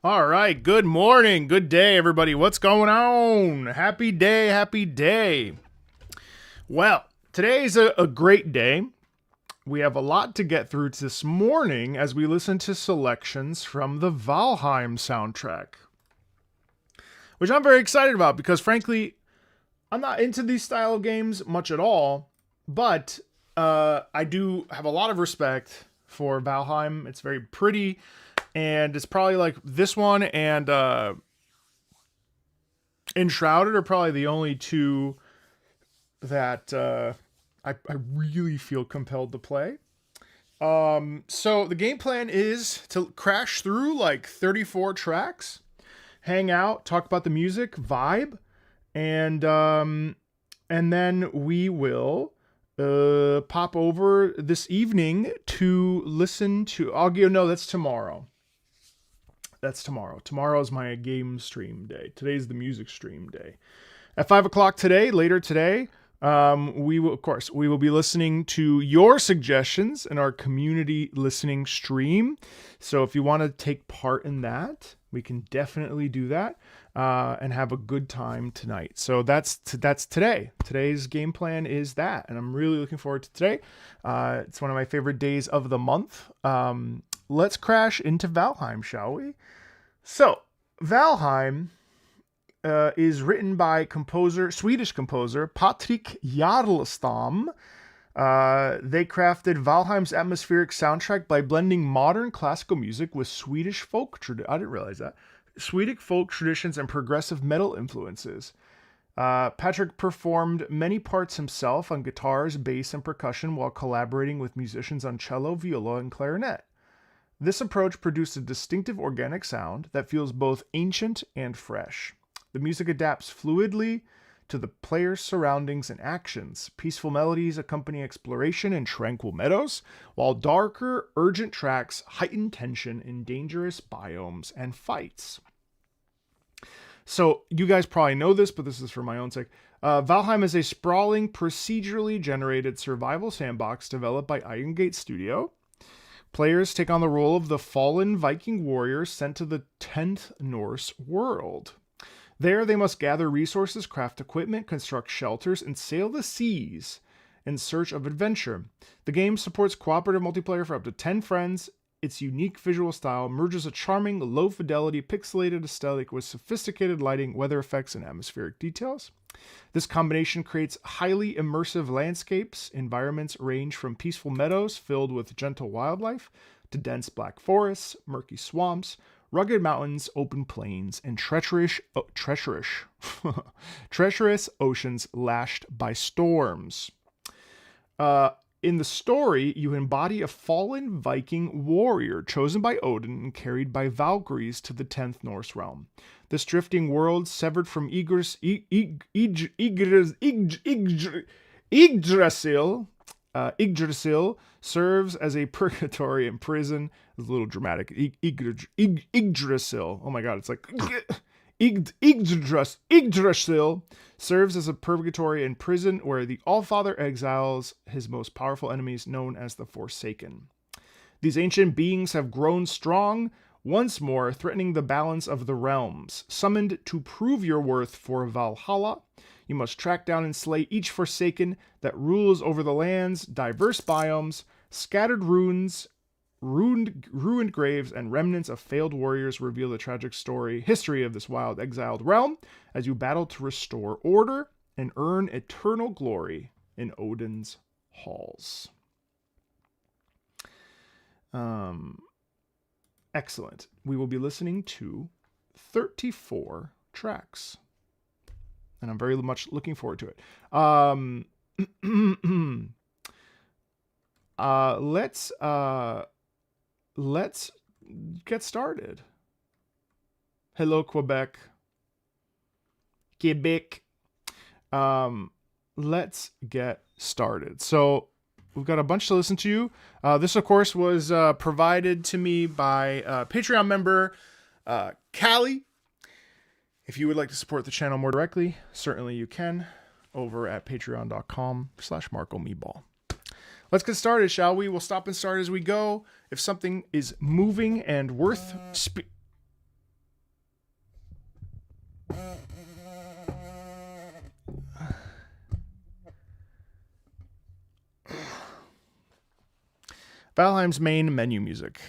All right, good morning, good day, everybody. What's going on? Happy day, happy day. Well, today's a great day. We have a lot to get through this morning as we listen to selections from the Valheim soundtrack, which I'm very excited about because, frankly, I'm not into these style of games much at all, but I do have a lot of respect for Valheim. It's very pretty. And it's probably like this one and Enshrouded are probably the only two that I really feel compelled to play. So the game plan is to crash through like 34 tracks, hang out, talk about the music, vibe, and then we will pop over this evening to listen to. No, that's tomorrow. That's tomorrow. Tomorrow is my game stream day. Today's the music stream day. At 5 o'clock today, later today, we will be listening to your suggestions in our community listening stream. So if you want to take part in that, we can definitely do that and have a good time tonight. So that's today. Today's game plan is that, and I'm really looking forward to today. It's one of my favorite days of the month. Let's crash into Valheim, shall we? So, Valheim is written by Swedish composer Patrik Jarlstam. They crafted Valheim's atmospheric soundtrack by blending modern classical music with Swedish folk traditions. I didn't realize that. Swedish folk traditions and progressive metal influences. Patrick performed many parts himself on guitars, bass, and percussion while collaborating with musicians on cello, viola, and clarinet. This approach produced a distinctive organic sound that feels both ancient and fresh. The music adapts fluidly to the player's surroundings and actions. Peaceful melodies accompany exploration in tranquil meadows, while darker, urgent tracks heighten tension in dangerous biomes and fights. So, you guys probably know this, but this is for my own sake. Valheim is a sprawling, procedurally generated survival sandbox developed by Iron Gate Studio. Players take on the role of the fallen Viking warriors sent to the 10th Norse world. There, they must gather resources, craft equipment, construct shelters, and sail the seas in search of adventure. The game supports cooperative multiplayer for up to 10 friends. Its unique visual style merges a charming, low-fidelity, pixelated aesthetic with sophisticated lighting, weather effects, and atmospheric details. This combination creates highly immersive landscapes. Environments range from peaceful meadows filled with gentle wildlife to dense black forests, murky swamps, rugged mountains, open plains, and treacherous oceans lashed by storms. In the story, you embody a fallen Viking warrior chosen by Odin and carried by Valkyries to the 10th Norse realm. This drifting world, severed from Yggdrasil, serves as a purgatory and prison. It's a little dramatic. Yggdrasil. Oh my god, it's like Yggdrasil serves as a purgatory and prison where the Allfather exiles his most powerful enemies, known as the Forsaken. These ancient beings have grown strong, once more threatening the balance of the realms. Summoned to prove your worth for Valhalla, you must track down and slay each Forsaken that rules over the land's diverse biomes. Scattered ruins, ruined graves, and remnants of failed warriors reveal the tragic history of this wild, exiled realm as you battle to restore order and earn eternal glory in Odin's halls. Excellent. We will be listening to 34 tracks, and I'm very much looking forward to it. Let's get started. Hello, Quebec. Let's get started. So we've got a bunch to listen to. This, of course, was provided to me by Patreon member Callie. If you would like to support the channel more directly, certainly you can over at patreon.com/MarcoMeatball. Let's get started, shall we? We'll stop and start as we go. If something is moving and worth Valheim's main menu music.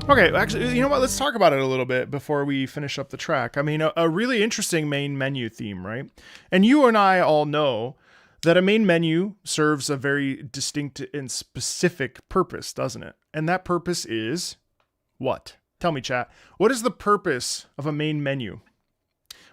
Okay, actually, you know what? Let's talk about it a little bit before we finish up the track. I mean, a really interesting main menu theme, right? And you and I all know that a main menu serves a very distinct and specific purpose, doesn't it? And that purpose is what? Tell me, chat. What is the purpose of a main menu?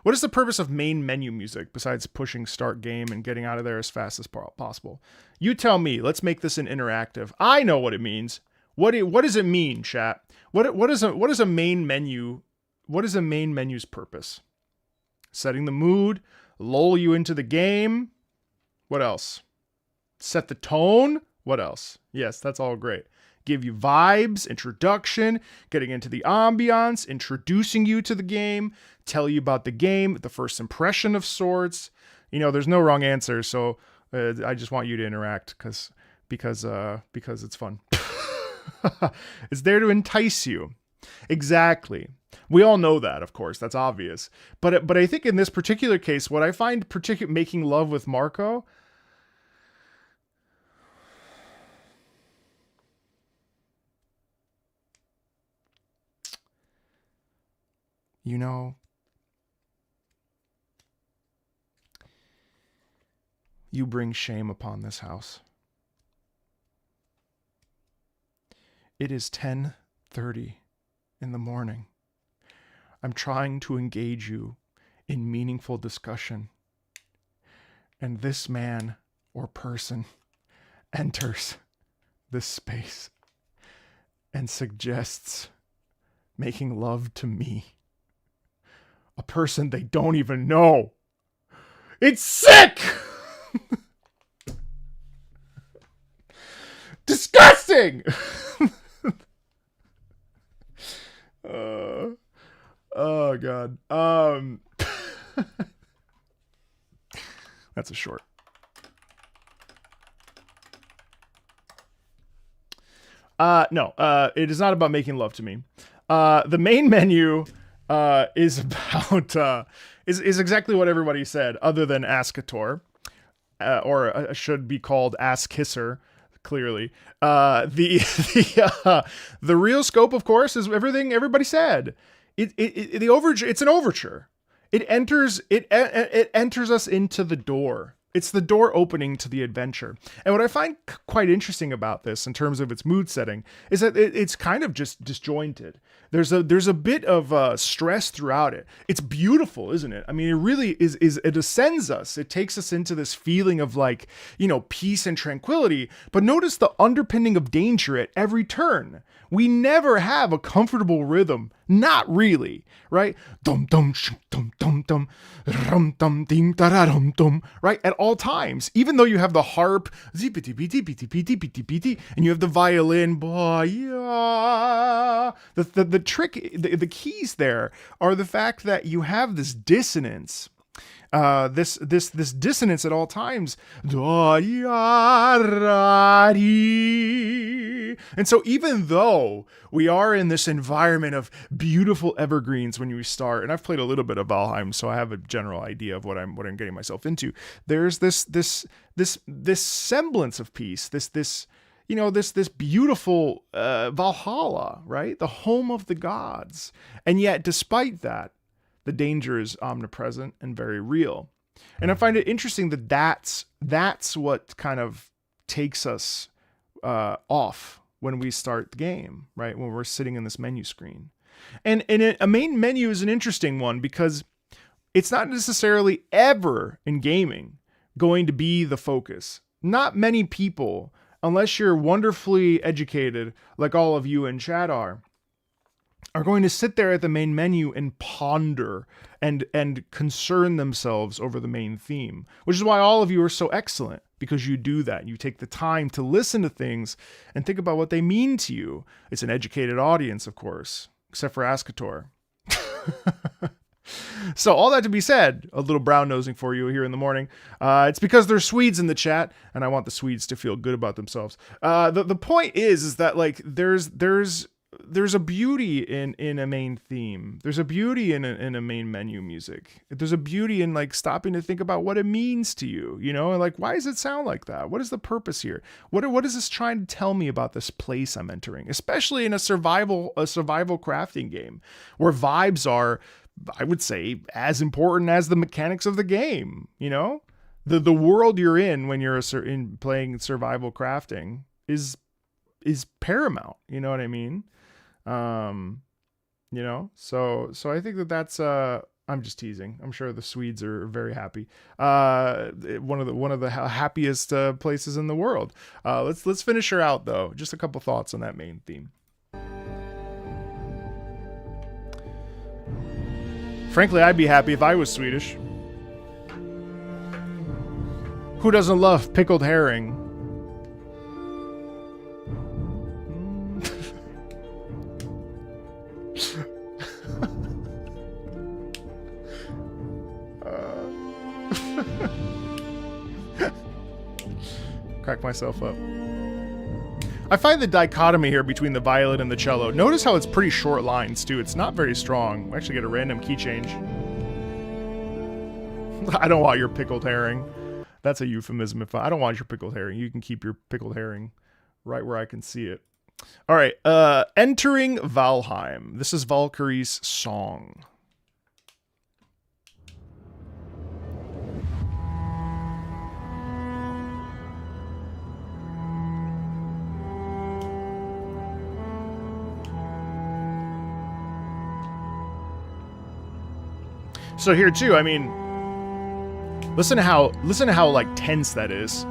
What is the purpose of main menu music besides pushing start game and getting out of there as fast as possible? You tell me. Let's make this an interactive. I know what it means. What does it mean, chat? What is a main menu? What is a main menu's purpose? Setting the mood, lull you into the game. What else? Set the tone. What else? Yes, that's all great. Give you vibes, introduction, getting into the ambiance, introducing you to the game, tell you about the game, the first impression of sorts. You know, there's no wrong answer, so I just want you to interact because it's fun. It's there to entice you. Exactly. We all know that, of course. That's obvious. But I think in this particular case, what I find making love with Marco, you know, you bring shame upon this house. It is 10:30 in the morning. I'm trying to engage you in meaningful discussion. And this man or person enters this space and suggests making love to me. A person they don't even know. It's sick! Disgusting! Oh god. That's a short. No, it is not about making love to me. The main menu is about is exactly what everybody said, other than Askator, or should be called Ass Kisser. Clearly, the real scope, of course, is everything everybody said. The overture. It's an overture. It enters us into the door. It's the door opening to the adventure. And what I find quite interesting about this, in terms of its mood setting, is that it's kind of just disjointed. There's a bit of stress throughout it. It's beautiful, isn't it? I mean, it really is. It ascends us. It takes us into this feeling of, like, you know, peace and tranquility. But notice the underpinning of danger at every turn. We never have a comfortable rhythm. Not really, right? Dum dum dum dum dum rum dum ding da dum dum. Right, at all times, even though you have the harp, and you have the violin, the trick, the keys there are the fact that you have this dissonance. This dissonance at all times. And so even though we are in this environment of beautiful evergreens when you start, and I've played a little bit of Valheim, so I have a general idea of what I'm getting myself into. There's this semblance of peace, this beautiful Valhalla, right? The home of the gods. And yet, despite that, the danger is omnipresent and very real. And I find it interesting that that's what kind of takes us off when we start the game, right? When we're sitting in this menu screen. And a main menu is an interesting one because it's not necessarily ever in gaming going to be the focus. Not many people, unless you're wonderfully educated like all of you in chat are going to sit there at the main menu and ponder and concern themselves over the main theme, which is why all of you are so excellent, because you do that. You take the time to listen to things and think about what they mean to you. It's an educated audience, of course, except for Askator. So all that to be said, a little brown nosing for you here in the morning. It's because there's Swedes in the chat, and I want the Swedes to feel good about themselves. The point is that, like, there's a beauty in a main theme. There's a beauty in a main menu music. There's a beauty in, like, stopping to think about what it means to you, you know, and, like, why does it sound like that? What is the purpose here? What is this trying to tell me about this place I'm entering? Especially in a survival crafting game where vibes are, I would say, as important as the mechanics of the game. You know, the world you're in when you're playing survival crafting is paramount. You know what I mean? You know, so I think that's I'm just teasing. I'm sure the Swedes are very happy. One of the happiest places in the world. Let's finish her out though. Just a couple thoughts on that main theme. Frankly, I'd be happy if I was Swedish. Who doesn't love pickled herring? Crack myself up. I find the dichotomy here between the violin and the cello. Notice how it's pretty short lines too. It's not very strong. We actually get a random key change. I don't want your pickled herring. That's a euphemism. I don't want your pickled herring. You can keep your pickled herring right where I can see it. All right. Entering Valheim. This is Valkyrie's song. So here too, I mean, listen to how like tense that is.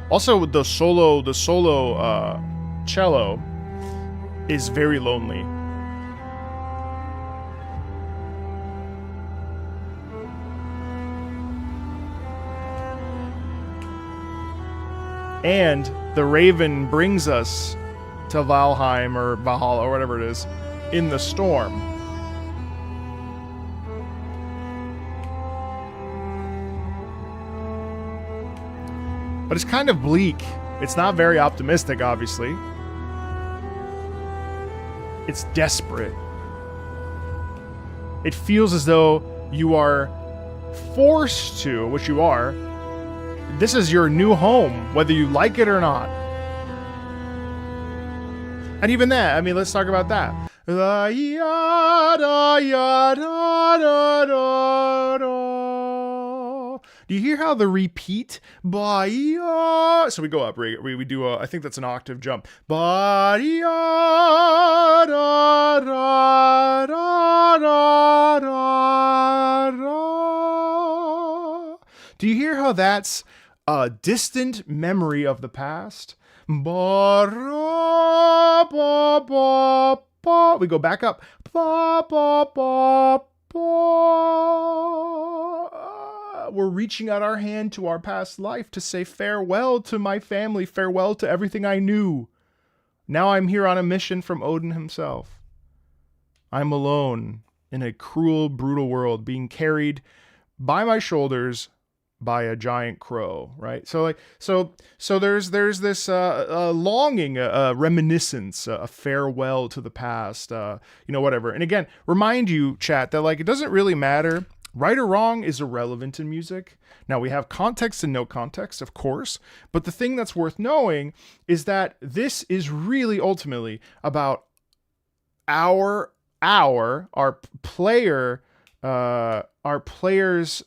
Also, the solo cello is very lonely. And the raven brings us to Valheim or Valhalla or whatever it is in the storm. But it's kind of bleak. It's not very optimistic, obviously. It's desperate. It feels as though you are forced to, which you are. This is your new home, whether you like it or not. And even that, I mean, let's talk about that. Do you hear how the repeat? So we go up. We do I think that's an octave jump. Do you hear how that's a distant memory of the past? We go back up. We're reaching out our hand to our past life to say farewell to my family, farewell to everything I knew. Now I'm here on a mission from Odin himself. I'm alone in a cruel, brutal world, being carried by my shoulders by a giant crow, right? So there's this longing, a reminiscence, a farewell to the past, whatever. And again, remind you, chat, that like it doesn't really matter. Right or wrong is irrelevant in music. Now, we have context and no context, of course, but the thing that's worth knowing is that this is really ultimately about our player's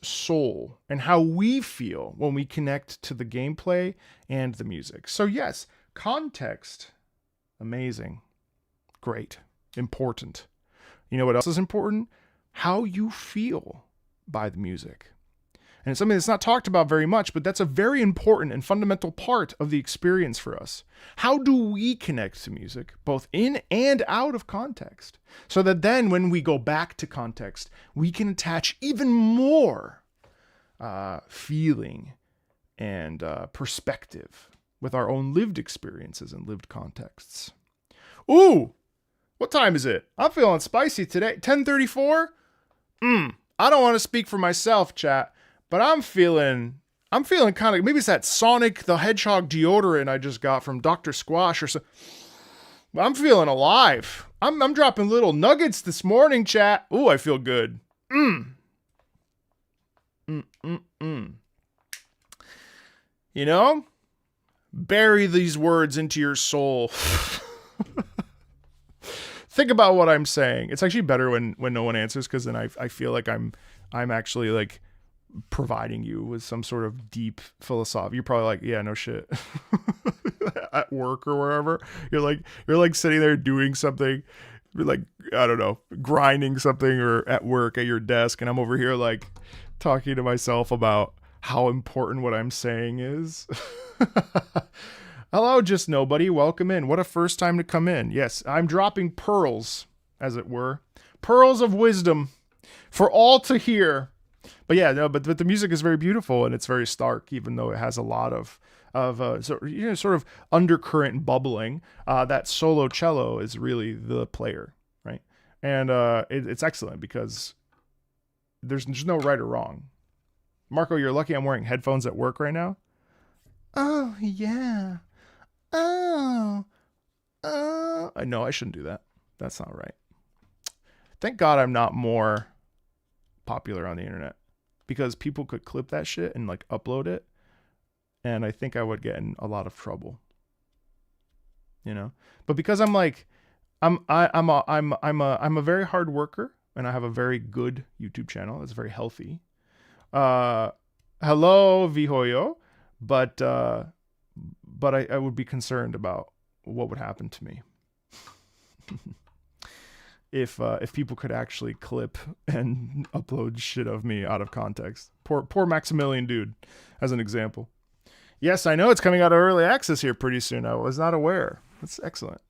soul and how we feel when we connect to the gameplay and the music. So yes, context, amazing, great, important. You know what else is important? How you feel by the music. And it's something that's not talked about very much, but that's a very important and fundamental part of the experience for us. How do we connect to music, both in and out of context, so that then when we go back to context, we can attach even more feeling and perspective with our own lived experiences and lived contexts. Ooh, what time is it? I'm feeling spicy today. 10:34? I don't want to speak for myself, chat, but I'm feeling kind of, maybe it's that Sonic the Hedgehog deodorant I just got from Dr. Squash or something. I'm feeling alive. I'm dropping little nuggets this morning, chat. Ooh, I feel good. You know, bury these words into your soul. Think about what I'm saying. It's actually better when no one answers, because then I feel like I'm actually like providing you with some sort of deep philosophy. You're probably like, yeah, no shit. At work or wherever, you're like sitting there doing something, like, I don't know, grinding something, or at work at your desk, and I'm over here like talking to myself about how important what I'm saying is. Hello, just nobody. Welcome in. What a first time to come in. Yes, I'm dropping pearls, as it were. Pearls of wisdom for all to hear. But yeah, no, but the music is very beautiful, and it's very stark, even though it has a lot of sort of undercurrent bubbling. That solo cello is really the player, right? And it's excellent because there's no right or wrong. Marco, you're lucky I'm wearing headphones at work right now. Oh, yeah. Oh. I know I shouldn't do that. That's not right. Thank God I'm not more popular on the internet, because people could clip that shit and like upload it, and I think I would get in a lot of trouble. You know? But because I'm like I'm a very hard worker, and I have a very good YouTube channel. It's very healthy. Hello, Vihoyo, but I would be concerned about what would happen to me if people could actually clip and upload shit of me out of context. Poor Maximilian dude, as an example. Yes, I know it's coming out of early access here pretty soon. I was not aware. That's excellent.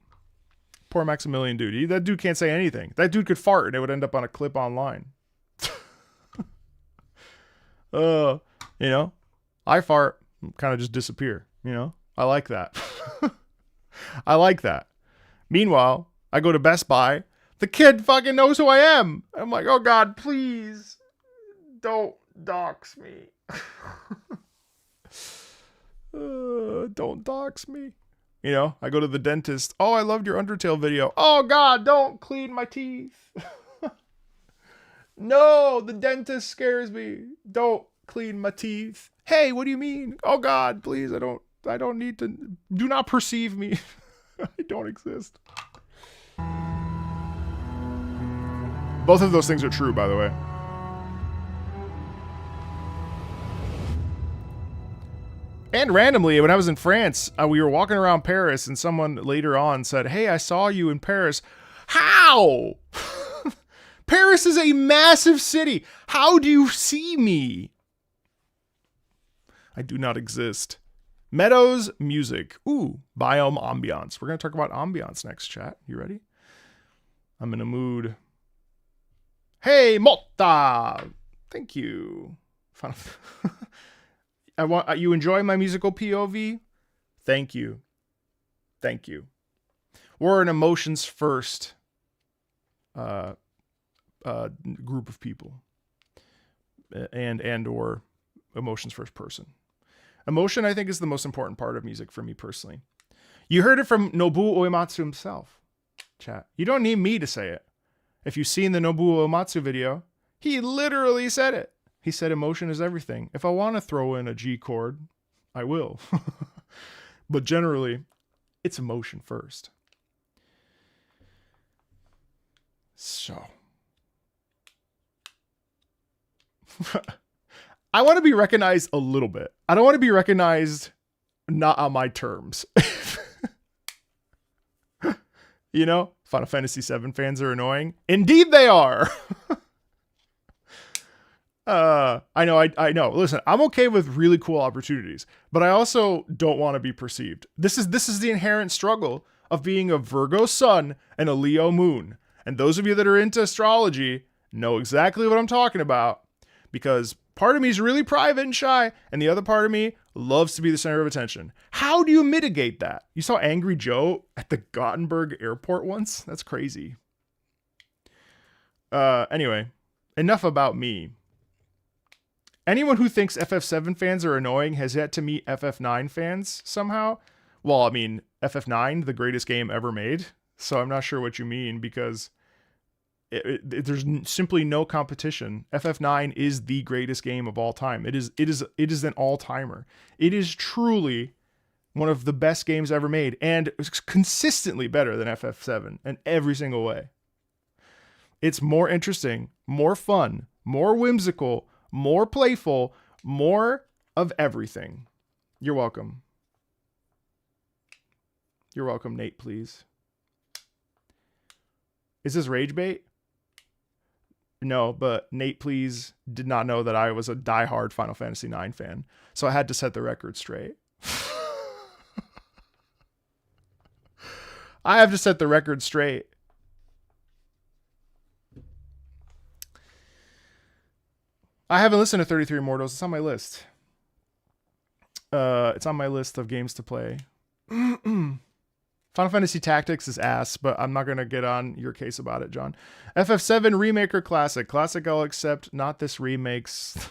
Poor Maximilian dude. That dude can't say anything. That dude could fart and it would end up on a clip online. You know, I fart, kind of just disappear, you know? I like that. I like that. Meanwhile, I go to Best Buy. The kid fucking knows who I am. I'm like, oh God, please don't dox me. Don't dox me. You know, I go to the dentist. Oh, I loved your Undertale video. Oh God, don't clean my teeth. No, the dentist scares me. Don't clean my teeth. Hey, what do you mean? Oh God, please, I don't need to. Do not perceive me. I don't exist. Both of those things are true, by the way. And randomly, when I was in France, we were walking around Paris, and someone later on said, "Hey, I saw you in Paris." How? Paris is a massive city. How do you see me? I do not exist. Meadows music. Ooh, biome ambiance. We're going to talk about ambiance next, chat. You ready? I'm in a mood. Hey, Motta! Thank you. You enjoy my musical POV? Thank you. Thank you. We're an emotions first group of people. And or emotions first person. Emotion, I think, is the most important part of music for me personally. You heard it from Nobuo Uematsu himself, chat. You don't need me to say it. If you've seen the Nobuo Uematsu video, he literally said it. He said emotion is everything. If I want to throw in a G chord, I will. But generally, it's emotion first. So. I want to be recognized a little bit. I don't want to be recognized not on my terms. You know, Final Fantasy VII fans are annoying. Indeed they are. I know. Listen, I'm okay with really cool opportunities, but I also don't want to be perceived. This is the inherent struggle of being a Virgo sun and a Leo moon. And those of you that are into astrology know exactly what I'm talking about, because part of me is really private and shy, and the other part of me loves to be the center of attention. How do you mitigate that? You saw Angry Joe at the Gothenburg airport once? That's crazy. Anyway, enough about me. Anyone who thinks FF7 fans are annoying has yet to meet FF9 fans somehow. Well, I mean, FF9, the greatest game ever made. So I'm not sure what you mean, because there's simply no competition. FF9 is the greatest game of all time. It is an all-timer. It is truly one of the best games ever made, and it's consistently better than FF7 in every single way. It's more interesting, more fun, more whimsical, more playful, more of everything. You're welcome. You're welcome, Nate, please. Is this rage bait? No, but Nate, please, did not know that I was a diehard Final Fantasy IX fan. So I had to set the record straight. I have to set the record straight. I haven't listened to 33 Immortals. It's on my list. It's on my list of games to play. Final Fantasy Tactics is ass, but I'm not going to get on your case about it, John. FF7 Remake or Classic? Classic I'll accept, not this remakes.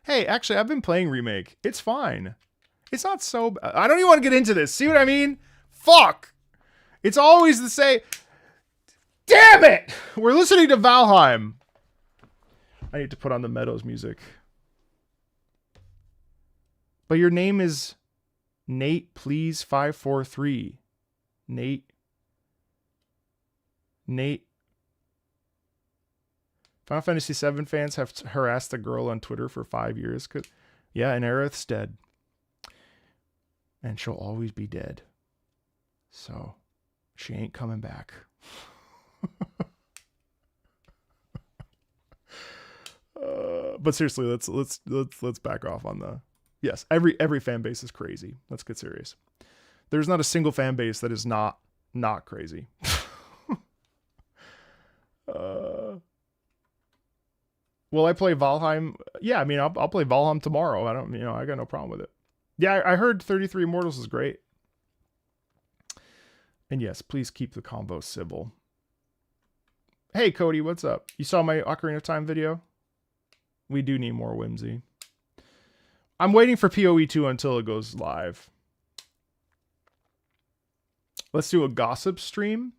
Hey, actually, I've been playing Remake. It's fine. It's not so bad. I don't even want to get into this. See what I mean? Fuck! It's always the same. Damn it! We're listening to Valheim. I need to put on the Meadows music. But your name is Nate, please, 543. Nate. Final Fantasy VII fans have harassed a girl on Twitter for 5 years. Yeah, and Aerith's dead. And she'll always be dead. So, she ain't coming back. But seriously, let's back off on the. Yes, every fan base is crazy. Let's get serious. There's not a single fan base that is not crazy. Will I play Valheim? Yeah, I mean, I'll play Valheim tomorrow. I got no problem with it. Yeah, I heard 33 Immortals is great. And yes, please keep the combo civil. Hey, Cody, what's up? You saw my Ocarina of Time video? We do need more Whimsy. I'm waiting for PoE 2 until it goes live. Let's do a gossip stream.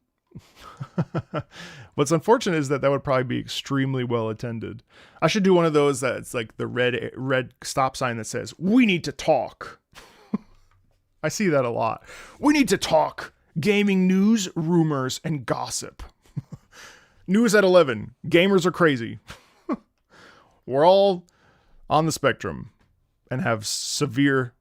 What's unfortunate is that would probably be extremely well attended. I should do one of those that's like the red stop sign that says, "We need to talk." I see that a lot. We need to talk. Gaming news, rumors, and gossip. News at 11. Gamers are crazy. We're all on the spectrum and have severe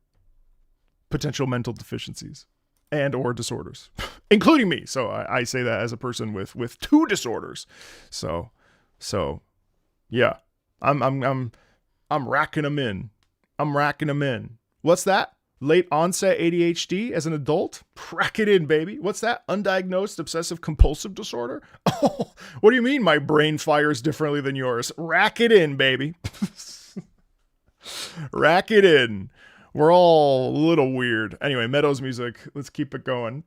potential mental deficiencies and or disorders, including me. So I say that as a person with 2 disorders. So yeah, I'm racking them in. I'm racking them in. What's that? Late onset ADHD as an adult? Rack it in, baby. What's that? Undiagnosed obsessive compulsive disorder? Oh, what do you mean my brain fires differently than yours? Rack it in, baby. Rack it in. We're all a little weird. Anyway, Meadows music. Let's keep it going.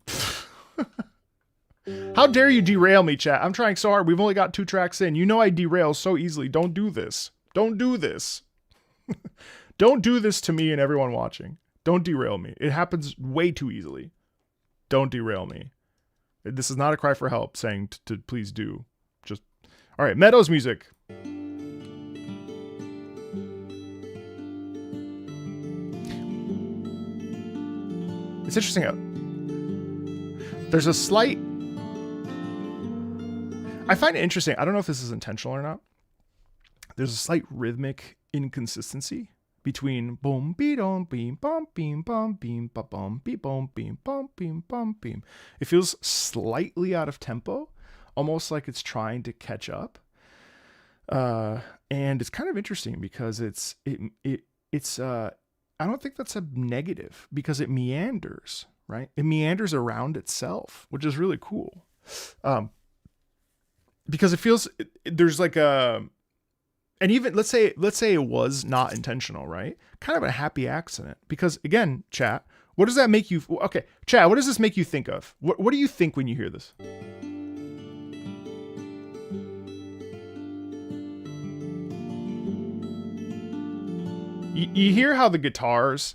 How dare you derail me, chat? I'm trying so hard. We've only got 2 tracks in. You know I derail so easily. Don't do this. Don't do this. Don't do this to me and everyone watching. Don't derail me. It happens way too easily. Don't derail me. This is not a cry for help saying to please do. Just, all right, Meadows music. It's interesting. There's a slight, I find it interesting. I don't know if this is intentional or not. There's a slight rhythmic inconsistency between boom be dom beam bum beam bum beam ba bum be bum beam bum beam bum beam. It feels slightly out of tempo, almost like it's trying to catch up. And it's kind of interesting because it's I don't think that's a negative because it meanders, right? It meanders around itself, which is really cool. Because it feels there's like a, and even let's say it was not intentional, right? Kind of a happy accident. Because again, chat, what does that make you? Okay, chat, what does this make you think of? What do you think when you hear this? You hear how the guitar is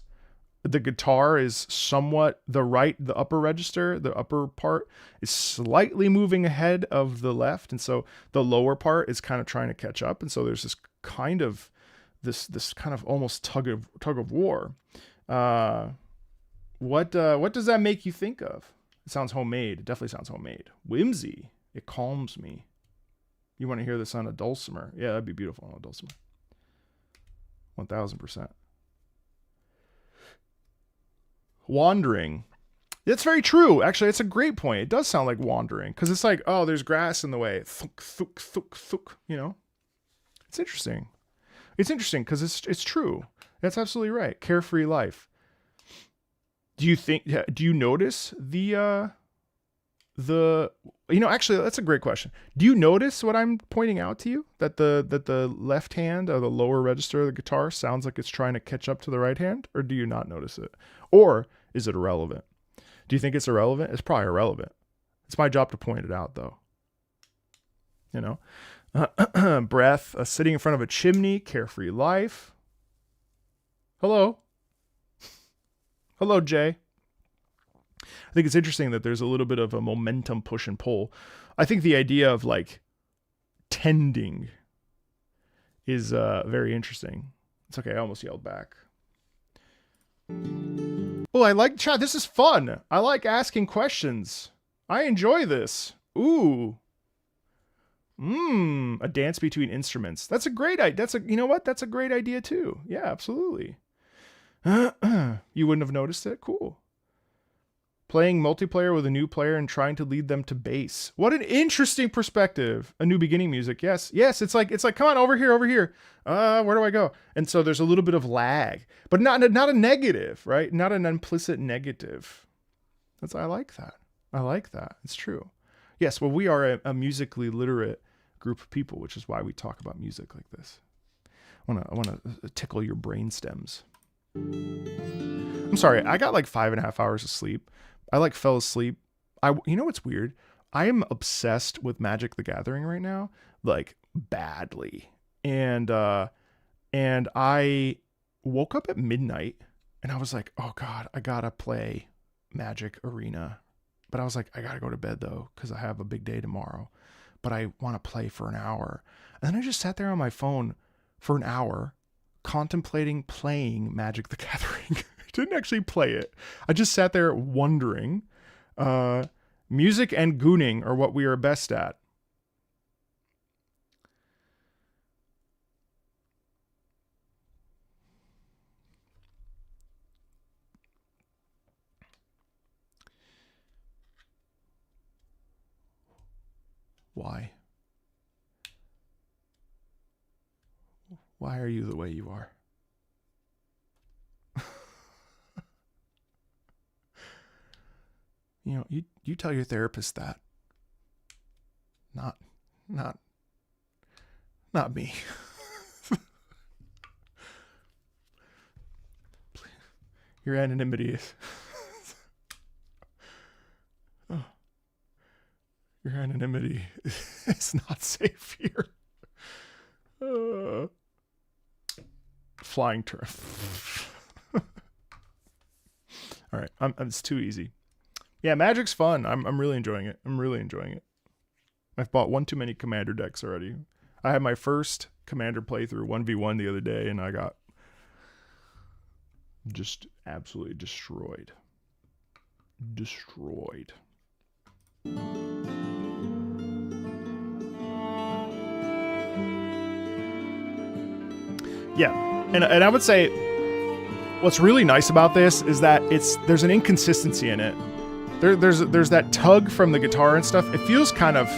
somewhat the upper register, the upper part is slightly moving ahead of the left. And so the lower part is kind of trying to catch up. And so there's this kind of almost tug of war. What does that make you think of? It sounds homemade. It definitely sounds homemade. Whimsy. It calms me. You want to hear this on a dulcimer? Yeah, that'd be beautiful on a dulcimer. 1000%. Wandering. That's very true. Actually, it's a great point. It does sound like wandering because it's like, oh, there's grass in the way. Thunk, thunk, thunk, thunk, you know? It's interesting. It's interesting because it's true. That's absolutely right. Carefree life. Do you notice actually, that's a great question. Do you notice what I'm pointing out to you? That the left hand or the lower register of the guitar sounds like it's trying to catch up to the right hand? Or do you not notice it? Or is it irrelevant? Do you think it's irrelevant? It's probably irrelevant. It's my job to point it out, though. You know? Breath, sitting in front of a chimney, carefree life. Hello. Hello, Jay. I think it's interesting that there's a little bit of a momentum push and pull. I think the idea of like tending is very interesting. It's okay. I almost yelled back. Oh, I like chat. This is fun. I like asking questions. I enjoy this. Ooh. A dance between instruments. That's a great idea. You know what? That's a great idea too. Yeah, absolutely. You wouldn't have noticed it? Cool. Playing multiplayer with a new player and trying to lead them to bass. What an interesting perspective. A new beginning music. Yes. It's like, come on, over here. Where do I go? And so there's a little bit of lag, but not a negative, right? Not an implicit negative. I like that. It's true. Yes. Well, we are a musically literate group of people, which is why we talk about music like this. I want to tickle your brain stems. I'm sorry, I got like 5.5 hours of sleep. I like fell asleep. You know what's weird? I am obsessed with Magic the Gathering right now, like badly. And I woke up at midnight and I was like, oh God, I gotta play Magic Arena. But I was like, I gotta go to bed though, because I have a big day tomorrow. But I want to play for an hour. And then I just sat there on my phone for an hour contemplating playing Magic the Gathering. I didn't actually play it. I just sat there wondering. Music and gooning are what we are best at. Why? Why are you the way you are? You know, you tell your therapist that. Not me. Your anonymity is oh, your anonymity is not safe here. Flying turn. All right, it's too easy. Yeah, Magic's fun. I'm really enjoying it. I've bought one too many commander decks already. I had my first commander playthrough 1v1 the other day, and I got just absolutely destroyed. Yeah, and I would say what's really nice about this is that there's an inconsistency in it. There's that tug from the guitar and stuff. It feels kind of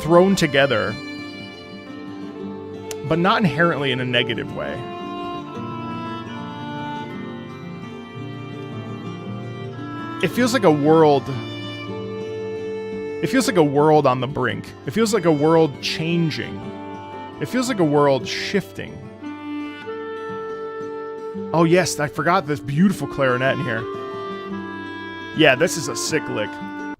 thrown together, but not inherently in a negative way. It feels like a world. It feels like a world on the brink. It feels like a world changing. It feels like a world shifting. Oh yes, I forgot this beautiful clarinet in here. Yeah, this is a sick lick. A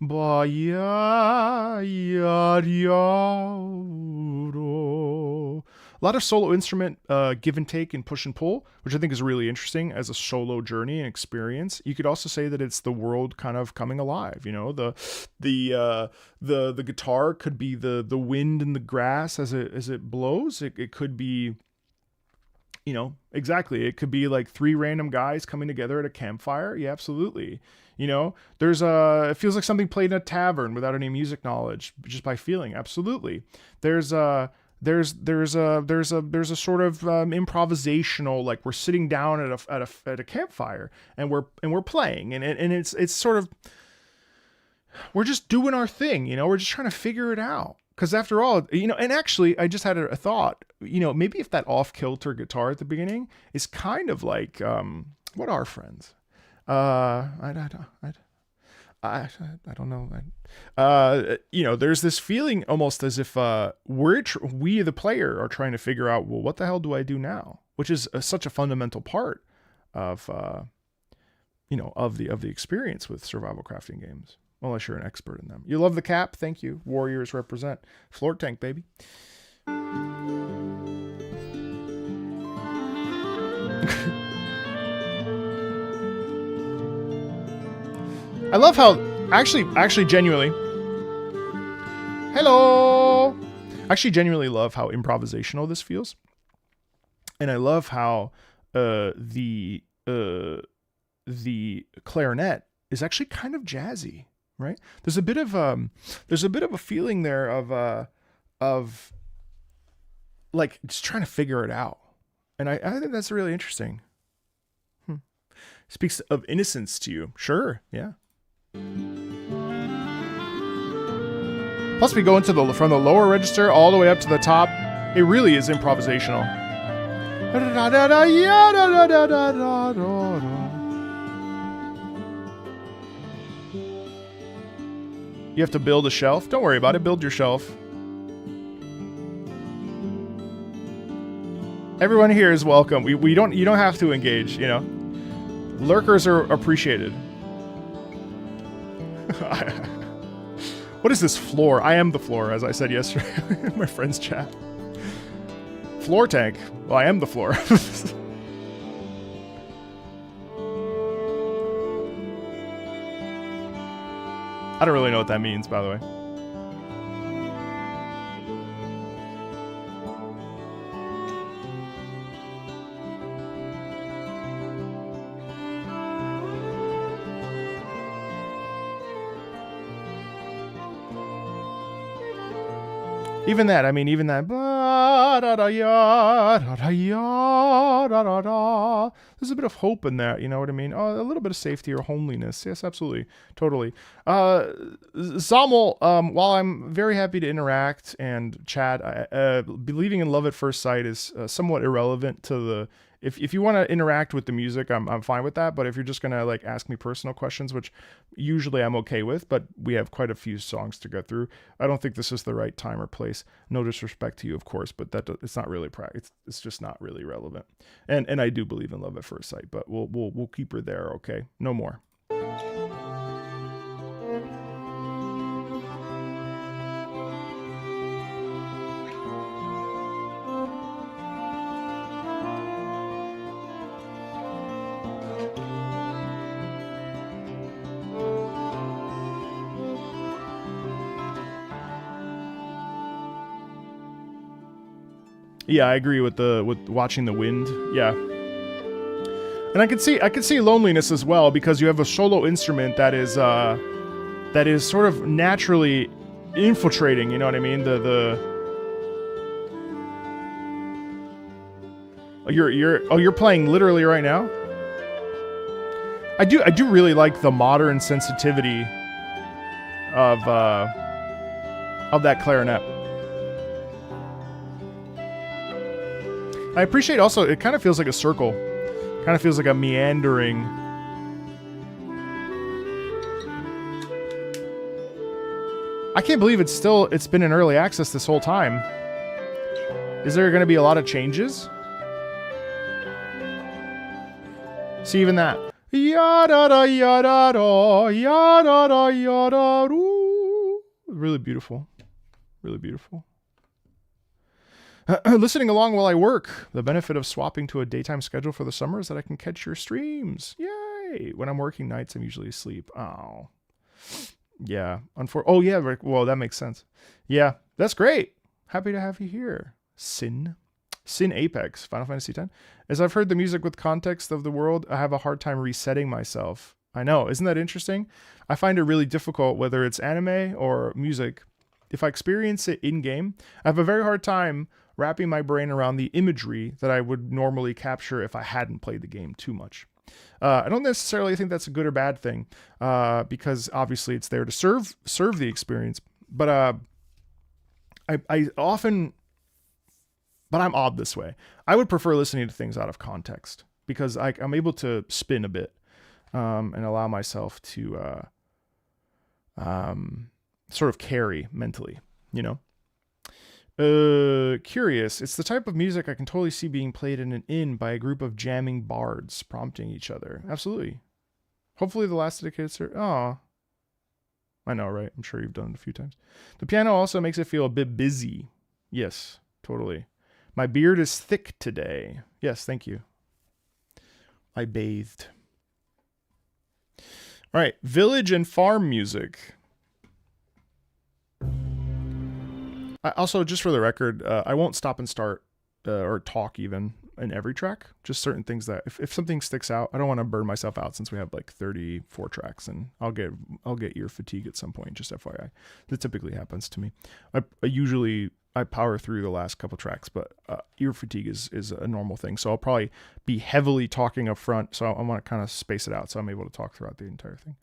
lot of solo instrument give and take and push and pull, which I think is really interesting as a solo journey and experience. You could also say that it's the world kind of coming alive. You know, the guitar could be the wind in the grass as it blows. It could be, you know, exactly. It could be like 3 random guys coming together at a campfire. Yeah, absolutely. You know, it feels like something played in a tavern without any music knowledge, just by feeling. Absolutely. There's a sort of improvisational, like we're sitting down at a campfire and we're playing and it's sort of, we're just doing our thing, you know, we're just trying to figure it out. Because after all, you know, and actually I just had a thought, you know, maybe if that off-kilter guitar at the beginning is kind of like, what are friends? I don't know. You know, there's this feeling almost as if we the player are trying to figure out, well, what the hell do I do now? Which is such a fundamental part of you know, of the experience with survival crafting games. Unless you're an expert in them. You love the cap, thank you. Warriors represent. Floor tank, baby. I love how, actually genuinely, hello! Actually genuinely love how improvisational this feels. And I love how the clarinet is actually kind of jazzy, right? There's a bit of a feeling there of like just trying to figure it out. And I think that's really interesting. Speaks of innocence to you. Sure, yeah. Plus we go into from the lower register all the way up to the top. It really is improvisational. You have to build a shelf. Don't worry about it. Build your shelf. Everyone here is welcome. You don't have to engage, you know. Lurkers are appreciated. What is this floor? I am the floor, as I said yesterday in my friend's chat. Floor tank. Well, I am the floor. I don't really know what that means, by the way. Even that, I mean, even that. There's a bit of hope in that, you know what I mean? Oh, a little bit of safety or homeliness. Yes, absolutely. Totally. Zamel, while I'm very happy to interact and chat, believing in love at first sight is somewhat irrelevant to the... If you want to interact with the music, I'm fine with that. But if you're just going to like ask me personal questions, which usually I'm okay with, but we have quite a few songs to go through, I don't think this is the right time or place. No disrespect to you, of course, but it's not really it's just not really relevant. And I do believe in love at first sight, but we'll keep her there, okay? No more. Yeah, I agree with watching the wind. Yeah. And I could see loneliness as well, because you have a solo instrument that is sort of naturally infiltrating, you know what I mean? You're playing literally right now? I do really like the modern sensitivity of that clarinet. I appreciate also, it kind of feels like a circle. Kind of feels like a meandering. I can't believe it's been in early access this whole time. Is there going to be a lot of changes? See, even that. Yada yada yada yada. Really beautiful. Really beautiful. Listening along while I work. The benefit of swapping to a daytime schedule for the summer is that I can catch your streams. Yay! When I'm working nights, I'm usually asleep. Oh. Yeah. Oh, yeah. Well, that makes sense. Yeah. That's great. Happy to have you here. Sin Apex, Final Fantasy X. As I've heard the music with context of the world, I have a hard time resetting myself. I know. Isn't that interesting? I find it really difficult, whether it's anime or music. If I experience it in-game, I have a very hard time wrapping my brain around the imagery that I would normally capture if I hadn't played the game too much. I don't necessarily think that's a good or bad thing, because obviously it's there to serve the experience. But I often, but I'm odd this way. I would prefer listening to things out of context, because I'm able to spin a bit and allow myself to sort of carry mentally, you know? Curious. It's the type of music I can totally see being played in an inn by a group of jamming bards, prompting each other. Absolutely. Hopefully the last dedicated Oh, I know, right? I'm sure you've done it a few times. The piano also makes it feel a bit busy. Yes, totally. My beard is thick today. Yes, thank you. I bathed. All right, village and farm music. Also, just for the record, I won't stop and start or talk even in every track. Just certain things that if something sticks out, I don't want to burn myself out, since we have like 34 tracks, and I'll get ear fatigue at some point. Just FYI, that typically happens to me. I usually power through the last couple tracks, but ear fatigue is a normal thing. So I'll probably be heavily talking up front. So I want to kind of space it out so I'm able to talk throughout the entire thing.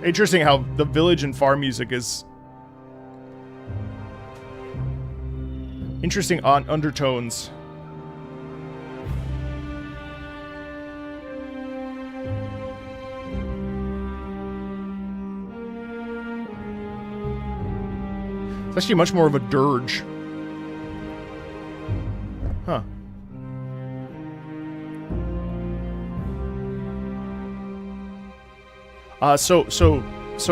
Interesting how the village and farm music is interesting on undertones. It's actually much more of a dirge. Huh. So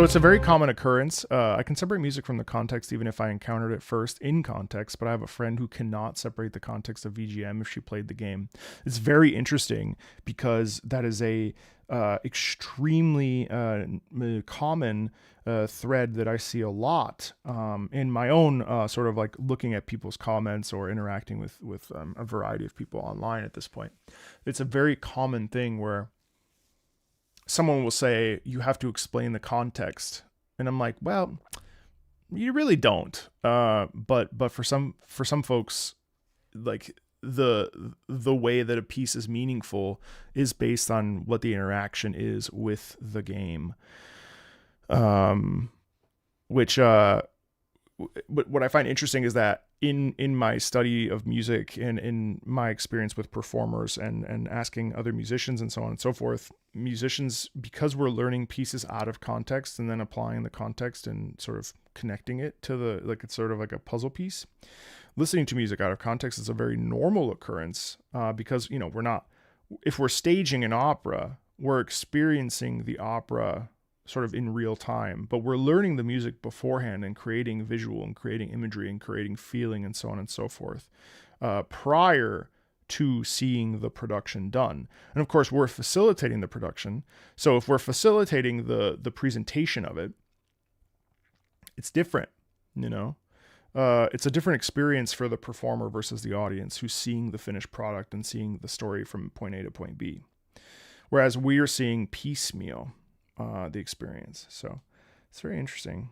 it's a very common occurrence. I can separate music from the context even if I encountered it first in context, but I have a friend who cannot separate the context of VGM if she played the game. It's very interesting because that is a extremely common thread that I see a lot in my own sort of like looking at people's comments or interacting with a variety of people online at this point. It's a very common thing where someone will say, you have to explain the context. And I'm like, well, you really don't. But for some folks, like the way that a piece is meaningful is based on what the interaction is with the game. Which what I find interesting is that in my study of music and in my experience with performers and asking other musicians and so on and so forth, musicians, because we're learning pieces out of context and then applying the context and sort of connecting it to the, like, it's sort of like a puzzle piece. Listening to music out of context is a very normal occurrence because, you know, if we're staging an opera, we're experiencing the opera sort of in real time, but we're learning the music beforehand and creating visual and creating imagery and creating feeling and so on and so forth prior to seeing the production done. And of course, we're facilitating the production. So if we're facilitating the presentation of it, it's different, you know? It's a different experience for the performer versus the audience who's seeing the finished product and seeing the story from point A to point B. Whereas we are seeing piecemeal the experience. So it's very interesting.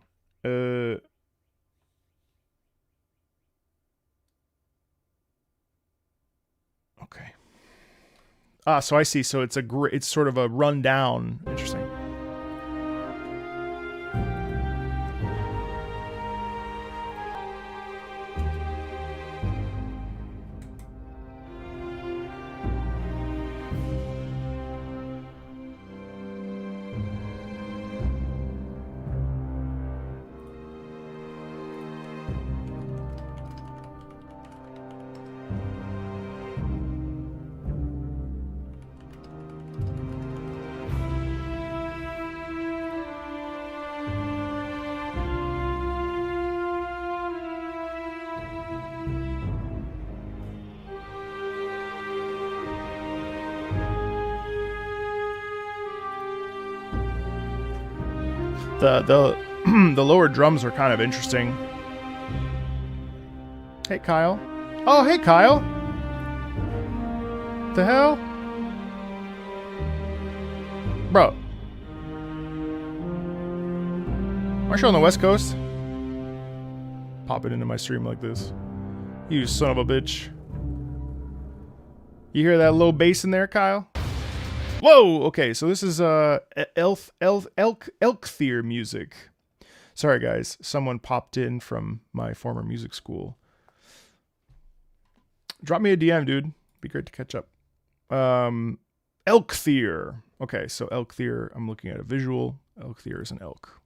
Okay. So I see. So it's sort of a rundown. Interesting. The lower drums are kind of interesting. Hey, Kyle. Oh, hey, Kyle. The hell? Bro. Aren't you on the West Coast? Pop it into my stream like this. You son of a bitch. You hear that low bass in there, Kyle? Whoa! Okay, so this is Elkthier music. Sorry, guys. Someone popped in from my former music school. Drop me a DM, dude. Be great to catch up. Elkthier. Okay, so Elkthier. I'm looking at a visual. Elkthier is an elk.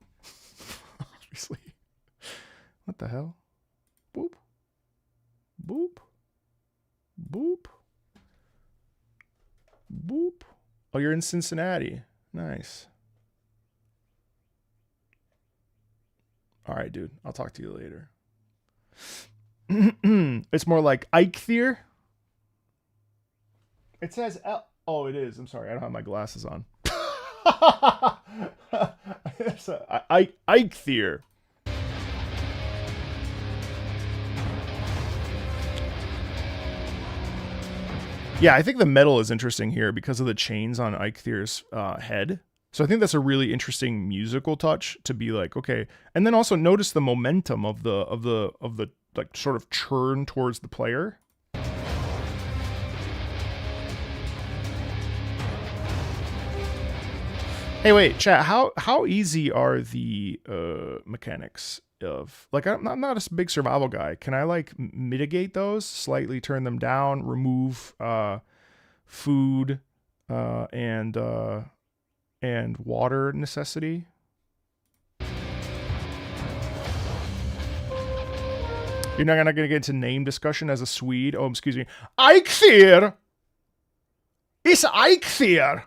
Obviously. What the hell? Boop. Boop. Boop. Boop. Oh, you're in Cincinnati. Nice. All right, dude. I'll talk to you later. It's more like Eikthier. It says oh, it is. I'm sorry. I don't have my glasses on. It's Eikthier. Yeah, I think the metal is interesting here because of the chains on Eikthier's head. So I think that's a really interesting musical touch to be like, okay, and then also notice the momentum of the like sort of churn towards the player. Hey, wait, chat. How easy are the mechanics of, like, I'm not a big survival guy. Can I like mitigate those, slightly turn them down, remove food and water necessity? You're not gonna get into name discussion as a Swede. Oh, excuse me. Eikthyr! It's Eikthyr!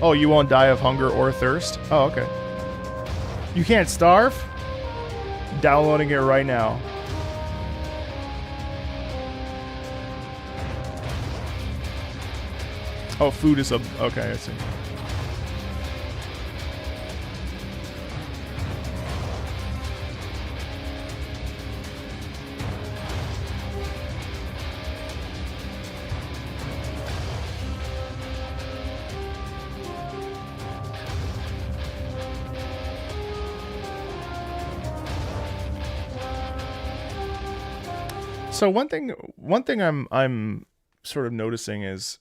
Oh, you won't die of hunger or thirst? Oh, okay. You can't starve? Downloading it right now. Oh, food is a... Okay, I see. So one thing I'm sort of noticing is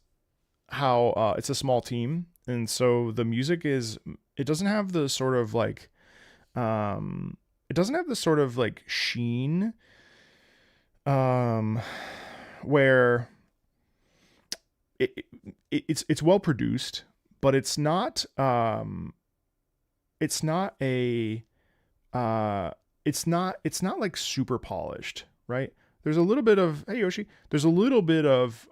how it's a small team, and so the music it doesn't have the sort of like sheen where it's well produced, but it's not like super polished, right? There's a little bit of, hey Yoshi, there's a little bit of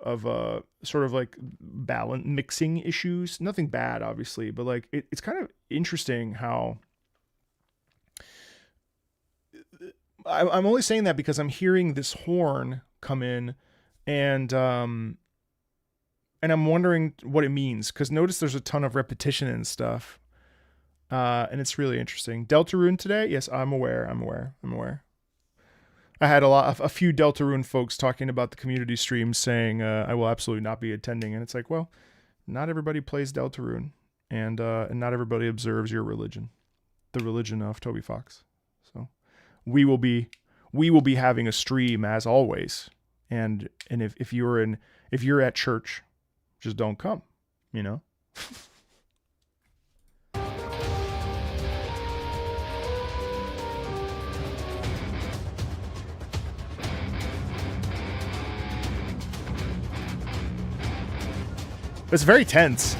sort of like balance mixing issues. Nothing bad, obviously, but like it's kind of interesting how I'm only saying that because I'm hearing this horn come in, and I'm wondering what it means, because notice there's a ton of repetition and stuff, and it's really interesting. Deltarune today? Yes, I'm aware. I had a few Deltarune folks talking about the community stream saying I will absolutely not be attending, and it's like, well, not everybody plays Deltarune, and not everybody observes your religion, the religion of Toby Fox. So we will be having a stream as always, and if you're at church, just don't come, you know. It's very tense.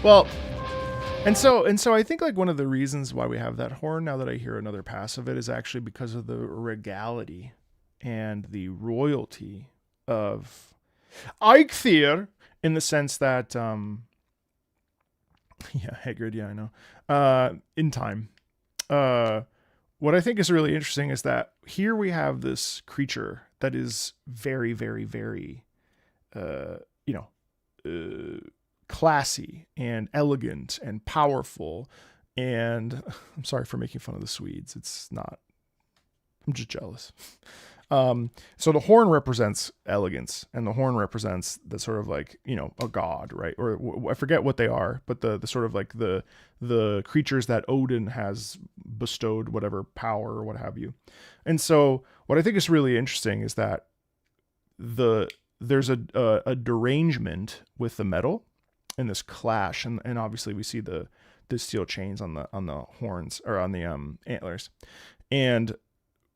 Well, and so I think like one of the reasons why we have that horn, now that I hear another pass of it, is actually because of the regality and the royalty of Eikthyr, in the sense that yeah, Hagrid, yeah, I know. In time. What I think is really interesting is that here we have this creature that is very, very, very classy and elegant and powerful, and I'm sorry for making fun of the Swedes. It's not. I'm just jealous. So the horn represents elegance, and the horn represents the sort of like, a god, right? Or I forget what they are, but the sort of like the creatures that Odin has bestowed whatever power or what have you. And so what I think is really interesting is that there's a derangement with the metal in this clash, and obviously we see the steel chains on the horns, or on the antlers, and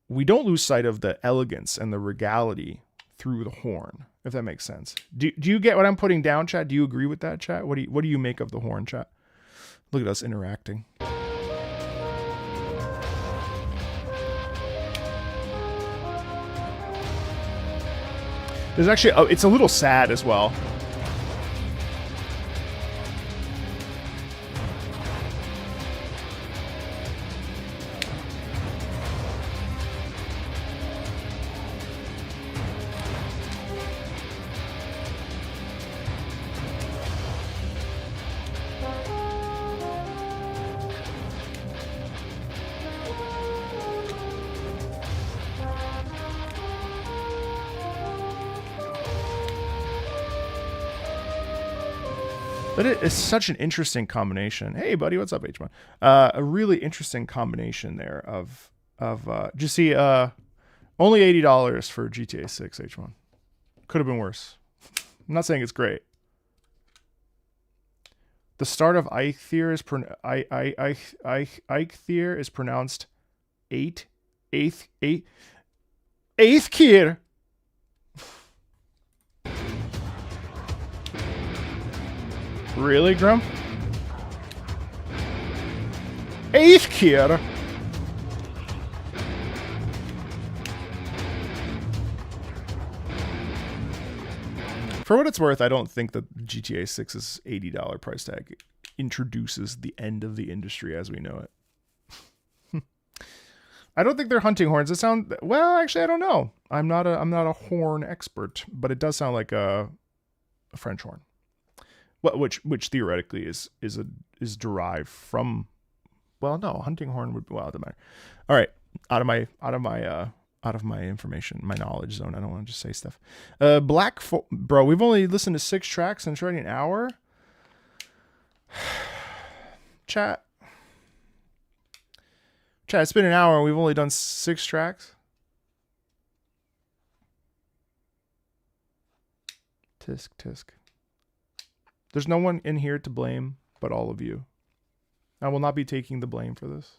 we don't lose sight of the elegance and the regality through the horn, if that makes sense. Do you get what I'm putting down, chat? Do you agree with that, chat? What do you make of the horn, chat? Look at us interacting. There's actually it's a little sad as well. But it is such an interesting combination. Hey, buddy, what's up, H1? A really interesting combination there of just see only $80 for GTA 6 H1. Could have been worse. I'm not saying it's great. The start of Eikthyr is pronounced eighth Kier. Really, Grump? Eighth Kier. For what it's worth, I don't think that GTA 6's $80 price tag introduces the end of the industry as we know it. I don't think they're hunting horns. It sound well. Actually, I don't know. I'm not a horn expert, but it does sound like a French horn, which theoretically is derived from. Well, no, hunting horn would. Well, it doesn't matter. All right, out of my information, my knowledge zone. I don't want to just say stuff. Bro, we've only listened to 6 tracks and it's already an hour. Chat, it's been an hour and we've only done 6 tracks. Tisk. There's no one in here to blame but all of you. I will not be taking the blame for this.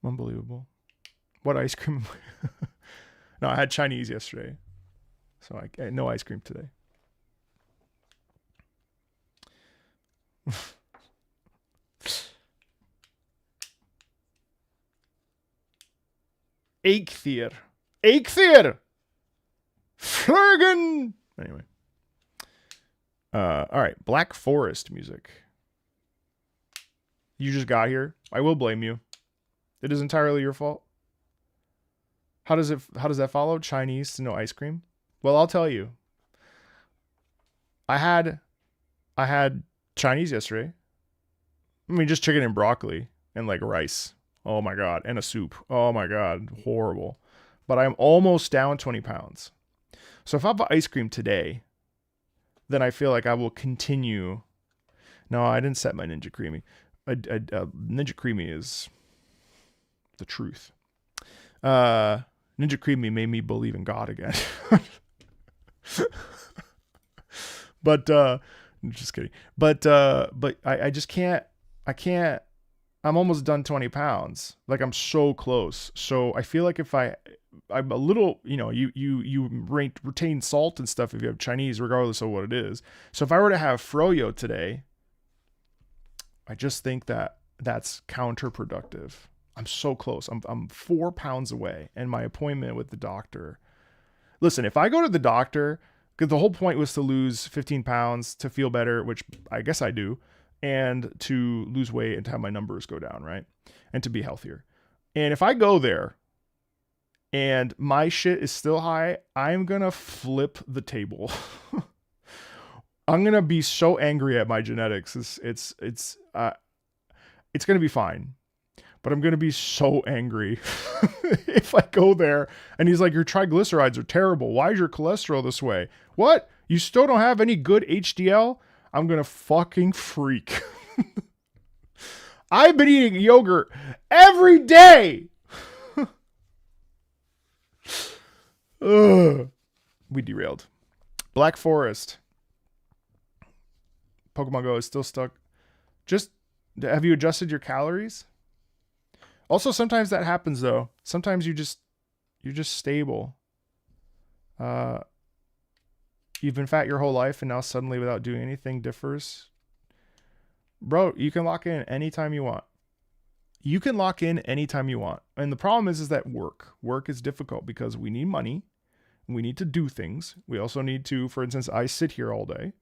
Unbelievable. What ice cream? No, I had Chinese yesterday. So I had no ice cream today. Eikthyr. Flurgan. Anyway. All right. Black Forest music. You just got here. I will blame you. It is entirely your fault. How does that follow? Chinese to no ice cream? Well, I'll tell you. I had Chinese yesterday. I mean, just chicken and broccoli and like rice. Oh my God. And a soup. Oh my God. Horrible. But I'm almost down 20 pounds. So if I have ice cream today, then I feel like I will continue. No, I didn't set my Ninja Creamy. Ninja Creamy is the truth. Ninja Creamy made me believe in God again. But just kidding. But I just can't. I'm almost done 20 pounds. Like I'm so close. So I feel like if I'm a little, you retain salt and stuff if you have Chinese, regardless of what it is. So if I were to have froyo today, I just think that's counterproductive. I'm so close. I'm 4 pounds away, and my appointment with the doctor. Listen, if I go to the doctor, because the whole point was to lose 15 pounds to feel better, which I guess I do, and to lose weight and to have my numbers go down, right? And to be healthier. And if I go there and my shit is still high, I'm going to flip the table. I'm going to be so angry at my genetics. It's going to be fine. But I'm going to be so angry if I go there and he's like, your triglycerides are terrible. Why is your cholesterol this way? What? You still don't have any good HDL? I'm going to fucking freak. I've been eating yogurt every day. Ugh. We derailed. Black Forest. Pokemon Go is still stuck. Just, have you adjusted your calories? Also, sometimes that happens though. Sometimes you're just stable. You've been fat your whole life and now suddenly without doing anything differs. Bro, you can lock in anytime you want. You can lock in anytime you want. And the problem is that work is difficult because we need money. We need to do things. We also need to, for instance, I sit here all day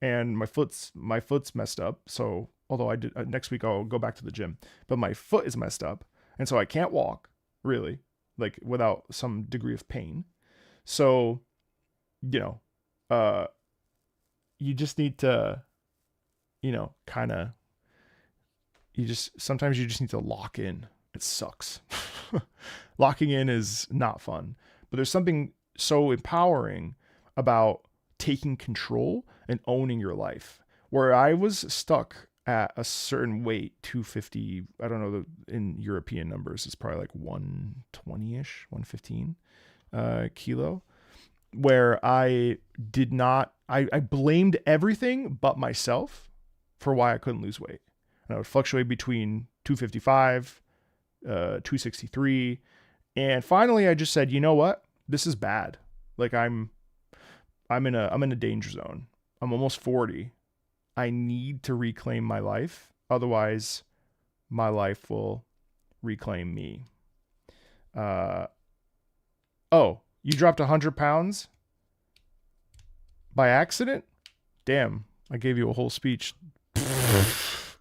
and my foot's messed up. So although I did next week, I'll go back to the gym, but my foot is messed up. And so I can't walk really, like without some degree of pain. So, you just need to, sometimes you just need to lock in. It sucks. Locking in is not fun, but there's something so empowering about taking control and owning your life. Where I was stuck at a certain weight, 250, I don't know, in European numbers, it's probably like 120-ish, 115 kilo, where I did not, I blamed everything but myself for why I couldn't lose weight. And I would fluctuate between 255, 263. And finally I just said, you know what? This is bad. Like I'm in a danger zone. I'm almost 40. I need to reclaim my life. Otherwise my life will reclaim me. Oh, you dropped 100 pounds by accident? Damn, I gave you a whole speech.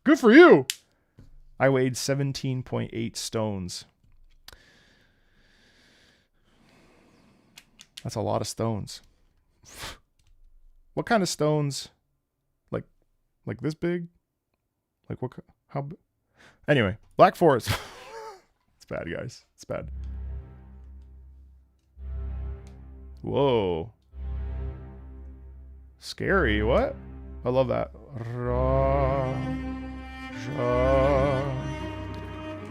Good for you. I weighed 17.8 stones. That's a lot of stones. What kind of stones? Like this big? Like what? How? Anyway, Black Forest. It's bad, guys. It's bad. Whoa. Scary. What? I love that. Ra, ja,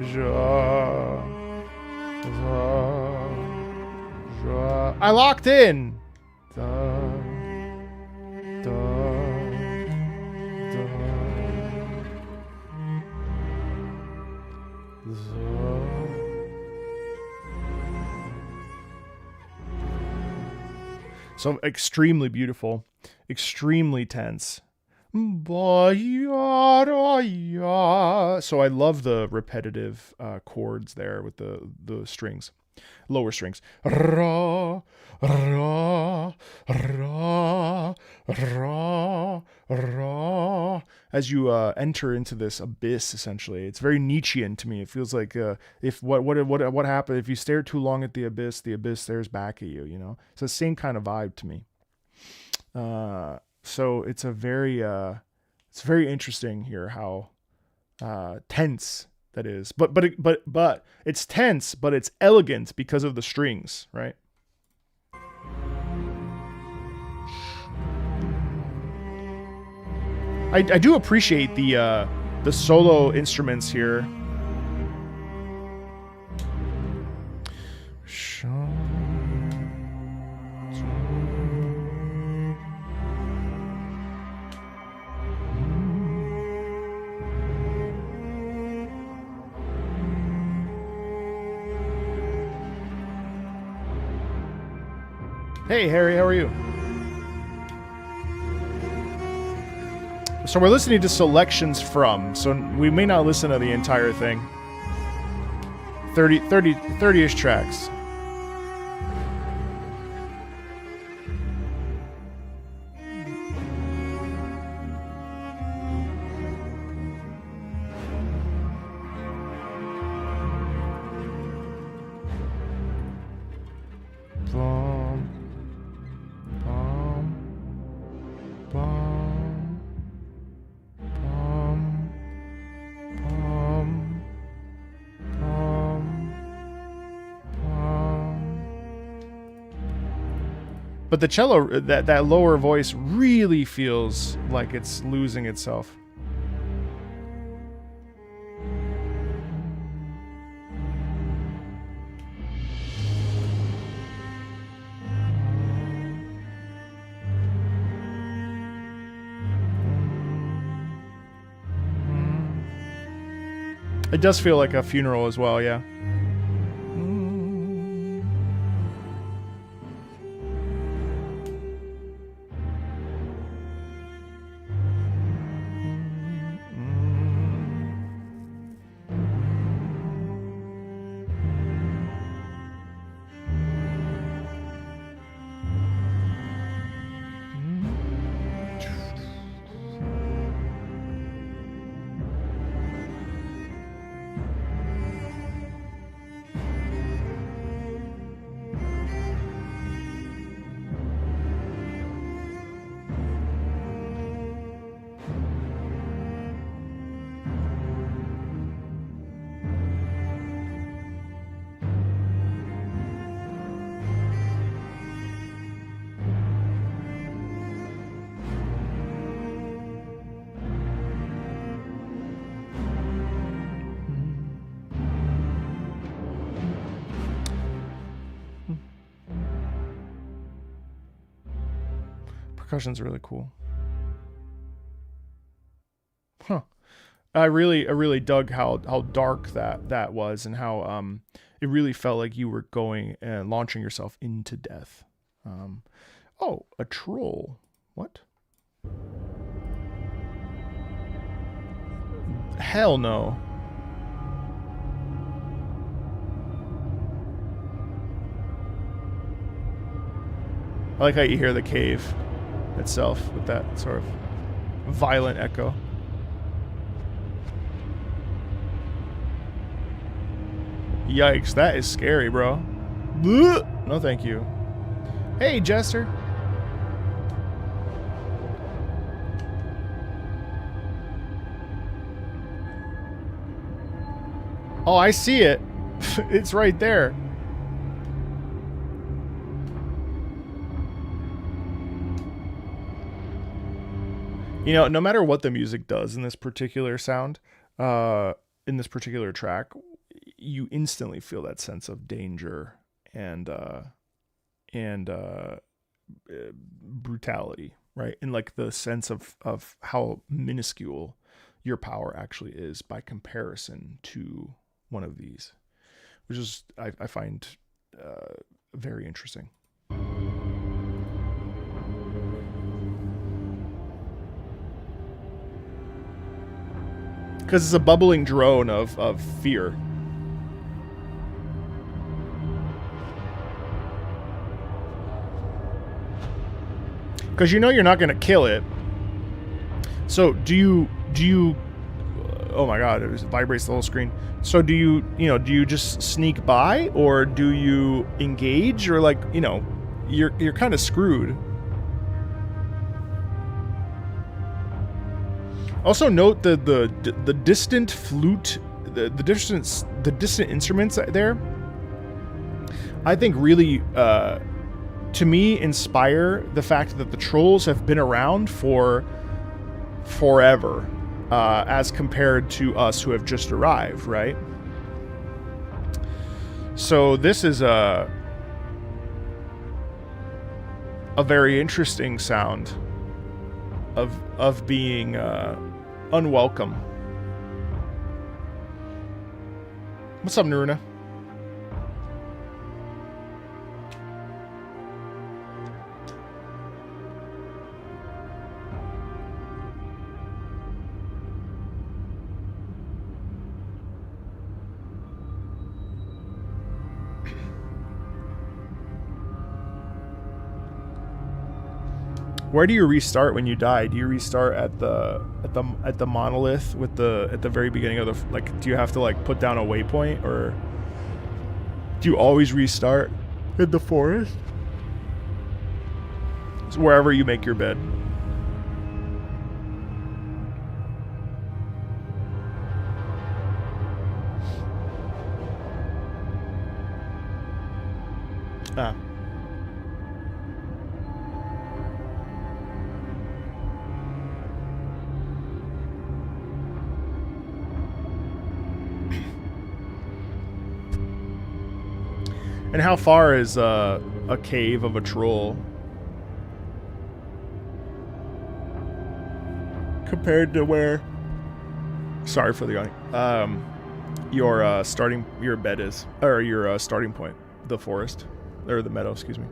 ja, ra, ja. I locked in. Da, da, da, za. So extremely beautiful, extremely tense. So I love the repetitive chords there with the strings, lower strings. Ra, ra, ra, ra, ra. As you enter into this abyss, essentially, it's very Nietzschean to me. It feels like if what happened if you stare too long at the abyss stares back at you. You know, it's the same kind of vibe to me. So it's it's very interesting here how tense that is. But it's tense, but it's elegant because of the strings, right? I do appreciate the solo instruments here. Hey, Harry, how are you? So we're listening to selections from, so we may not listen to the entire thing. 30-ish tracks. But the cello, that lower voice really feels like it's losing itself. It does feel like a funeral as well, yeah. percussion's really cool. Huh. I really dug how dark that was, and how it really felt like you were going and launching yourself into death. Oh, a troll. What? Hell no. I like how you hear the cave itself with that sort of violent echo. Yikes, that is scary, bro. No, thank you. Hey, Jester. Oh, I see it. It's right there. You know, no matter what the music does in this particular sound, in this particular track, you instantly feel that sense of danger and brutality, right? And like the sense of how minuscule your power actually is by comparison to one of these, which is I find very interesting. Because it's a bubbling drone of fear. Because you know you're not going to kill it. So do you oh my god, it vibrates the whole screen. So do you just sneak by, or do you engage, or like, you know, you're kind of screwed. Also note the distant flute, the distant instruments there, I think really to me inspire the fact that the trolls have been around for forever, as compared to us who have just arrived, right? So this is a very interesting sound of being unwelcome. What's up, Naruna? Where do you restart when you die? Do you restart at the monolith with at the very beginning of the, like, do you have to like put down a waypoint, or do you always restart in the forest? It's wherever you make your bed. Ah. And how far is a cave of a troll compared to where? Sorry for the yawning. Your bed is, or your starting point, the forest, or the meadow. Excuse me.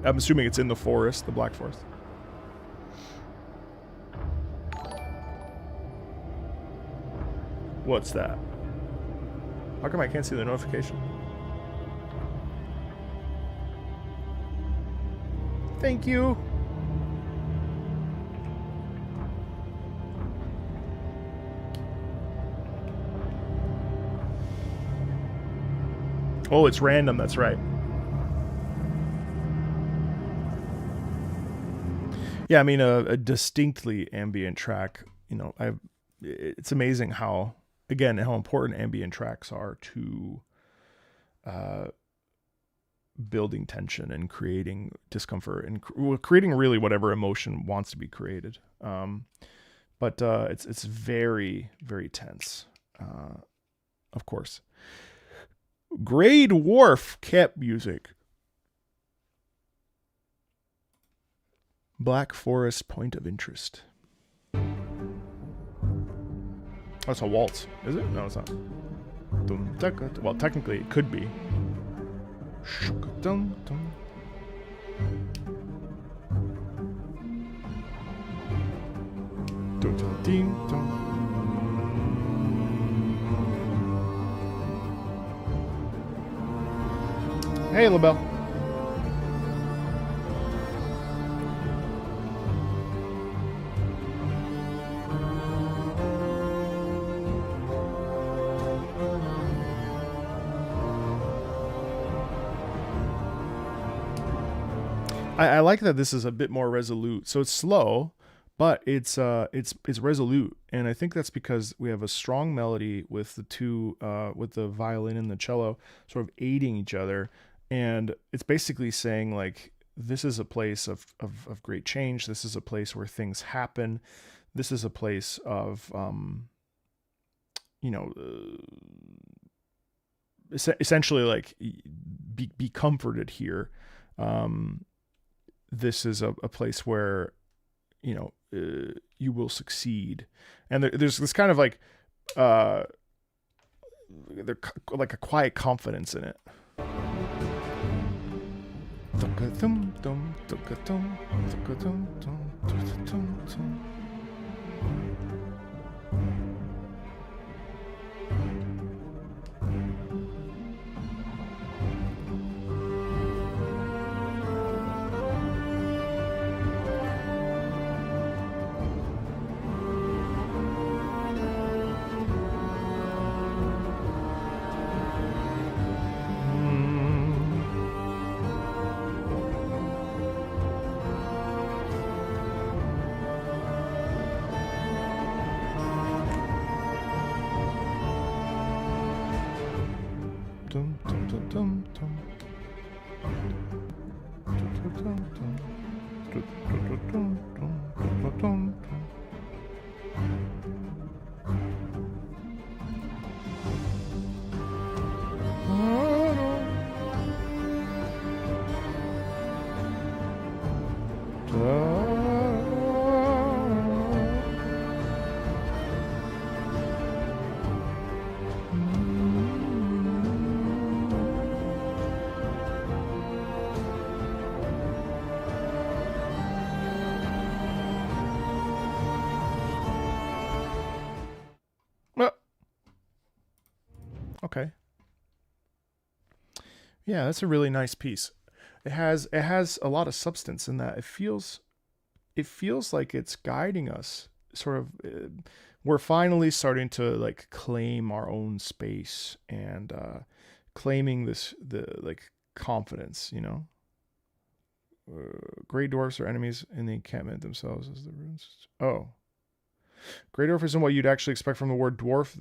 I'm assuming it's in the forest, the Black Forest. What's that? How come I can't see the notification? Thank you. Oh, it's random, that's right. Yeah, I mean, a distinctly ambient track, you know, it's amazing how important ambient tracks are to building tension and creating discomfort and creating really whatever emotion wants to be created. But it's very, very tense, of course. Grey Dwarf kept music. Black Forest Point of Interest. Oh, it's a waltz. Is it? No, it's not. Well, technically it could be. Hey, LaBelle. I like that this is a bit more resolute. So it's slow, but it's resolute, and I think that's because we have a strong melody with the two with the violin and the cello sort of aiding each other, and it's basically saying like this is a place of great change. This is a place where things happen. This is a place of essentially like be comforted here. This is a place where, you will succeed. And there's this kind of like, like a quiet confidence in it. Okay. Yeah, that's a really nice piece. It has a lot of substance in that. It feels like it's guiding us. Sort of, we're finally starting to like claim our own space and claiming the confidence. Grey dwarfs are enemies in the encampment themselves as the runes. Oh. Grey dwarf isn't what you'd actually expect from the word dwarf.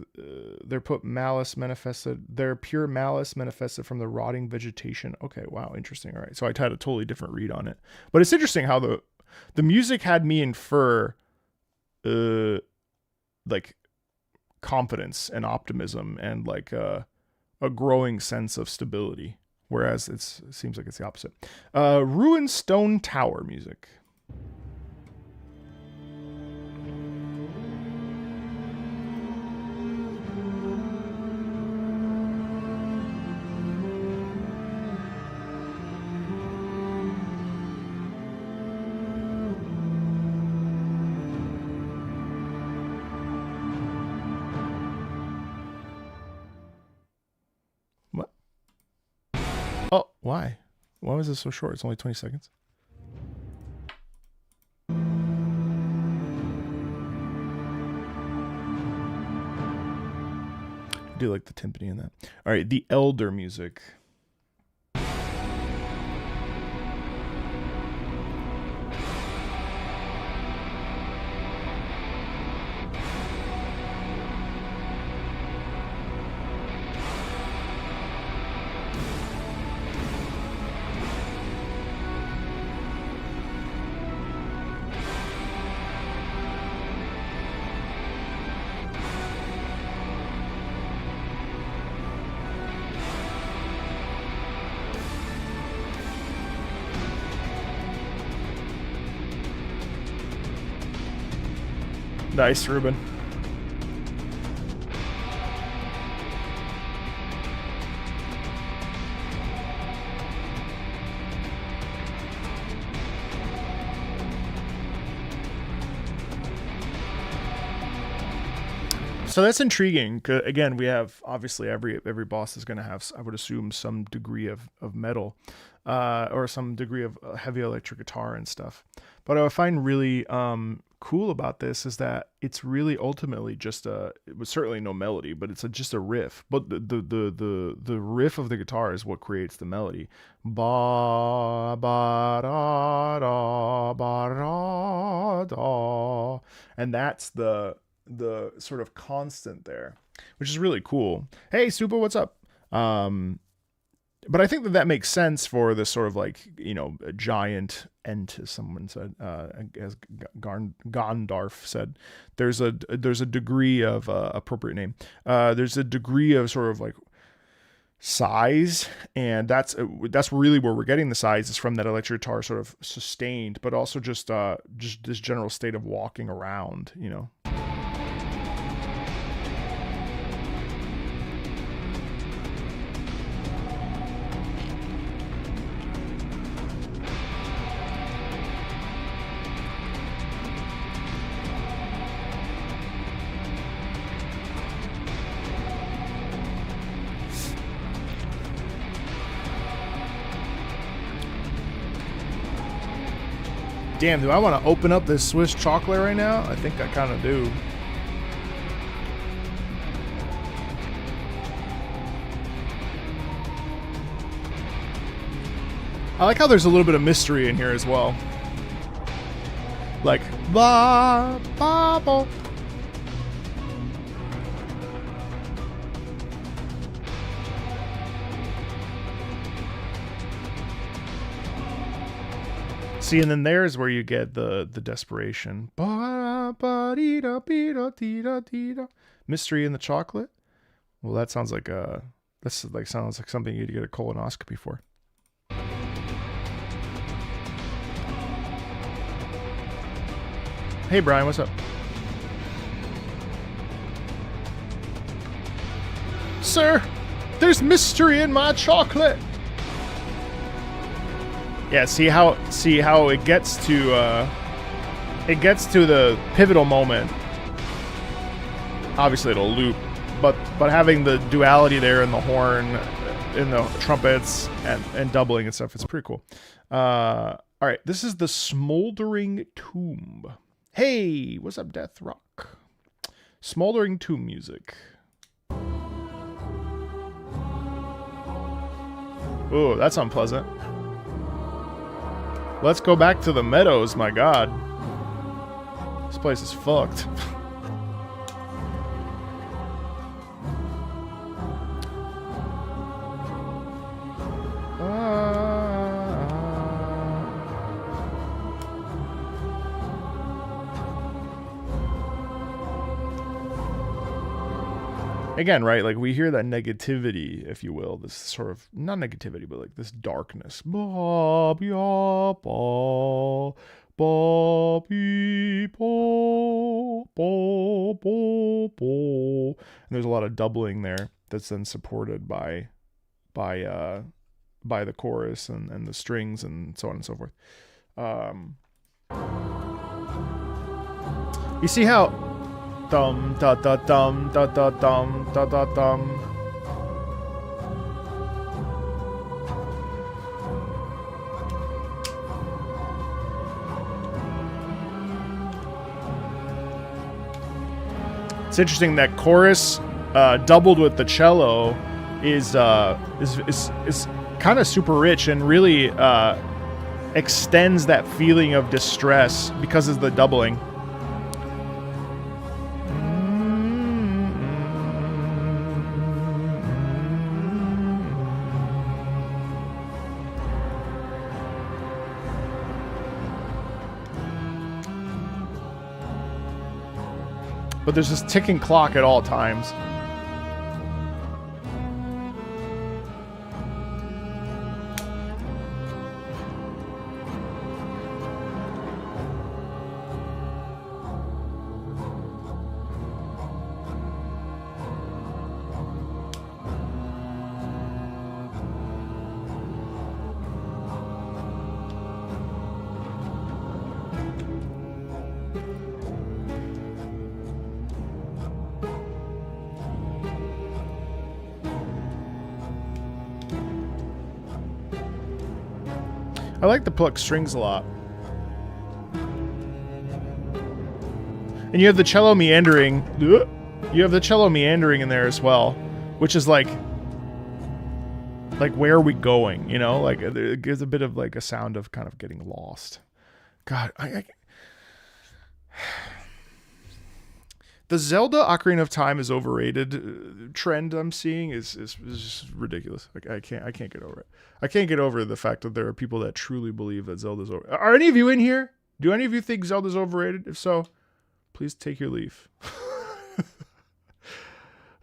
They're pure malice manifested from the rotting vegetation. Okay, wow, interesting. All right, so I had a totally different read on it, but it's interesting how the music had me infer, like confidence and optimism and like a growing sense of stability, whereas it seems like it's the opposite. Ruined stone tower music. Oh, why? Why was this so short? It's only 20 seconds. I do like the timpani in that. All right, the Elder music. Nice, Ruben. So that's intriguing. Again, we have obviously every boss is going to have, I would assume, some degree of metal, or some degree of heavy electric guitar and stuff. But what I find really cool about this is that it's really ultimately just it was certainly no melody, but it's just a riff. But the riff of the guitar is what creates the melody. Ba ba da da ba da da, and that's the sort of constant there, which is really cool. Hey, Super, what's up? But I think that makes sense for this sort of like, a giant ent, as someone said, as Gondarf said. There's a degree of appropriate name. There's a degree of sort of like size, and that's really where we're getting the size is from that electric guitar sort of sustained, but also just this general state of walking around, Damn, do I want to open up this Swiss chocolate right now? I think I kind of do. I like how there's a little bit of mystery in here as well. Like, blah, blah, blah. See, and then there's where you get the desperation. Mystery in the chocolate. Well, that sounds like sounds like something you'd get a colonoscopy for. Hey, Brian, what's up? Sir, there's mystery in my chocolate. Yeah, see how it gets to the pivotal moment. Obviously it'll loop, but having the duality there in the horn, in the trumpets, and doubling and stuff, it's pretty cool. All right, this is the Smoldering Tomb. Hey, what's up, Death Rock? Smoldering Tomb music. Ooh, that's unpleasant. Let's go back to the meadows, my god. This place is fucked. Again, right, like we hear that negativity, if you will, this sort of, not negativity, but like this darkness. And there's a lot of doubling there that's then supported by the chorus and the strings and so on and so forth. You see how dum da da dum da da dum da da dum. It's interesting that chorus doubled with the cello is kind of super rich and really extends that feeling of distress because of the doubling. But there's this ticking clock at all times. I like to pluck strings a lot. And you have the cello meandering. You have the cello meandering in there as well, which is like where are we going? You know, like it gives a bit of like a sound of kind of getting lost. God, the Zelda Ocarina of Time is overrated trend I'm seeing is just ridiculous. Like I can't get over it. I can't get over the fact that there are people that truly believe that Zelda's over. Are any of you in here? Do any of you think Zelda's overrated? If so, please take your leave.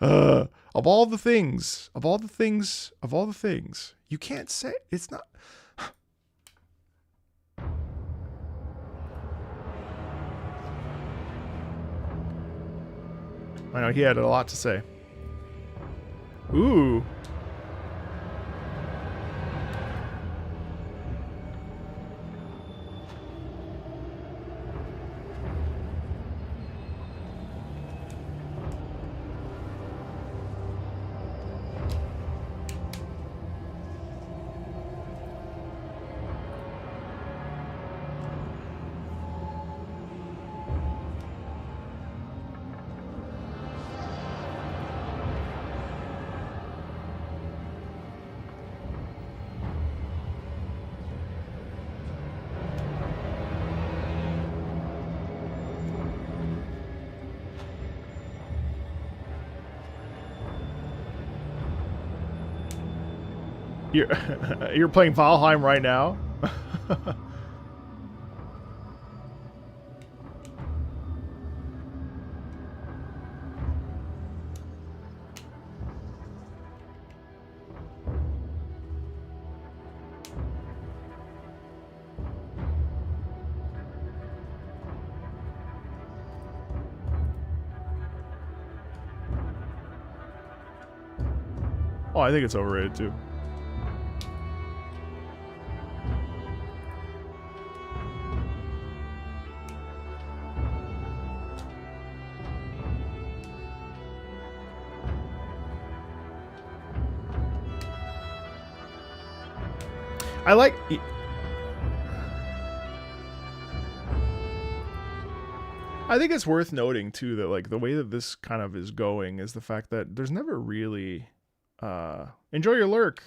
Of all the things, you can't say it's not. I know he had a lot to say. Ooh. You're playing Valheim right now? Oh, I think it's overrated too. I think it's worth noting too that like the way that this kind of is going is the fact that there's never really enjoy your lurk.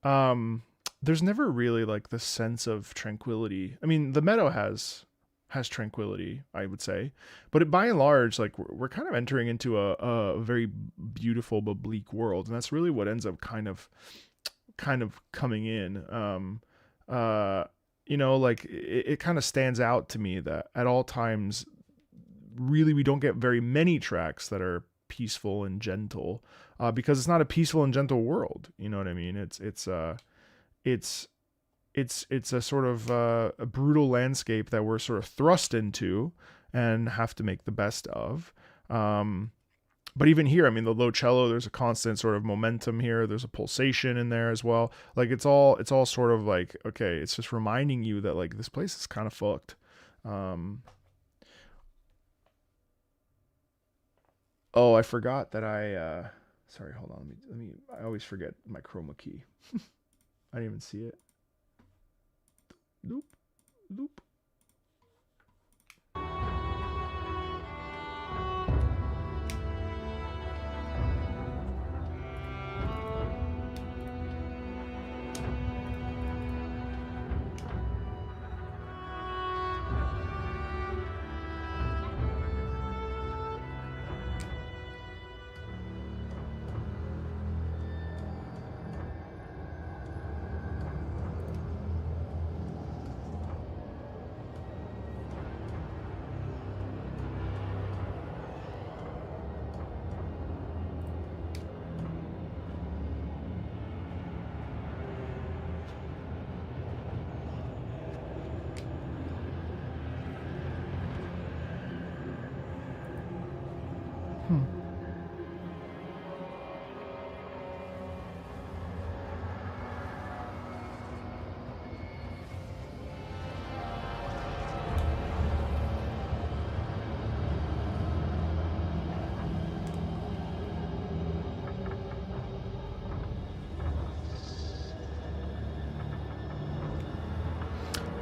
There's never really like the sense of tranquility. I mean, the meadow has tranquility, I would say, but by and large, like we're kind of entering into a very beautiful but bleak world, and that's really what ends up kind of coming in. You know, like it kind of stands out to me that at all times, really, we don't get very many tracks that are peaceful and gentle, because it's not a peaceful and gentle world. You know what I mean? It's a sort of a brutal landscape that we're sort of thrust into and have to make the best of. But even here, I mean, the low cello, there's a constant sort of momentum here. There's a pulsation in there as well. Like it's all sort of like, okay, it's just reminding you that like this place is kind of fucked. Oh, I forgot that sorry, hold on. Let me, I always forget my chroma key. I didn't even see it. Loop, loop.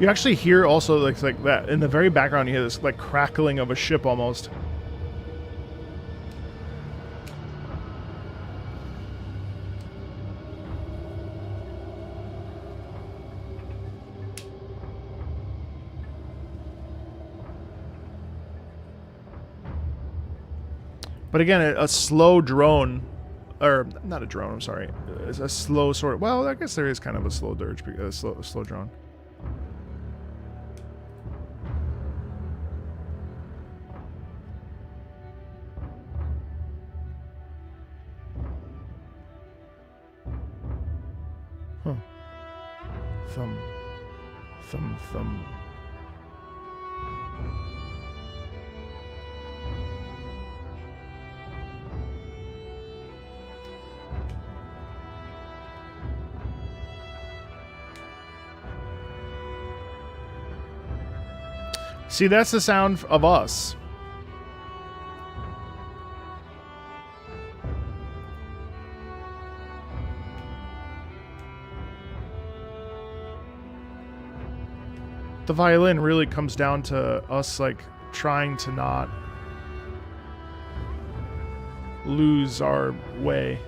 You actually hear also like that in the very background. You hear this like crackling of a ship almost. But again, a slow drone, or not a drone. I'm sorry, it's a slow sort of. Well, I guess there is kind of a slow dirge, a slow drone. Huh. Thumb. Thumb, thumb. See, that's the sound of us. The violin really comes down to us, like, trying to not lose our way.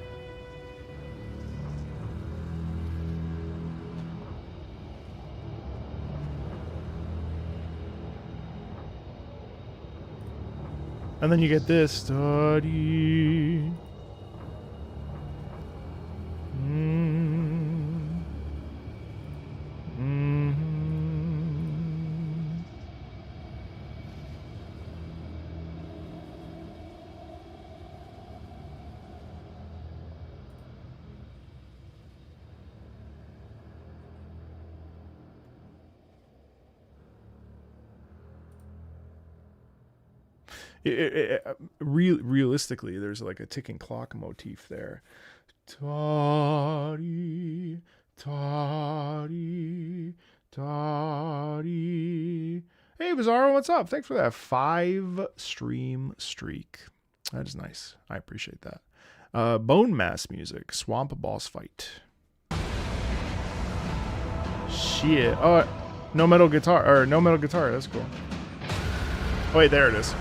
And then you get this study. Realistically, there's like a ticking clock motif there. Tari, tari, tari. Hey, Bizarro, what's up? Thanks for that 5-stream streak. That is nice. I appreciate that. Bone Mass music, Swamp Boss Fight. Shit. Oh, no metal guitar, or no metal guitar. That's cool. Oh, wait, there it is.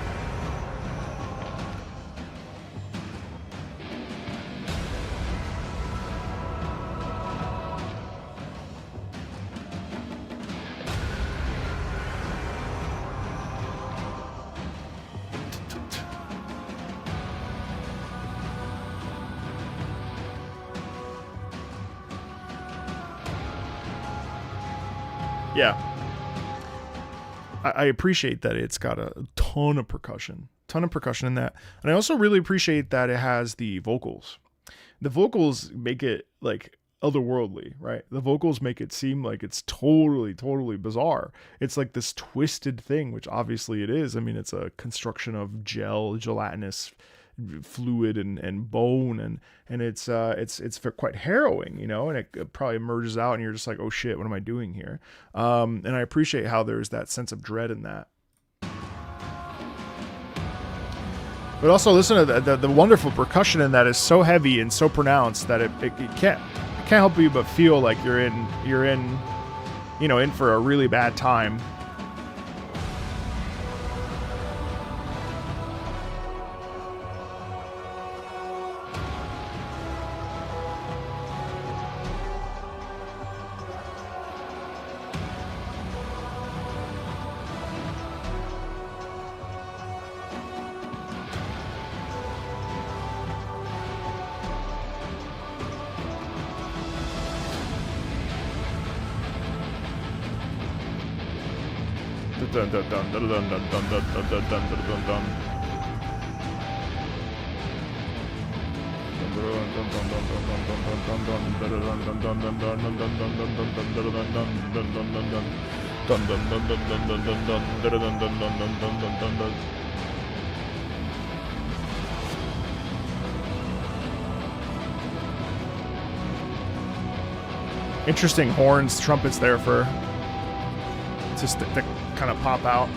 Yeah. I appreciate that it's got a ton of percussion in that. And I also really appreciate that it has the vocals. The vocals make it like otherworldly, right? The vocals make it seem like it's totally bizarre. It's like this twisted thing, which obviously it is. I mean, it's a construction of gelatinous fluid and bone, and it's quite harrowing, you know, and it probably emerges out and you're just like, oh shit, what am I doing here? And I appreciate how there's that sense of dread in that. But also listen to the wonderful percussion in that is so heavy and so pronounced that it can't help you but feel like you're in you know, in for a really bad time. Dun dun dun dun dun dun dun dun dun dun dun dun. Interesting horns, trumpets there for just to kind of pop out.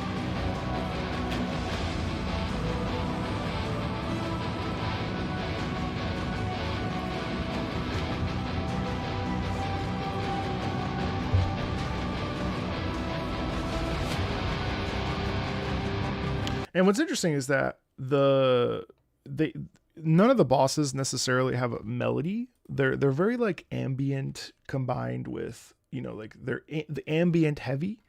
And what's interesting is that they none of the bosses necessarily have a melody. They're very like ambient combined with, you know, like the ambient heavy.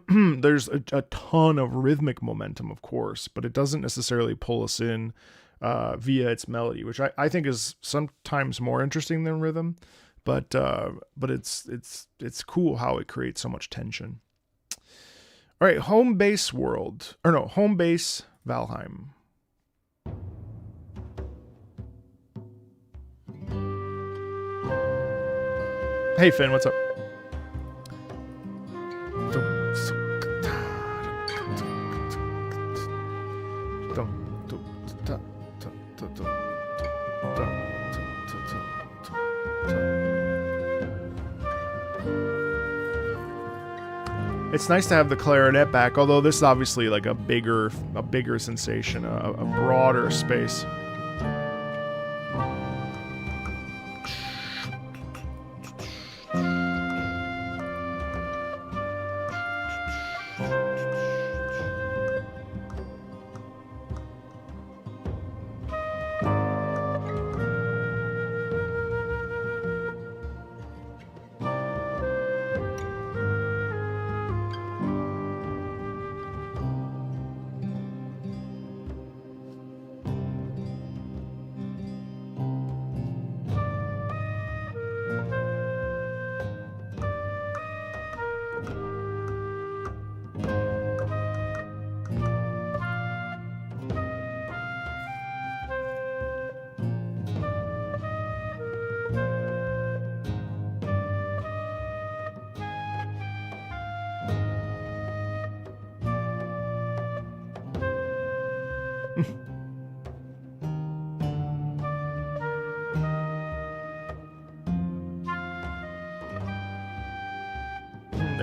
There's a ton of rhythmic momentum, of course, but it doesn't necessarily pull us in via its melody, which I think is sometimes more interesting than rhythm. But it's cool how it creates so much tension. All right, home base world, or no, home base Valheim. Hey Finn, what's up? It's nice to have the clarinet back, although this is obviously like a bigger sensation, a broader space.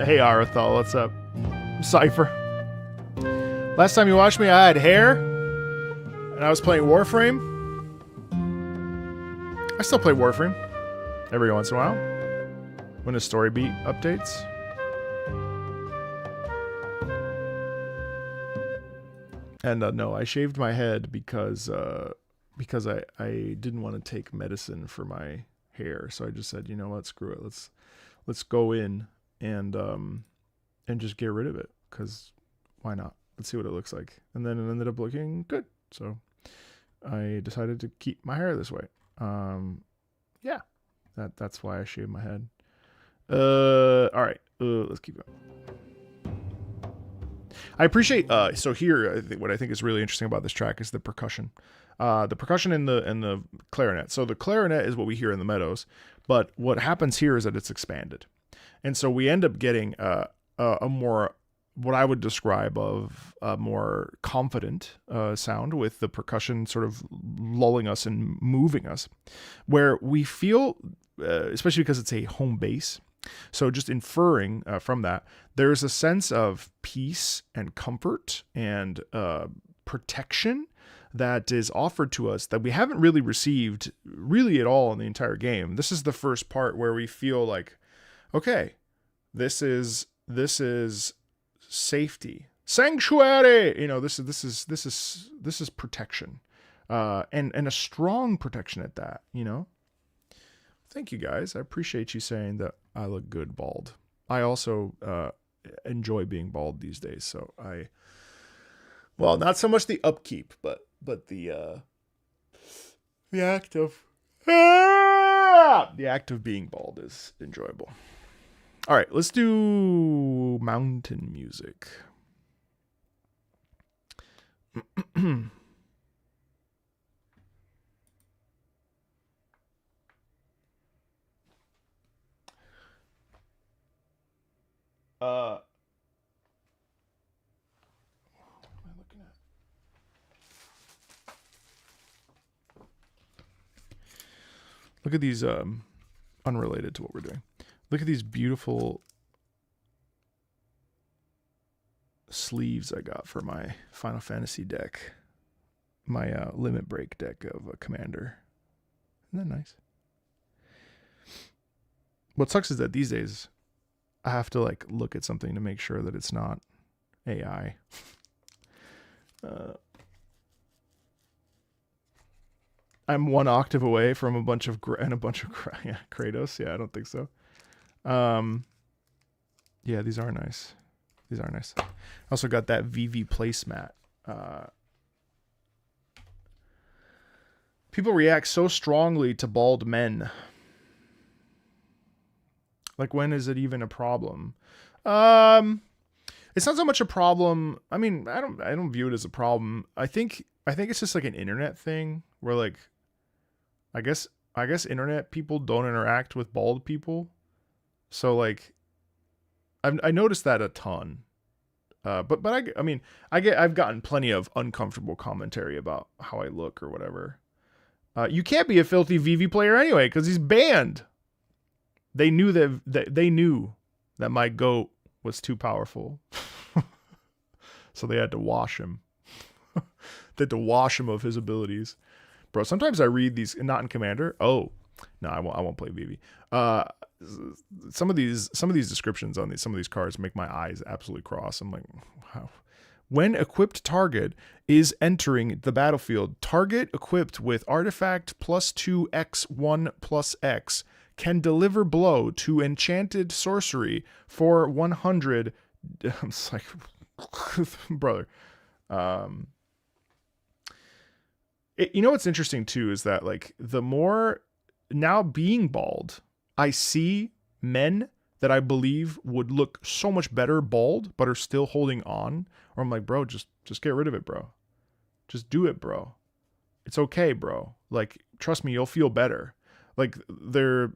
Hey Arathal, what's up? Cypher. Last time you watched me, I had hair, and I was playing Warframe. I still play Warframe every once in a while when a story beat updates. And no, I shaved my head because I didn't want to take medicine for my hair, so I just said, you know what, screw it, let's go in and just get rid of it, because why not? Let's see what it looks like. And then it ended up looking good, so I decided to keep my hair this way. Yeah, that's why I shaved my head. All right, let's keep going. I appreciate so here what I think is really interesting about this track is the percussion. The percussion in the clarinet. So the clarinet is what we hear in the meadows, but what happens here is that it's expanded. And so we end up getting a more, what I would describe of a more confident sound, with the percussion sort of lulling us and moving us, where we feel, especially because it's a home base, so just inferring from that, there's a sense of peace and comfort and protection that is offered to us that we haven't really received really at all in the entire game. This is the first part where we feel like, okay, this is safety, sanctuary. You know, this is protection, and a strong protection at that. You know, thank you guys. I appreciate you saying that I look good bald. I also enjoy being bald these days. So well, not so much the upkeep, but the act of being bald is enjoyable. All right, let's do mountain music. What am I looking at? Look at these, unrelated to what we're doing. Look at these beautiful sleeves I got for my Final Fantasy deck. My Limit Break deck of a Commander. Isn't that nice? What sucks is that these days I have to like look at something to make sure that it's not AI. I'm 1 octave away from a bunch of yeah, Kratos. Yeah, I don't think so. Yeah, these are nice. These are nice. Also got that VV placemat. People react so strongly to bald men. Like, when is it even a problem? It's not so much a problem. I mean, I don't view it as a problem. I think it's just like an internet thing where, like, I guess internet people don't interact with bald people. So, like, I noticed that a ton. But I've gotten plenty of uncomfortable commentary about how I look or whatever. You can't be a filthy VV player anyway because he's banned. They knew that my goat was too powerful, so they had to wash him. They had to wash him of his abilities, bro. Sometimes I read these, not in Commander. Oh, no, I won't play VV. Some of these descriptions on some of these cards make my eyes absolutely cross. I'm like, wow. When equipped target is entering the battlefield, target equipped with artifact +2x1+x can deliver blow to enchanted sorcery for 100. I'm just like, brother. You know what's interesting too is that, like, the more now being bald, I see men that I believe would look so much better bald, but are still holding on. Or I'm like, bro, just get rid of it, bro. Just do it, bro. It's okay, bro. Like, trust me, you'll feel better. Like, I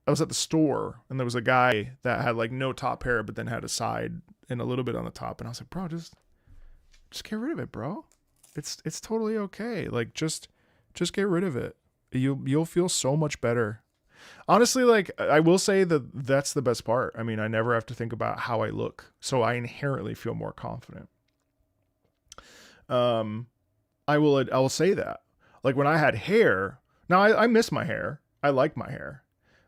was at the store and there was a guy that had like no top hair, but then had a side and a little bit on the top. And I was like, bro, just get rid of it, bro. It's totally okay. Like, just get rid of it. You'll feel so much better. Honestly, like, I will say that's the best part. I mean, I never have to think about how I look, so I inherently feel more confident. I will say that. Like, when I had hair, now I miss my hair. I like my hair.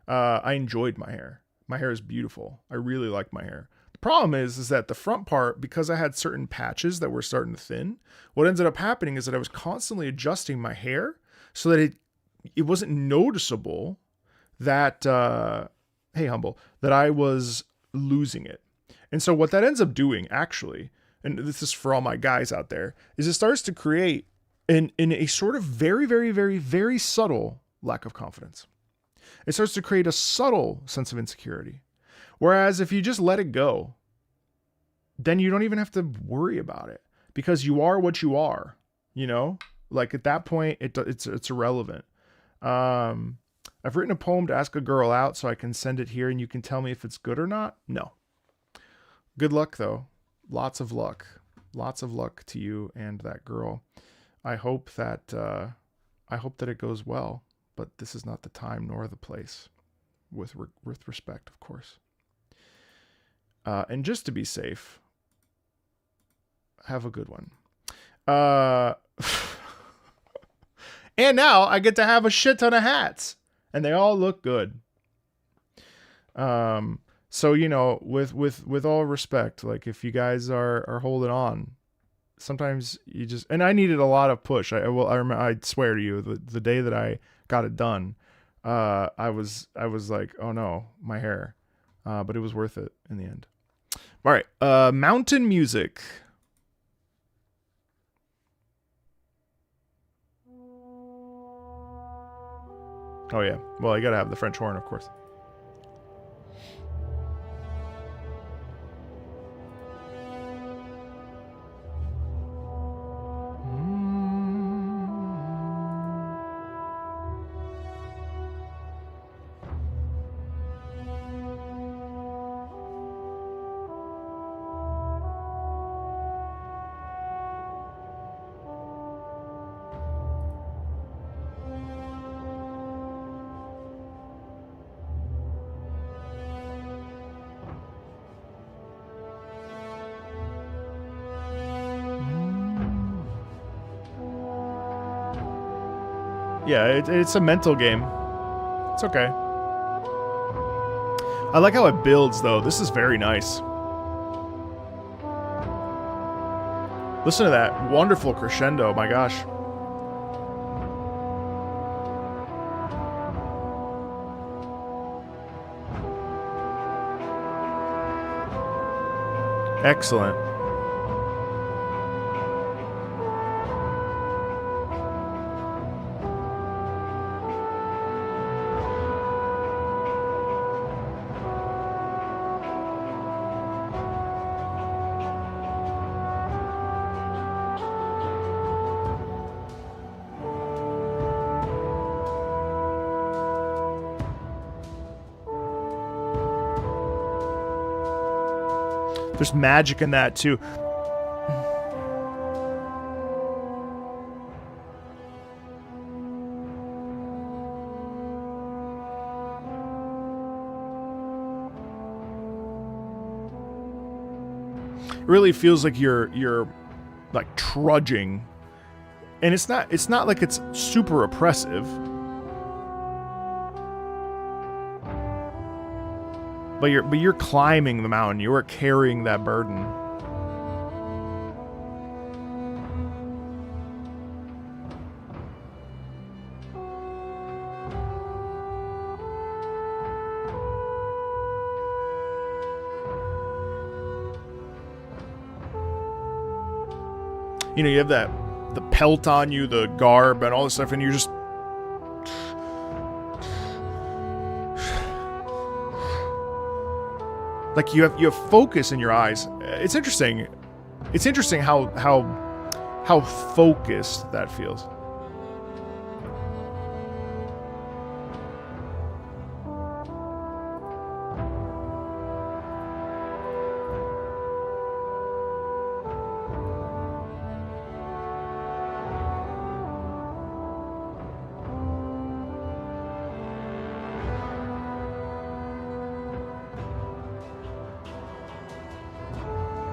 I enjoyed my hair. My hair is beautiful. I really like my hair. The problem is that the front part, because I had certain patches that were starting to thin, what ended up happening is that I was constantly adjusting my hair so that it wasn't noticeable that, hey, Humble, that I was losing it. And so what that ends up doing, actually, and this is for all my guys out there, is it starts to create in a sort of very, very, very, very subtle lack of confidence. It starts to create a subtle sense of insecurity. Whereas if you just let it go, then you don't even have to worry about it because you are what you are, you know? Like, at that point, it's irrelevant. I've written a poem to ask a girl out so I can send it here and you can tell me if it's good or not. No. Good luck, though. Lots of luck. Lots of luck to you and that girl. I hope that it goes well, but this is not the time nor the place. With respect, of course. And just to be safe, have a good one. And now I get to have a shit ton of hats. And they all look good. So, you know, with all respect, like, if you guys are holding on, sometimes you just, and I needed a lot of push. I swear to you, the day that I got it done, I was like, oh no, my hair. But it was worth it in the end. All right. Mountain music. Oh yeah. Well, you gotta have the French horn, of course. Yeah, it's a mental game. It's okay. I like how it builds, though. This is very nice. Listen to that wonderful crescendo, my gosh. Excellent. There's magic in that too. It really feels like you're like trudging, and it's not like it's super oppressive. But you're climbing the mountain. You are carrying that burden. You know, you have the pelt on you, the garb, and all this stuff, and you're just like you have focus in your eyes. It's interesting. It's interesting how focused that feels.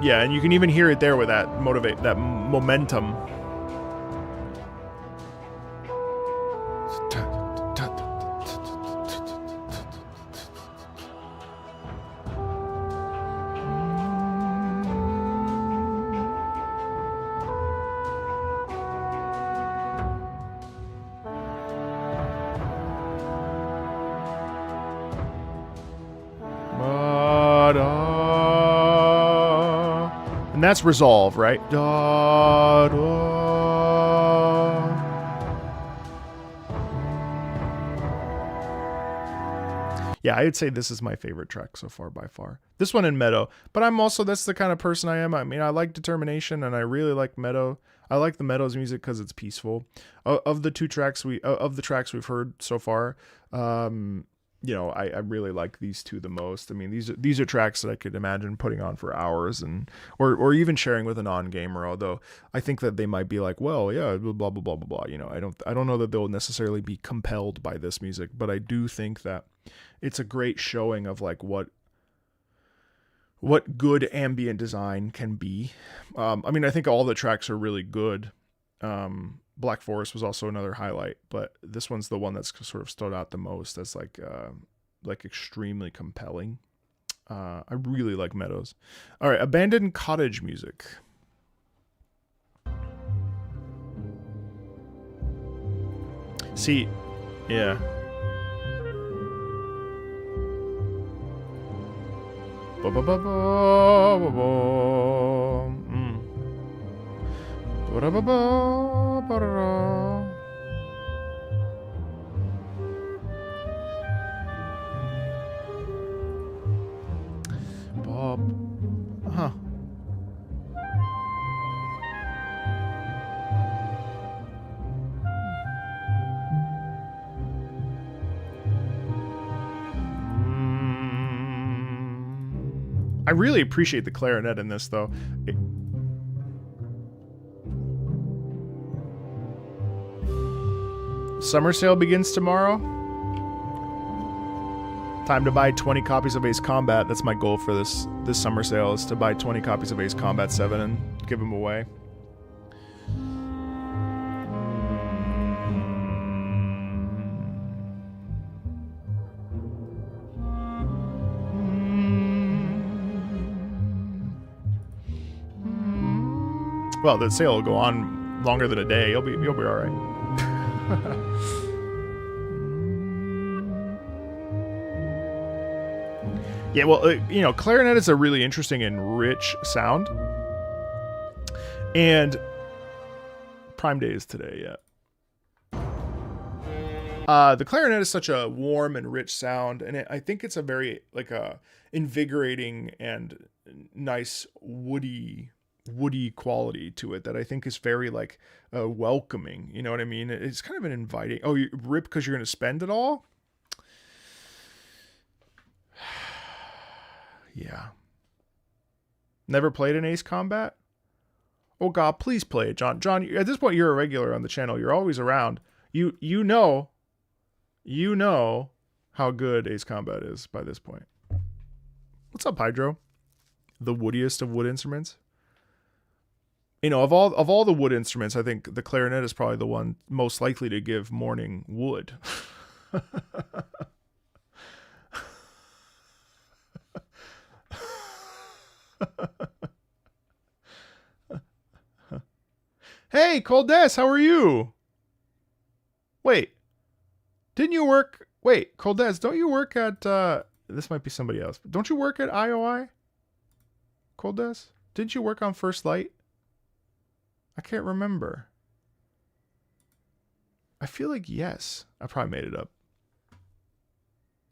Yeah, and you can even hear it there with that momentum. And that's resolve, right? Da, da. Yeah, I'd say this is my favorite track so far by far. This one in Meadow, but that's the kind of person I am. I mean, I like Determination, and I really like Meadow. I like the Meadows music because it's peaceful. Of the tracks we've heard so far, you know, I really like these two the most. I mean, these are tracks that I could imagine putting on for hours or even sharing with a non-gamer. Although I think that they might be like, well, yeah, blah blah blah blah blah. You know, I don't know that they'll necessarily be compelled by this music, but I do think that it's a great showing of like what good ambient design can be. I mean, I think all the tracks are really good. Black Forest was also another highlight, but this one's the one that's sort of stood out the most as like extremely compelling. I really like Meadows. All right, Abandoned Cottage music. See, yeah. Ba ba ba ba ba ba. Ba ba ba ba da. Bob, huh? I really appreciate the clarinet in this, though. Summer sale begins tomorrow. Time to buy 20 copies of Ace Combat. That's my goal for this summer sale, is to buy 20 copies of Ace Combat 7 and give them away. Well, the sale will go on longer than a day. You'll be all right. Yeah, well, you know, clarinet is a really interesting and rich sound. And Prime Day is today, yeah. The clarinet is such a warm and rich sound, and I think it's a very like a invigorating and nice woody quality to it that I think is very like welcoming. You know what I mean? It's kind of an inviting. Oh, you rip because you're going to spend it all? Yeah. Never played an Ace Combat? Oh God, please play it, John. John, at this point you're a regular on the channel. You're always around. You know how good Ace Combat is by this point. What's up, Hydro? The woodiest of wood instruments. You know, of all the wood instruments, I think the clarinet is probably the one most likely to give morning wood. Hey, Coldes, how are you? Wait. Didn't you work... Wait, Coldes, don't you work at... This might be somebody else. Don't you work at IOI? Coldes? Didn't you work on First Light? I can't remember. I feel like yes. I probably made it up.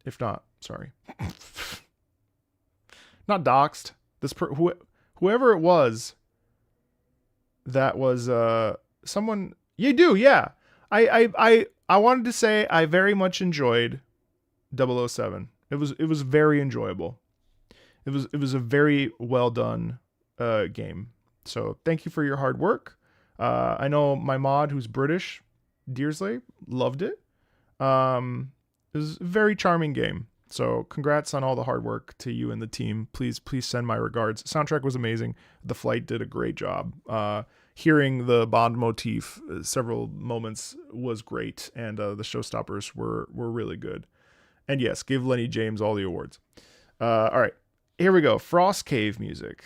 If not, sorry. Not doxed. Whoever it was... That was someone you do, yeah. I wanted to say I very much enjoyed 007. It was very enjoyable. It was a very well done game. So thank you for your hard work. I know my mod who's British, Deersley, loved it. It was a very charming game. So congrats on all the hard work to you and the team. Please send my regards. Soundtrack was amazing. The flight did a great job. Hearing the Bond motif several moments was great, and the showstoppers were really good. And yes, give Lenny James all the awards. All right, here we go. Frost Cave music.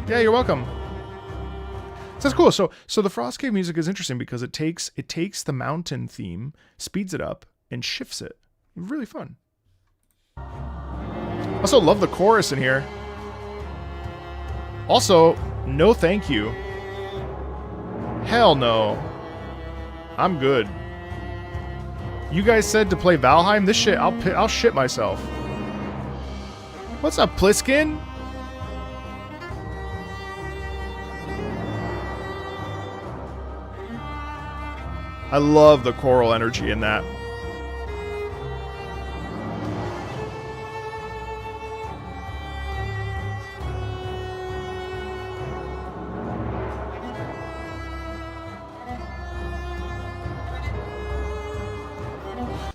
Yeah, you're welcome. So that's cool. So the Frost Cave music is interesting because it takes the mountain theme, speeds it up, and shifts it. Really fun. Also love the chorus in here. Also, no thank you. Hell no. I'm good. You guys said to play Valheim? This shit, I'll shit myself. What's up, Pliskin? I love the choral energy in that.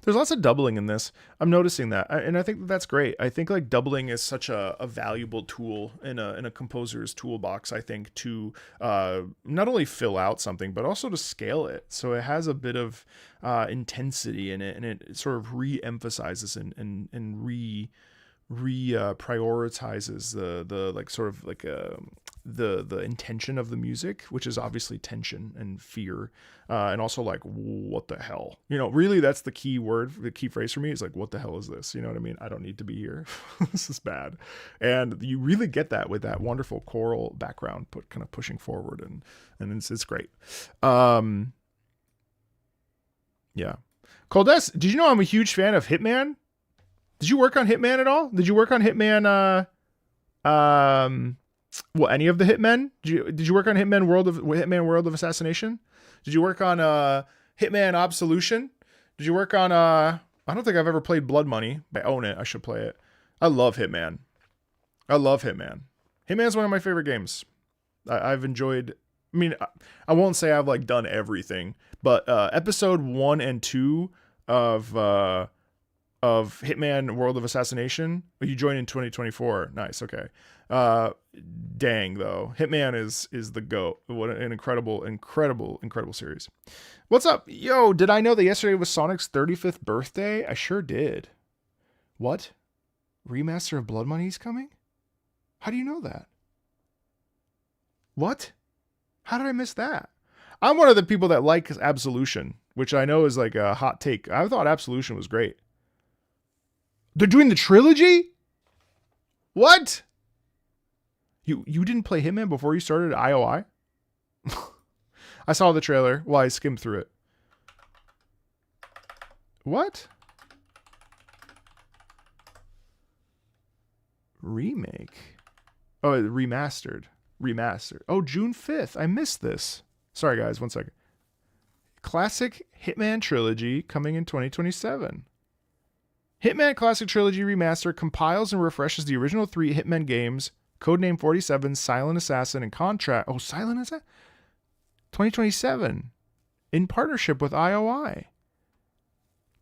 There's lots of doubling in this. I'm noticing that, and I think that's great. I think like doubling is such a valuable tool in a composer's toolbox. I think to not only fill out something, but also to scale it, so it has a bit of intensity in it, and it sort of re-emphasizes and prioritizes the like sort of like the intention of the music, which is obviously tension and fear, and also like what the hell, you know, really that's the key word, the key phrase for me is like, what the hell is this, you know what I mean? I don't need to be here. This is bad. And you really get that with that wonderful choral background kind of pushing forward, and it's great. Yeah. Coldes, did you know I'm a huge fan of Hitman? Did you work on Hitman at all? Did you work on Hitman well, any of the Hitmen? Did you work on Hitman World of Assassination? Did you work on Hitman Absolution? Did you work on I don't think I've ever played Blood Money, but I own it. I should play it. I love Hitman. Hitman's one of my favorite games. I've enjoyed, I mean, I won't say I've like done everything, but episode 1 and 2 of Hitman World of Assassination. You joined in 2024. Nice. Okay. dang though, Hitman is the GOAT. What an incredible series. What's up? Yo, did I know that yesterday was Sonic's 35th birthday? I sure did. What? Remaster of Blood Money's coming? How do you know that? What? How did I miss that? I'm one of the people that like Absolution, which I know is like a hot take. I thought Absolution was great. They're doing the trilogy? What? You didn't play Hitman before you started IOI? I saw the trailer. Well, I skimmed through it. What? Remake? Oh, remastered. Oh, June 5th. I missed this. Sorry, guys. 1 second. Classic Hitman Trilogy coming in 2027. Hitman Classic Trilogy Remaster compiles and refreshes the original 3 Hitman games, Codename 47, Silent Assassin, and Contract. Oh, Silent Assassin? 2027. In partnership with IOI.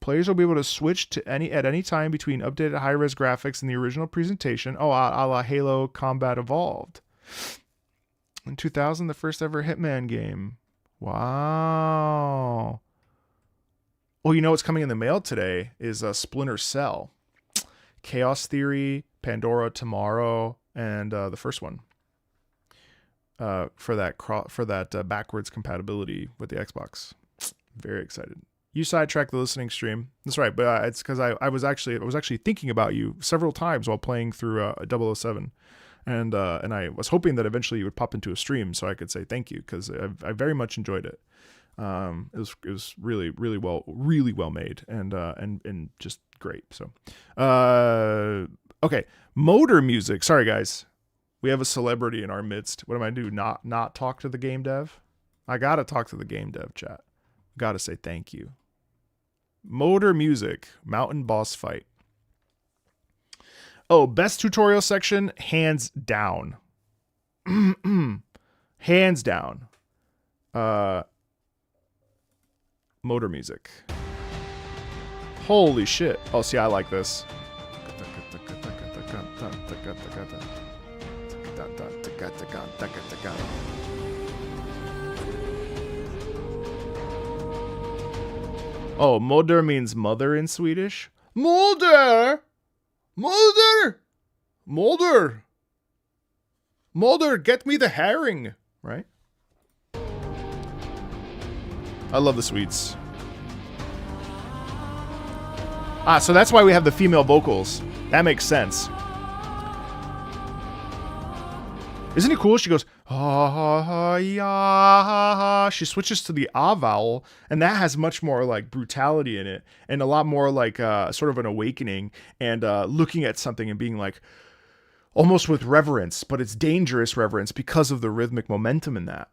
Players will be able to switch to at any time between updated high-res graphics and the original presentation. Oh, a la Halo Combat Evolved. In 2000, the first ever Hitman game. Wow. Oh, you know what's coming in the mail today is Splinter Cell, Chaos Theory, Pandora Tomorrow, and the first one for that backwards compatibility with the Xbox. Very excited. You sidetracked the listening stream. That's right, but it's because I was actually thinking about you several times while playing through 007. And I was hoping that eventually you would pop into a stream so I could say thank you, because I very much enjoyed it. It was really well made and just great. So, okay, Motor Music. Sorry guys, we have a celebrity in our midst. What am I do? Not talk to the game dev? I gotta talk to the game dev chat. Gotta say thank you. Motor Music, Mountain Boss Fight. Oh, best tutorial section, hands down. Hands down. Motor Music. Holy shit. Oh, see, I like this. Oh, Moder means mother in Swedish. Mulder! Mulder! Mulder! Mulder, get me the herring! Right? I love the Swedes. Ah, so that's why we have the female vocals. That makes sense. Isn't it cool? She goes, ah, yeah. She switches to the ah vowel, and that has much more like brutality in it, and a lot more like sort of an awakening, and looking at something and being like, almost with reverence, but it's dangerous reverence because of the rhythmic momentum in that.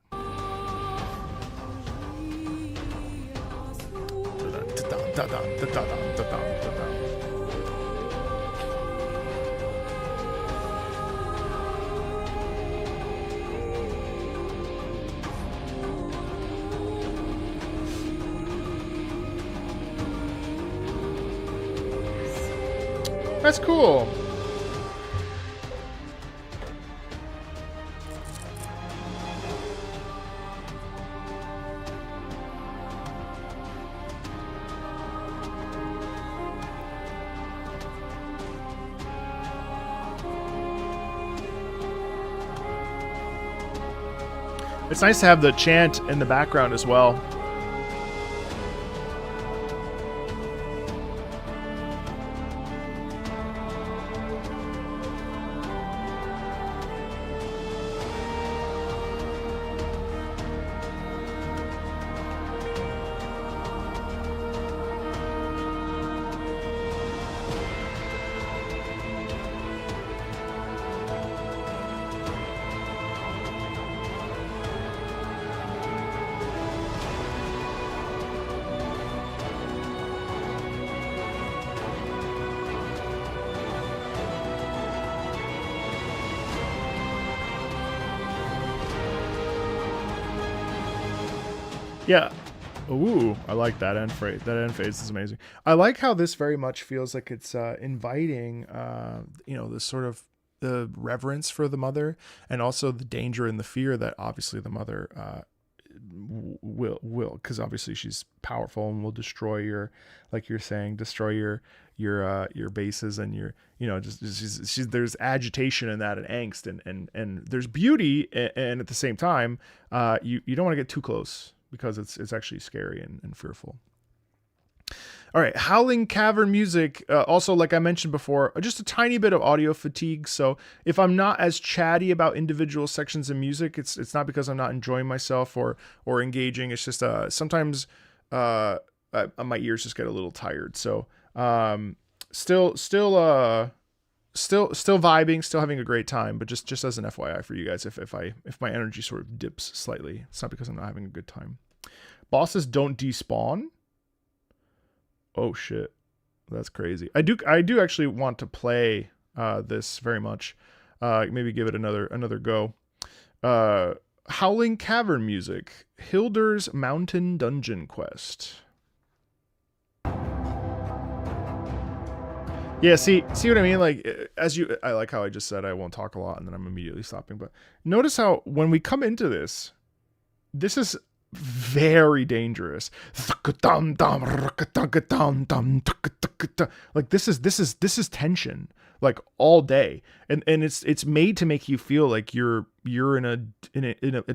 That's cool. It's nice to have the chant in the background as well. Yeah. Ooh, I like that end phrase. That end phase is amazing. I like how this very much feels like it's inviting, this sort of the reverence for the mother, and also the danger and the fear that obviously the mother will, because obviously she's powerful and will destroy your, like you're saying, destroy your bases and your, you know, just she's there's agitation in that and angst and there's beauty, and at the same time you don't want to get too close because it's actually scary and fearful. All right, Howling Cavern music. Also, like I mentioned before, just a tiny bit of audio fatigue. So if I'm not as chatty about individual sections of music, it's not because I'm not enjoying myself or engaging. It's just sometimes my ears just get a little tired. So still vibing, still having a great time, but just as an FYI for you guys, if my energy sort of dips slightly, it's not because I'm not having a good time. Bosses don't despawn. Oh shit, that's crazy. I do actually want to play this very much. Maybe give it another go. Howling Cavern music, Hilder's Mountain Dungeon Quest. Yeah, see what I mean? Like, I like how I just said I won't talk a lot and then I'm immediately stopping. But notice how when we come into this is very dangerous. Like this is tension, like all day, and it's made to make you feel like you're in a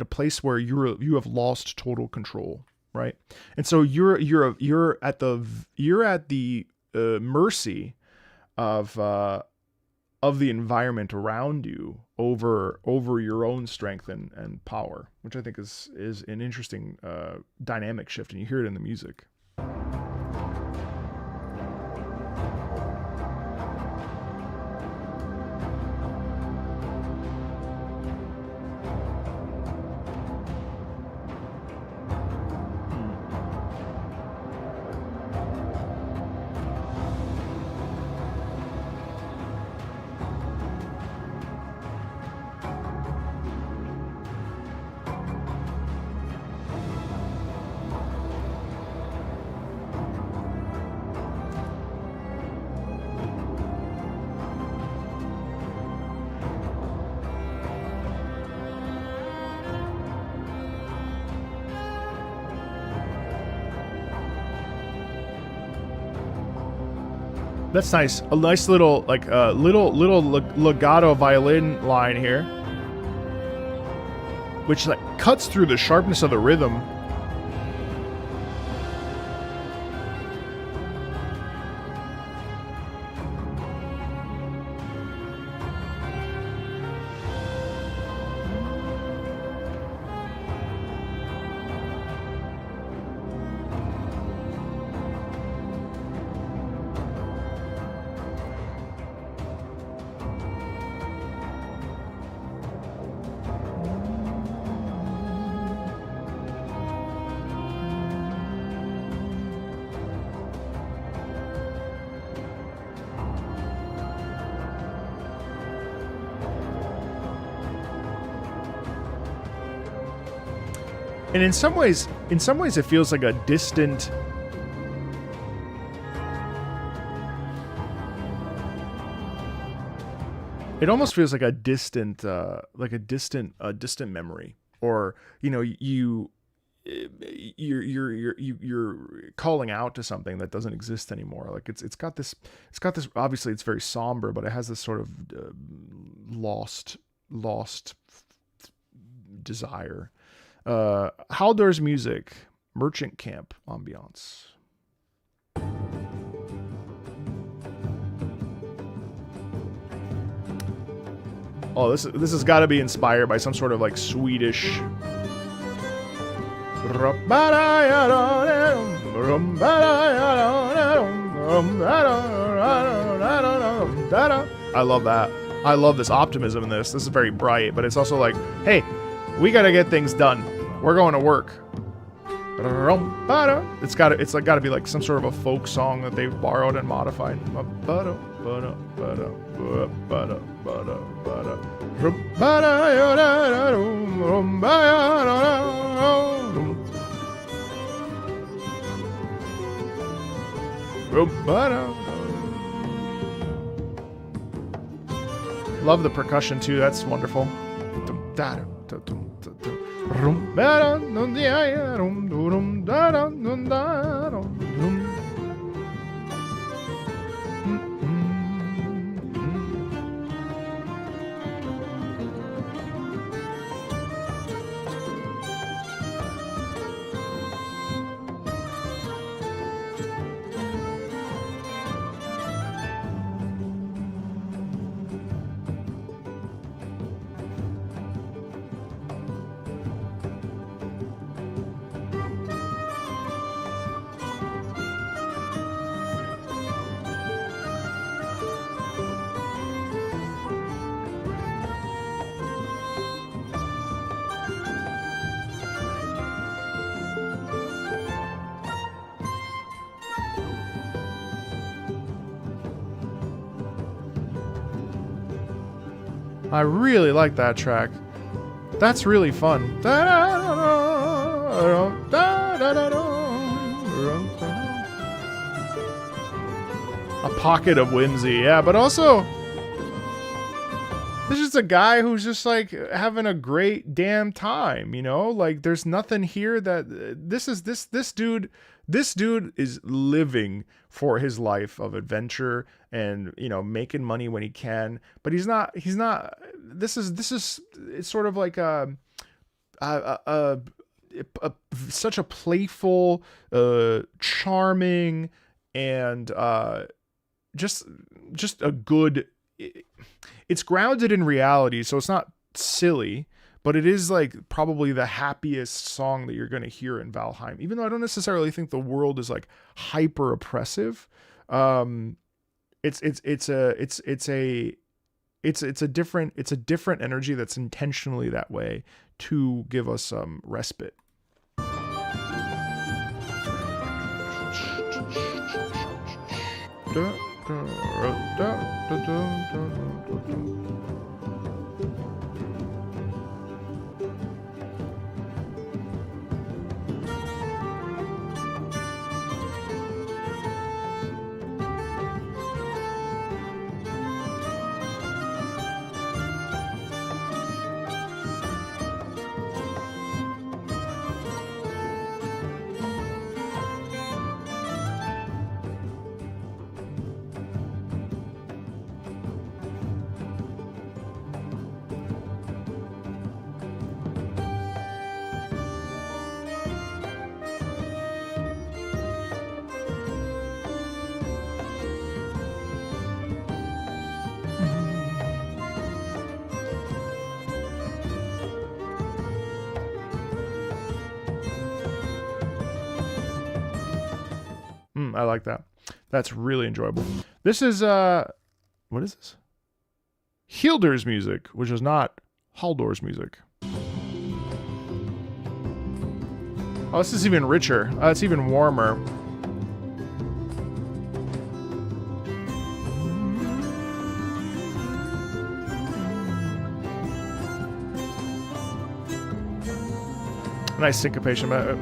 place where you have lost total control, right? And so you're at the mercy of the environment around you over your own strength and power, which I think is an interesting dynamic shift, and you hear it in the music. That's nice. A nice little, like, little legato violin line here, which like cuts through the sharpness of the rhythm. And in some ways it feels like a distant, it almost feels like a distant memory, or, you know, you're calling out to something that doesn't exist anymore. Like it's got this, obviously it's very somber, but it has this sort of lost desire. Haldor's music, Merchant Camp ambiance. Oh, this has got to be inspired by some sort of like Swedish. I love that. I love this optimism in this. This is very bright, but it's also like, hey, we gotta get things done. We're going to work. It's like gotta be like some sort of a folk song that they've borrowed and modified. Love the percussion too. That's wonderful. I really like that track. That's really fun. A pocket of whimsy, yeah, but also this is a guy who's just like having a great damn time, you know? Like there's nothing here that this dude is living for his life of adventure and, you know, making money when he can, but he's not this is it's sort of like such a playful, charming, and just a good, it's grounded in reality, so it's not silly, but it is like probably the happiest song that you're going to hear in Valheim, even though I don't necessarily think the world is like hyper oppressive. It's a different energy that's intentionally that way to give us some respite. I like that. That's really enjoyable. This is what is this? Hildur's music, which is not Haldor's music. Oh, this is even richer. It's even warmer. Nice syncopation, but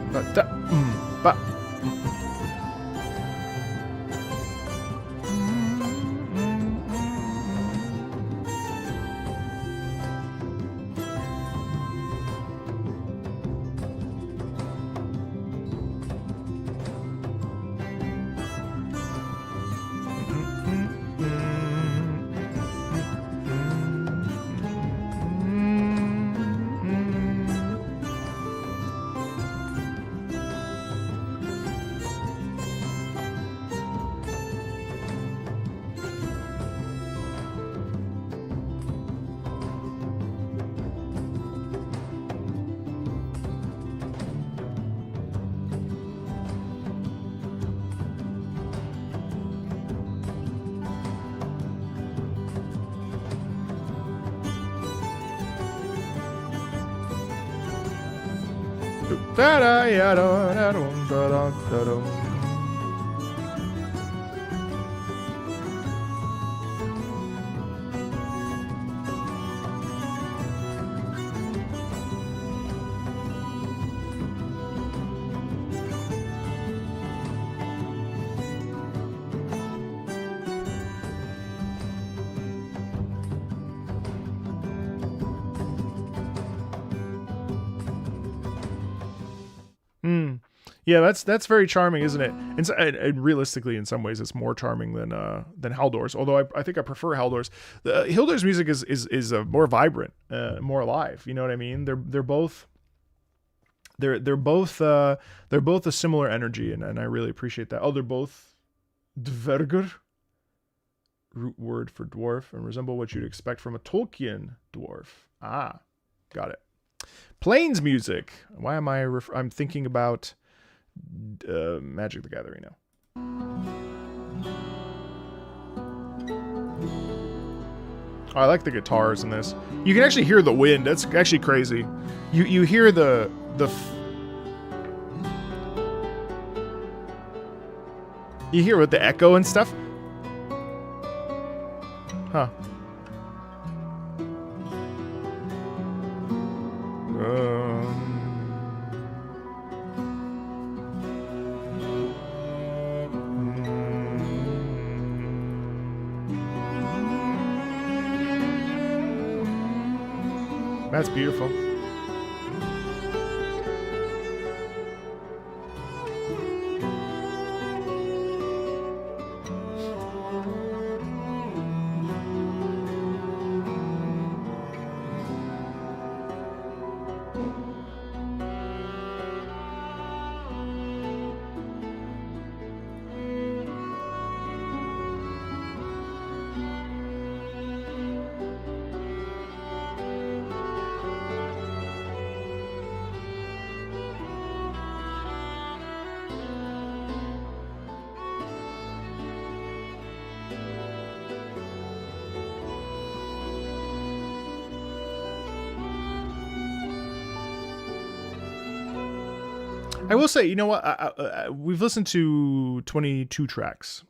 Hmm. Yeah, that's very charming, isn't it? And realistically, in some ways, it's more charming than Haldor's. Although I think I prefer Haldor's. Hildur's music is more vibrant, more alive. You know what I mean? They're both they're both a similar energy, and I really appreciate that. Oh, they're both dvergur, root word for dwarf, and resemble what you'd expect from a Tolkien dwarf. Ah, got it. Plains music. Why am I'm thinking about Magic the Gathering now. Oh, I like the guitars in this. You can actually hear the wind. That's actually crazy. You hear the you hear with the echo and stuff. Huh. That's beautiful. I will say, you know what? We've listened to 22 tracks.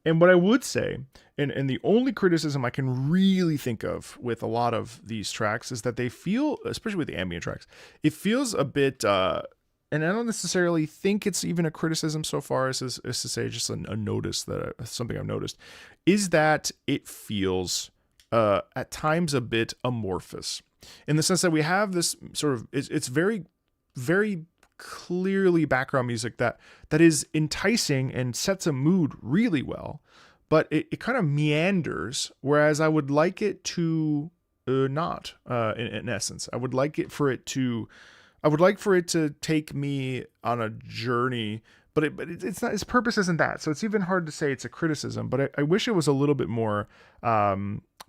And what I would say, and the only criticism I can really think of with a lot of these tracks is that they feel, especially with the ambient tracks, it feels a bit, and I don't necessarily think it's even a criticism so far as to say just a notice that something I've noticed, is that it feels at times a bit amorphous in the sense that we have this sort of, it's very, very clearly background music that is enticing and sets a mood really well, but it kind of meanders, whereas I would like it to not in essence. I would like for it to take me on a journey, but it's not, its purpose isn't that, so it's even hard to say it's a criticism, but I wish it was a little bit more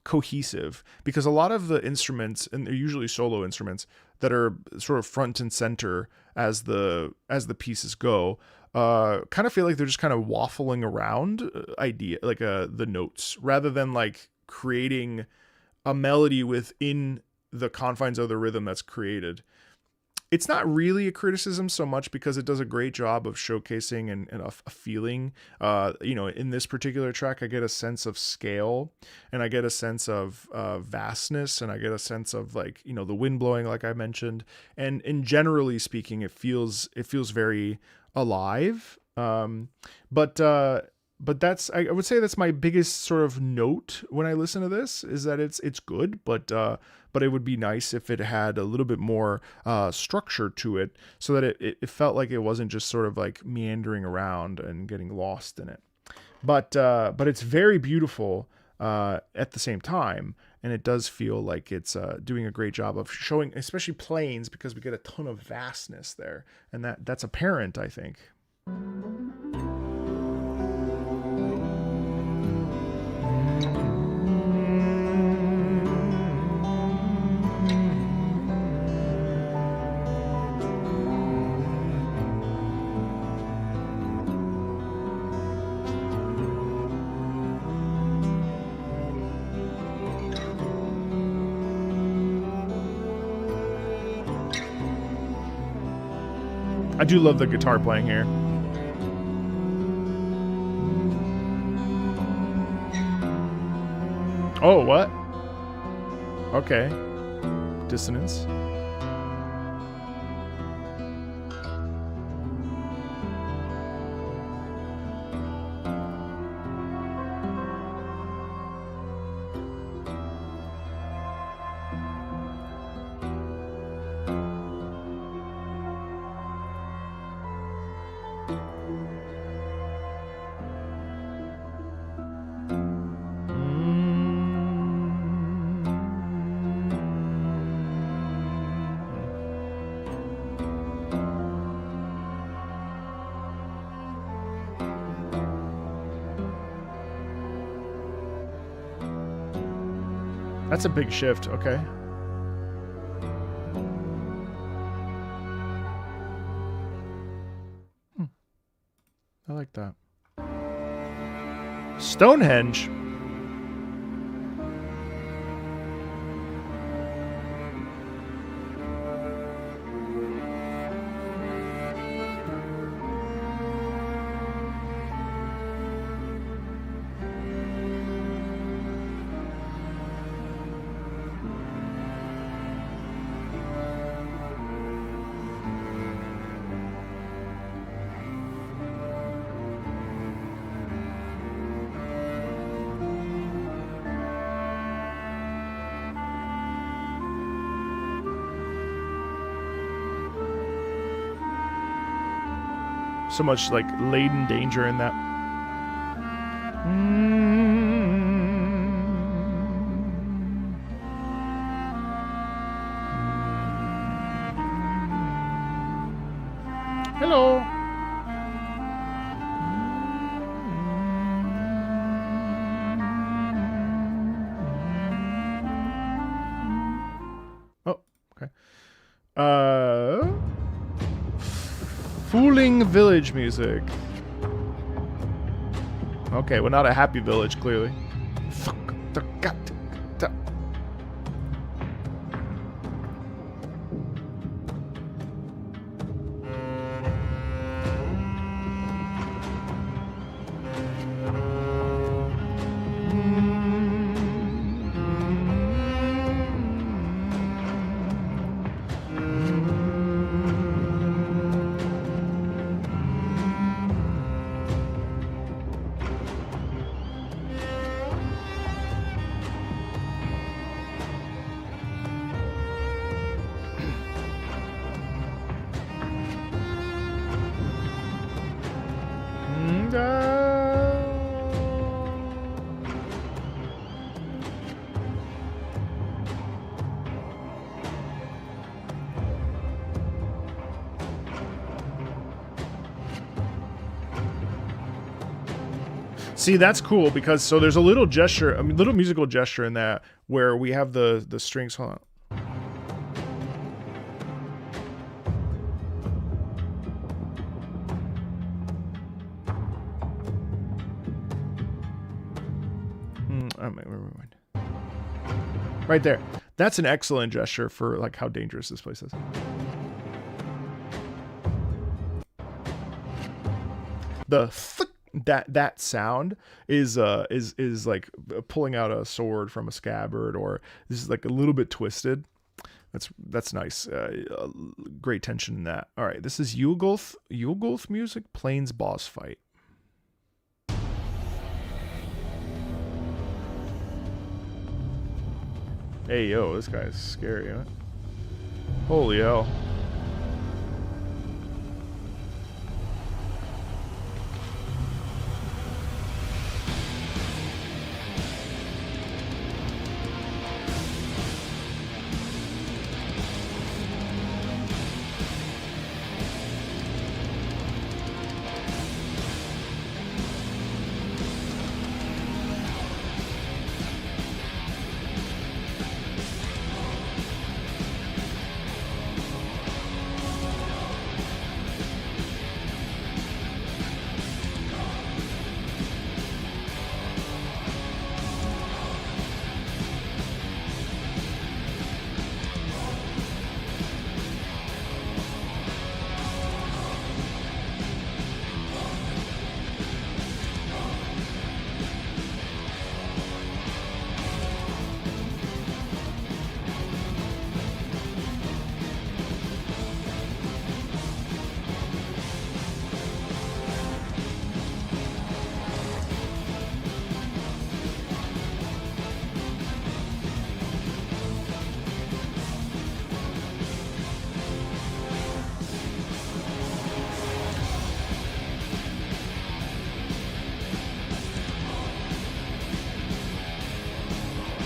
cohesive, because a lot of the instruments, and they're usually solo instruments that are sort of front and center as the pieces go, kind of feel like they're just kind of waffling around the notes, rather than like creating a melody within the confines of the rhythm that's created. It's not really a criticism so much because it does a great job of showcasing and a feeling. In this particular track, I get a sense of scale, and I get a sense of vastness, and I get a sense of the wind blowing, like I mentioned. And generally speaking, it feels very alive. But that's, I would say that's my biggest sort of note when I listen to this, is that it's good, but it would be nice if it had a little bit more structure to it, so that it felt like it wasn't just sort of like meandering around and getting lost in it. But it's very beautiful at the same time, and it does feel like it's doing a great job of showing, especially plains, because we get a ton of vastness there, and that's apparent, I think. I do love the guitar playing here. Oh, what? Okay. Dissonance. That's a big shift. Okay. I like that. Stonehenge. So much like laden danger in that. Hello. Oh, okay. Fooling village music. Okay, well, not a happy village, clearly. See, that's cool because so there's a little gesture, a little musical gesture in that where we have the strings. Hold on. Right there. That's an excellent gesture for like how dangerous this place is. The that sound is like pulling out a sword from a scabbard, or this is like a little bit twisted. That's nice. Great tension in that. All right, this is Yulgulth music, Plains boss fight. Hey yo, this guy's scary, huh? Holy hell.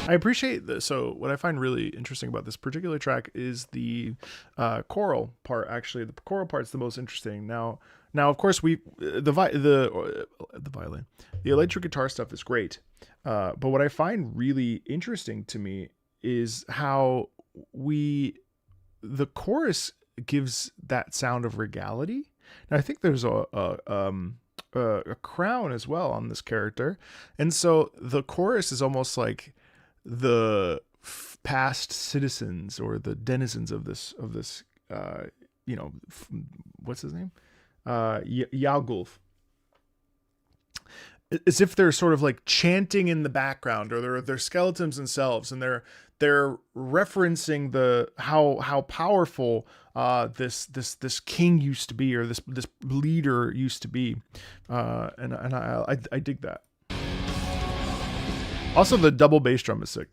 I appreciate this. So what I find really interesting about this particular track is the choral part. Actually, the choral part's the most interesting. Now of course the violin, the electric guitar stuff is great. But what I find really interesting to me is how the chorus gives that sound of regality. Now I think there's a crown as well on this character, and so the chorus is almost like the past citizens or the denizens of this what's his name, Yalgulf, as if they're sort of like chanting in the background, or they're skeletons themselves, and they're referencing the how powerful this king used to be, or this leader used to be, and I dig that. Also, the double bass drum is sick.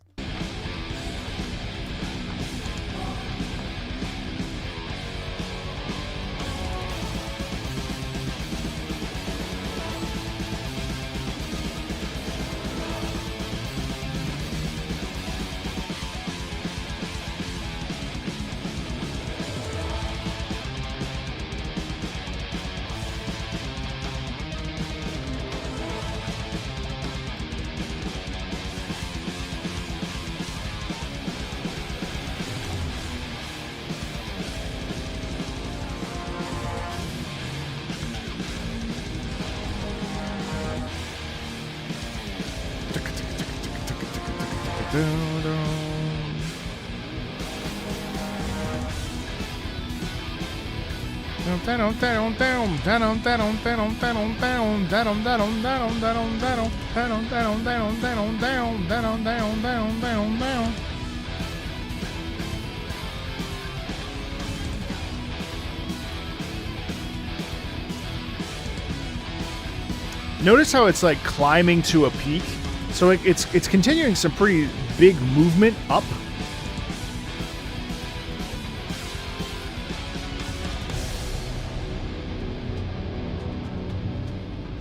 Notice how it's like climbing to a peak. So like it's continuing some pretty big movement up.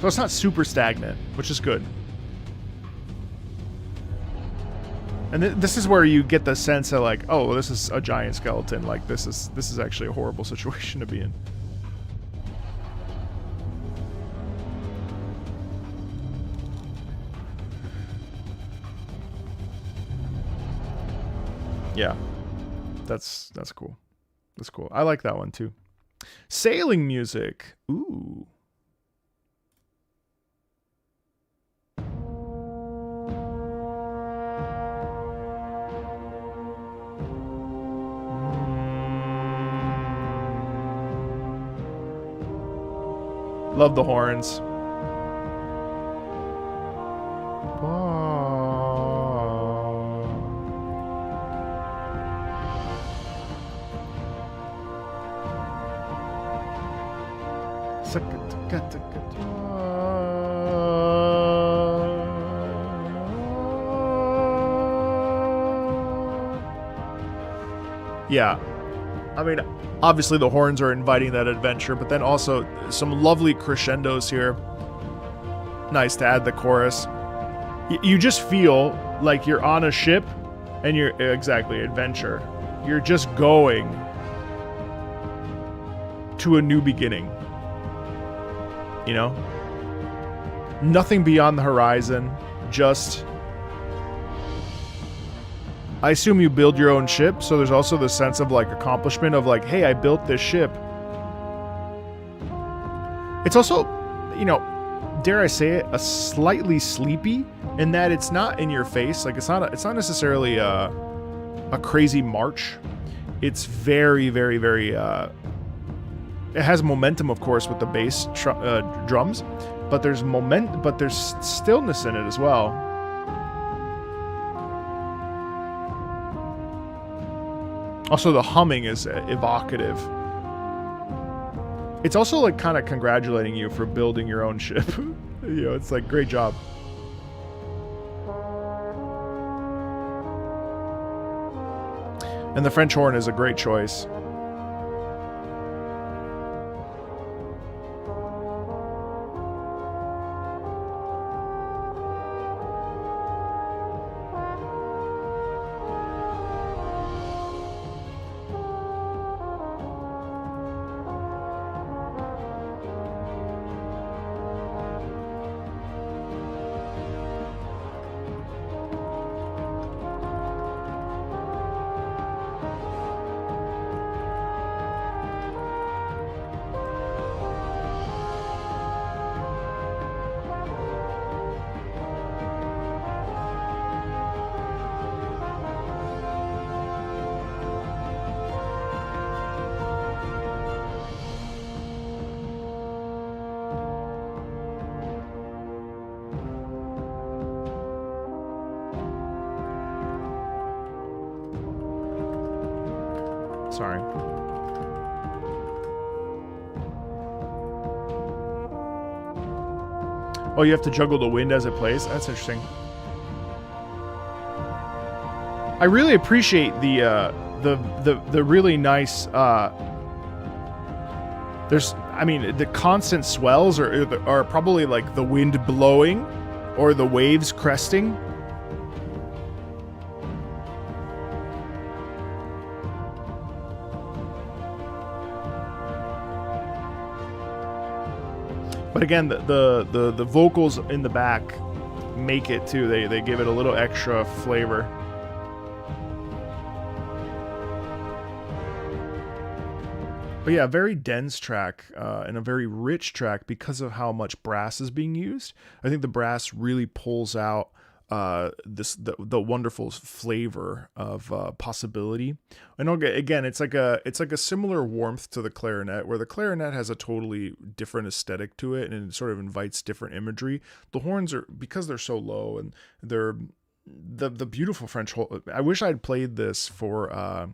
So it's not super stagnant, which is good. And this is where you get the sense that like, oh, this is a giant skeleton. Like this is actually a horrible situation to be in. Yeah, that's cool. That's cool. I like that one too. Sailing music. Ooh. Love the horns. Yeah, I mean, obviously the horns are inviting that adventure, but then also some lovely crescendos here. Nice to add the chorus. You just feel like you're on a ship and you're exactly adventure. You're just going to a new beginning. You know? Nothing beyond the horizon, just... I assume you build your own ship, so there's also the sense of like accomplishment of like, hey, I built this ship. It's also, you know, dare I say it, a slightly sleepy in that it's not in your face. Like it's not necessarily a crazy march. It's very, very, very. It has momentum, of course, with the bass drums, but there's there's stillness in it as well. Also, the humming is evocative. It's also like kind of congratulating you for building your own ship. You know, it's like, great job. And the French horn is a great choice. Sorry. Oh, you have to juggle the wind as it plays? That's interesting. I really appreciate the really nice the constant swells are probably like the wind blowing or the waves cresting. But again, the vocals in the back make it too. They give it a little extra flavor. But yeah, a very dense track and a very rich track because of how much brass is being used. I think the brass really pulls out the wonderful flavor of possibility. And again, it's like a similar warmth to the clarinet, where the clarinet has a totally different aesthetic to it, and it sort of invites different imagery. The horns are, because they're so low, and they're the beautiful French horn. I wish I'd played this for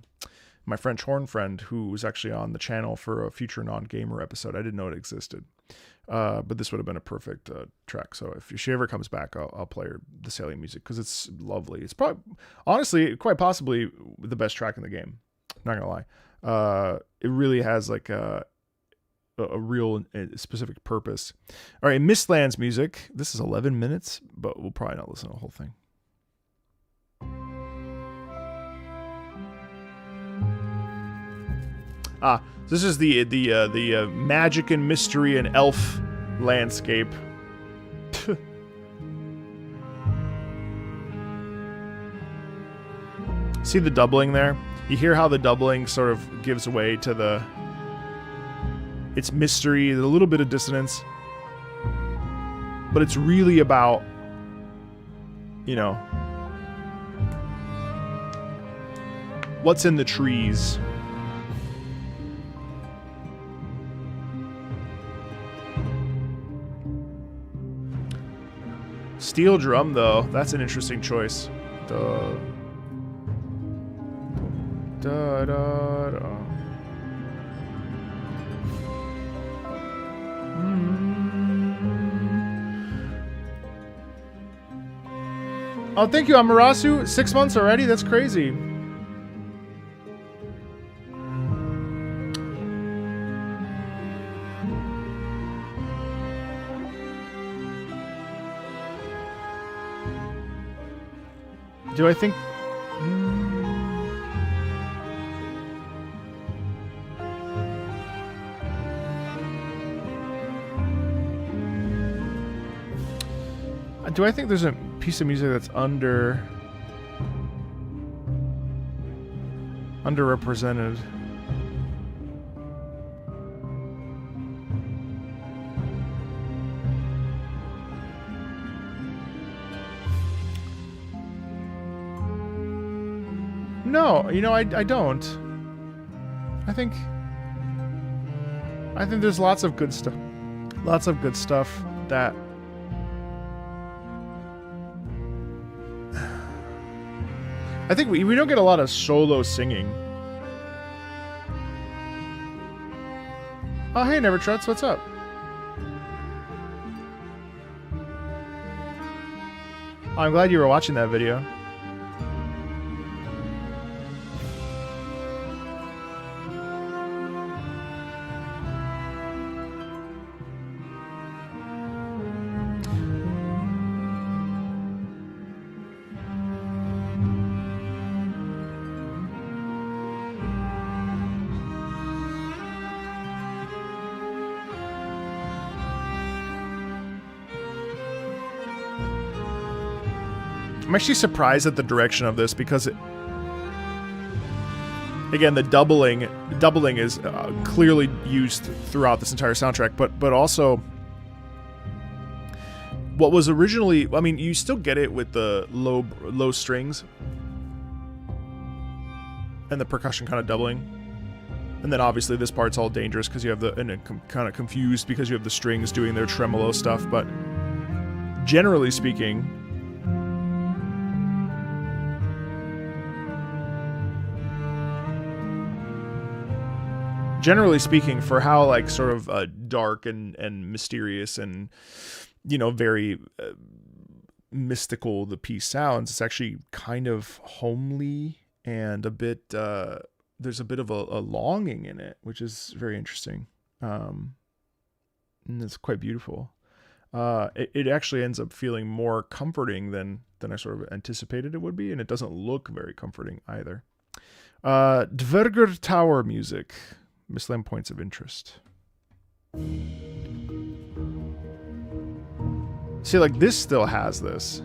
my French horn friend, who was actually on the channel for a future non-gamer episode. I didn't know it existed. But this would have been a perfect track. So if she ever comes back, I'll play her the Sailing music, because it's lovely. It's probably, honestly, quite possibly the best track in the game. Not gonna lie. It really has like a real specific purpose. All right, Mistlands music. This is 11 minutes, but we'll probably not listen to the whole thing. This is the magic and mystery and elf landscape. See the doubling there? You hear how the doubling sort of gives way to its mystery, a little bit of dissonance. But it's really about, you know, what's in the trees. Steel drum, though, that's an interesting choice. Da, da, da, da. Oh, thank you, Amarasu. 6 months already? That's crazy. Do I think... Do I think there's a piece of music that's underrepresented? No, you know, I don't. I think there's lots of good stuff. Lots of good stuff that... I think we don't get a lot of solo singing. Oh, hey, Nevertruts, what's up? Oh, I'm glad you were watching that video. I'm actually surprised at the direction of this, because again, the doubling is clearly used throughout this entire soundtrack, but also what was originally, I mean, you still get it with the low strings and the percussion kind of doubling, and then obviously this part's all dangerous because you have kind of confused because you have the strings doing their tremolo stuff, but generally speaking, generally speaking, for how like sort of dark and mysterious and, you know, very mystical the piece sounds, it's actually kind of homely and a bit there's a bit of a longing in it, which is very interesting, and it's quite beautiful. It actually ends up feeling more comforting than I sort of anticipated it would be, and it doesn't look very comforting either. Dverger Tower music, miscellaneous points of interest. See, like this still has this,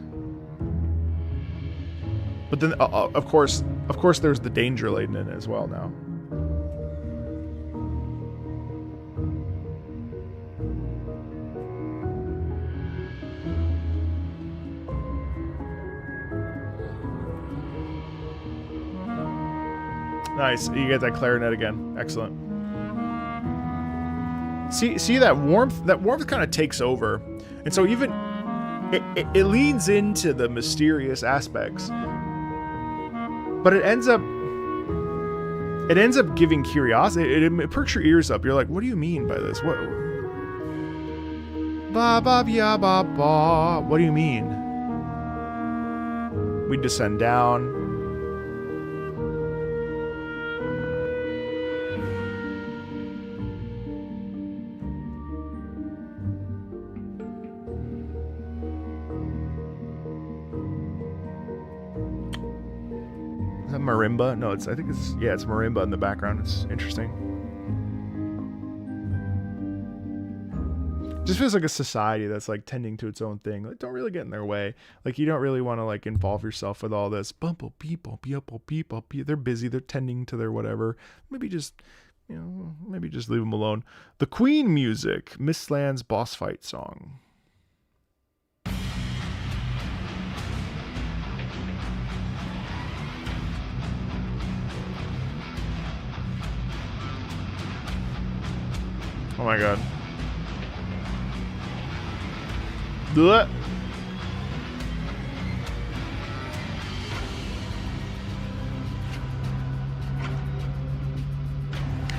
but then of course there's the danger laden in it as well now. Nice, you get that clarinet again. Excellent. See that warmth? That warmth kind of takes over, and so even it leans into the mysterious aspects, but it ends up giving curiosity. It perks your ears up. You're like, what do you mean by this? What? Ba ba ba ba ba. What do you mean? We descend down. Marimba? No, I think it's marimba in the background. It's interesting. Just feels like a society that's like tending to its own thing. Like, don't really get in their way. Like, you don't really want to like involve yourself with all this. They're busy. They're tending to their whatever. Maybe just leave them alone. The Queen music, Mistland's boss fight song. Oh my god. Blech.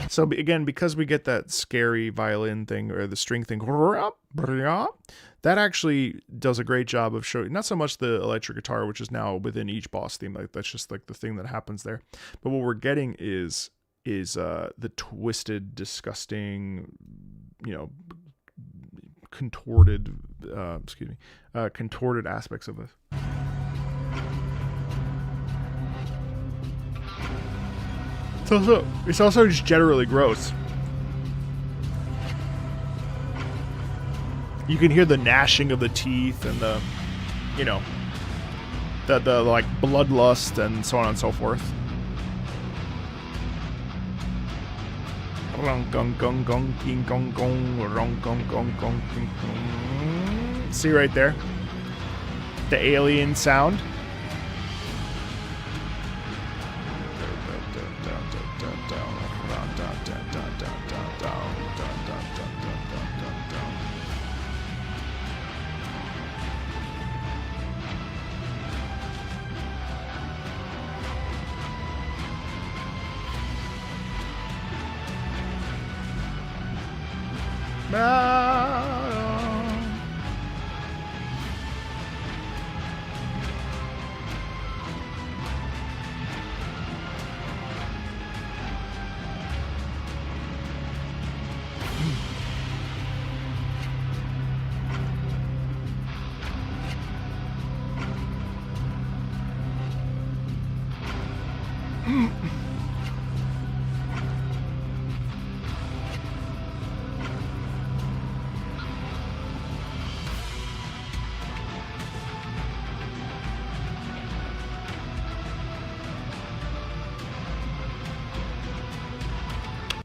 So again, because we get that scary violin thing or the string thing, that actually does a great job of showing not so much the electric guitar, which is now within each boss theme, like that's just like the thing that happens there, but what we're getting is the twisted, disgusting, contorted, contorted aspects of this. It's also just generally gross. You can hear the gnashing of the teeth and the like bloodlust and so on and so forth. See right there? The alien sound.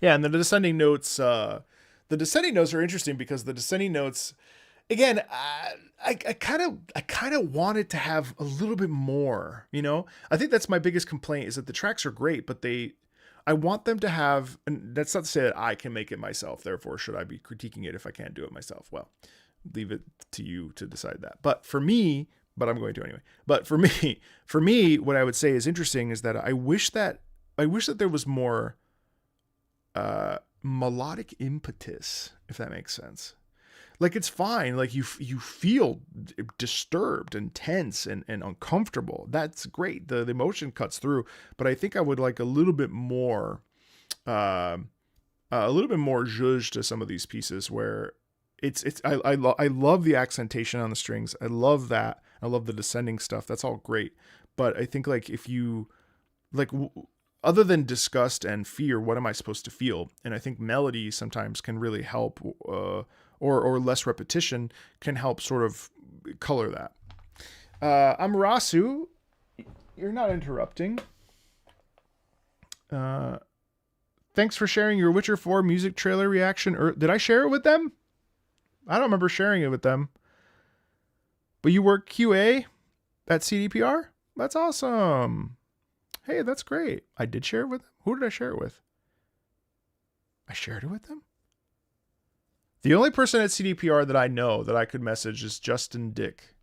Yeah, and the descending notes are interesting because the descending notes, again, I kind of want it to have a little bit more, I think that's my biggest complaint, is that the tracks are great, but I want them to have, and that's not to say that I can make it myself, therefore should I be critiquing it if I can't do it myself? Well, leave it to you to decide that. But for me, I'm going to anyway. But for me, what I would say is interesting is that I wish that there was more melodic impetus, if that makes sense. Like, it's fine. Like, you feel disturbed and tense and uncomfortable. That's great. The emotion cuts through, but I think I would like a little bit more zhuzh to some of these pieces where I love the accentation on the strings. I love that. I love the descending stuff. That's all great. But I think like if you like other than disgust and fear, what am I supposed to feel? And I think melody sometimes can really help, or less repetition can help sort of color that. Amarasu, you're not interrupting. Thanks for sharing your Witcher 4 music trailer reaction. Did I share it with them? I don't remember sharing it with them. But you work QA at CDPR? That's awesome. Hey, that's great. I did share it with them. Who did I share it with? I shared it with them? The only person at CDPR that I know that I could message is Justin Dick.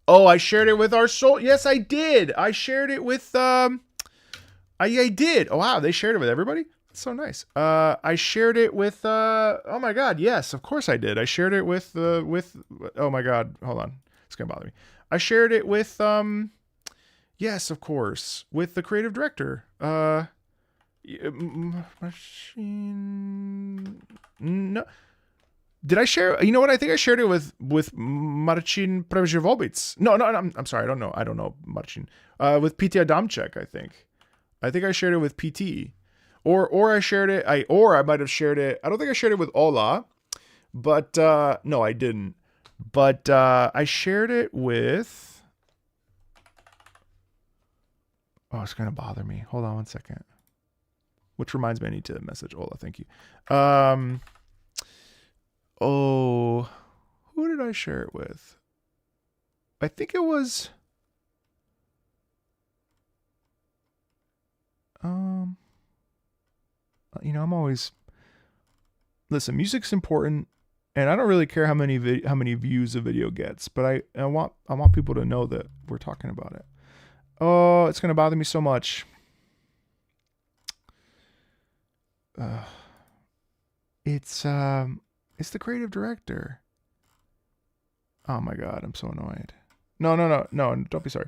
Oh, I shared it with our soul. Yes, I did. I shared it with I did. Oh wow, they shared it with everybody? That's so nice. I shared it with oh my god, yes, of course I did. I shared it with oh my god, hold on. It's gonna bother me. I shared it with yes, of course, with the creative director. No. Did I share? You know what? I think I shared it with Marcin Przewobic. No, I'm sorry. I don't know Marcin. With PT Adamczyk, I think. I think I shared it with PT, or I shared it. I might have shared it. I don't think I shared it with Ola, but no, I didn't. But I shared it with. Oh, it's gonna bother me. Hold on one second. Which reminds me, I need to message Ola. Thank you. Oh, who did I share it with? I think it was. I'm always. Listen, music's important, and I don't really care how many views a video gets, but I want people to know that we're talking about it. Oh, it's gonna bother me so much. It's the creative director. Oh my god, I'm so annoyed. No, don't be sorry.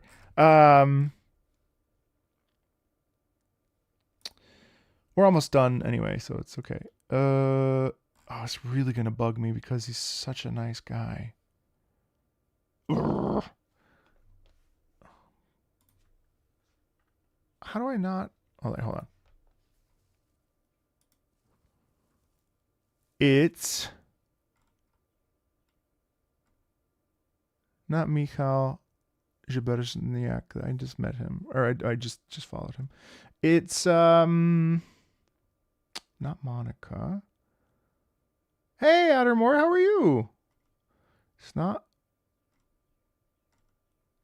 We're almost done anyway, so it's okay. Oh, it's really gonna bug me because he's such a nice guy. How do I not? Hold on. It's not Michal Zheberzniak. I just met him, or I just followed him. It's not Monica. Hey, Addermore, how are you? It's not.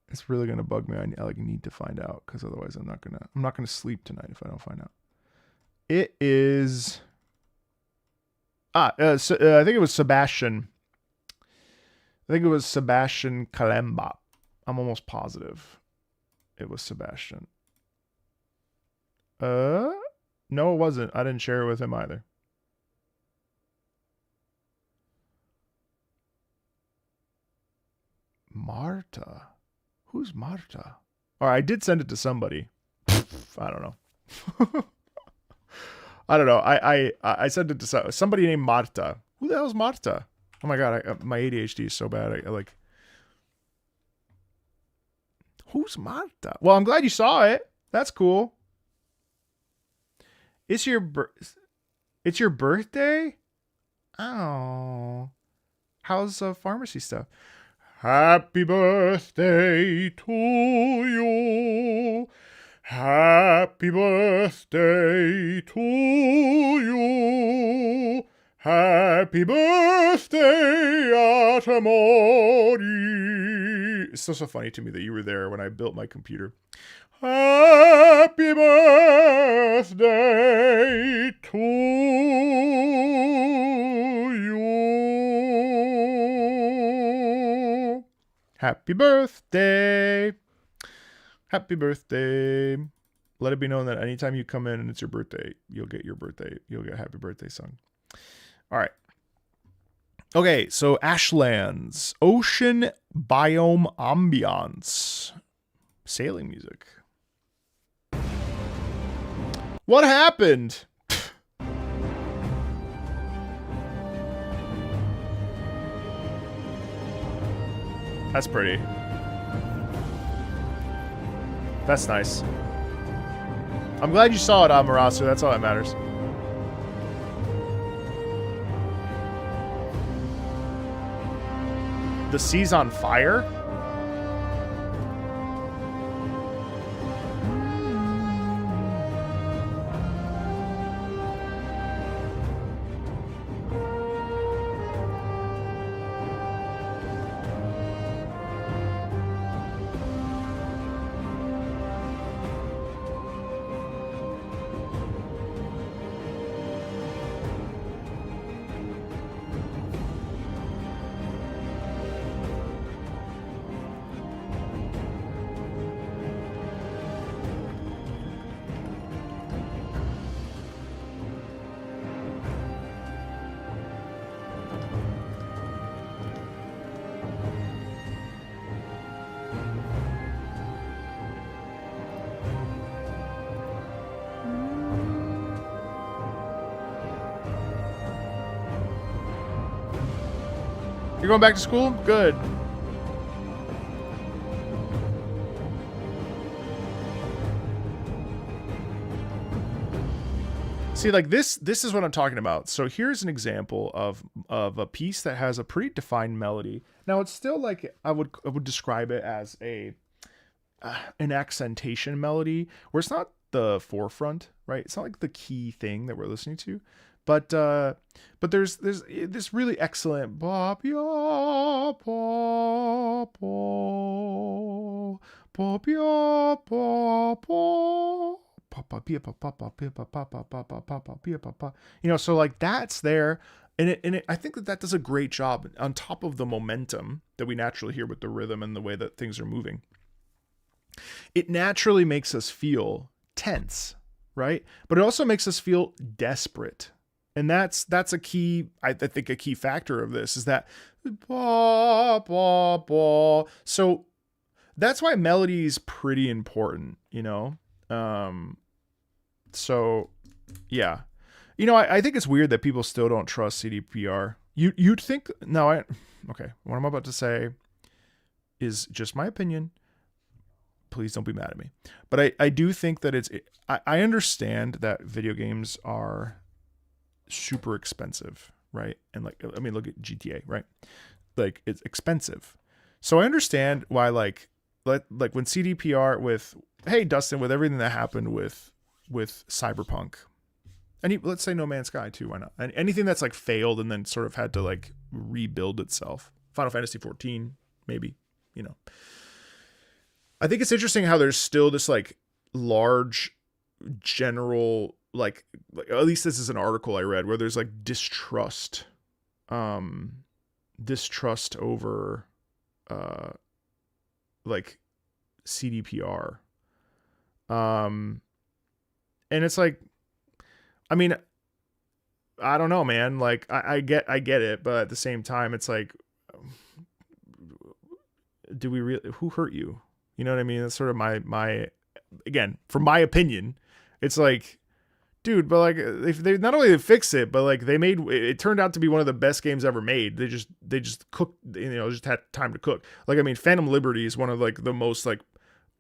It's really gonna bug me. I like need to find out because otherwise I'm not gonna sleep tonight if I don't find out. It is. I think it was Sebastian. I think it was Sebastian Kalemba. I'm almost positive it was Sebastian. No, it wasn't. I didn't share it with him either. Marta. Who's Marta? Or I did send it to somebody. I don't know. I don't know. I sent it to somebody named Marta. Who the hell's Marta? Oh my god, my ADHD is so bad. I like. Who's Marta? Well, I'm glad you saw it. That's cool. It's your birthday? Oh. How's pharmacy stuff? Happy birthday to you. Happy birthday to you. Happy birthday, Atamori. It's so funny to me that you were there when I built my computer. Happy birthday to you. Happy birthday. Happy birthday. Let it be known that anytime you come in and it's your birthday, you'll get a happy birthday sung. All right. Okay, so Ashlands, ocean biome ambiance, sailing music. What happened? That's pretty. That's nice. I'm glad you saw it, Amarasu. That's all that matters. The sea's on fire? You're going back to school? Good. See, like this is what I'm talking about. So here's an example of a piece that has a pretty defined melody. Now it's still like I would describe it as an accentation melody where it's not the forefront, right? It's not like the key thing that we're listening to. But there's this really excellent bop ya pop pop ya pop you know, so like that's there, and I think that does a great job on top of the momentum that we naturally hear with the rhythm and the way that things are moving. It naturally makes us feel tense, right? But it also makes us feel desperate. And that's a key, I think a key factor of this is that so that's why melody is pretty important, you know? So yeah, you know, I think it's weird that people still don't trust CDPR. You'd think, okay, what I'm about to say is just my opinion. Please don't be mad at me. But I do think that I understand that video games are super expensive, right? And like, I mean, look at GTA, right? Like it's expensive. So I understand why like when CDPR with, hey Dustin, with everything that happened with Cyberpunk, and let's say No Man's Sky too, why not? And anything that's like failed and then sort of had to like rebuild itself. Final Fantasy 14, maybe, you know. I think it's interesting how there's still this like large general like at least this is an article I read where there's like distrust over like CDPR. And it's like, I mean, I don't know, man. Like I get it, but at the same time, it's like, do we really? Who hurt you? You know what I mean? That's sort of my again, from my opinion, it's like, dude, but like if they not only fix it, but like they made it turned out to be one of the best games ever made. They just cooked, you know, just had time to cook. Like, I mean, Phantom Liberty is one of like the most like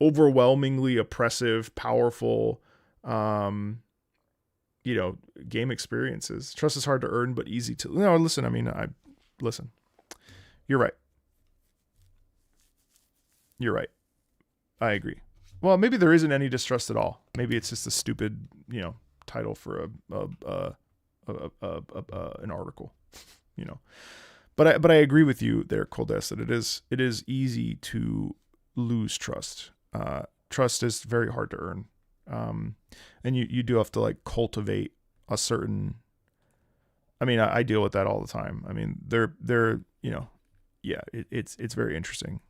overwhelmingly oppressive, powerful, you know, game experiences. Trust is hard to earn, but easy to. No, listen. I mean, listen. You're right. You're right. I agree. Well, maybe there isn't any distrust at all. Maybe it's just a stupid, you know, title for an article, you know. But I agree with you there, Coldes, that it is easy to lose trust. Trust is very hard to earn. And you do have to like cultivate a certain, I mean, I deal with that all the time. I mean, they're, you know, yeah, it's very interesting.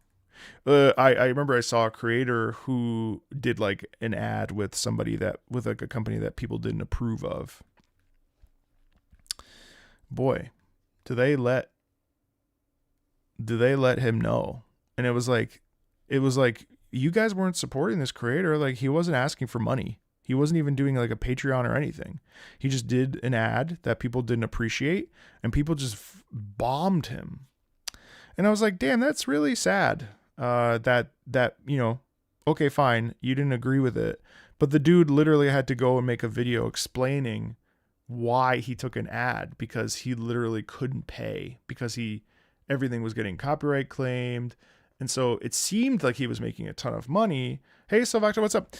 I remember I saw a creator who did like an ad with somebody that with like a company that people didn't approve of. Boy, do they let him know? And it was like you guys weren't supporting this creator. Like he wasn't asking for money. He wasn't even doing like a Patreon or anything. He just did an ad that people didn't appreciate, and people just bombed him. And I was like, damn, that's really sad. That you know, okay, fine, you didn't agree with it, but the dude literally had to go and make a video explaining why he took an ad, because he literally couldn't pay because everything was getting copyright claimed. And so it seemed like he was making a ton of money. Hey, Sylvactor, what's up?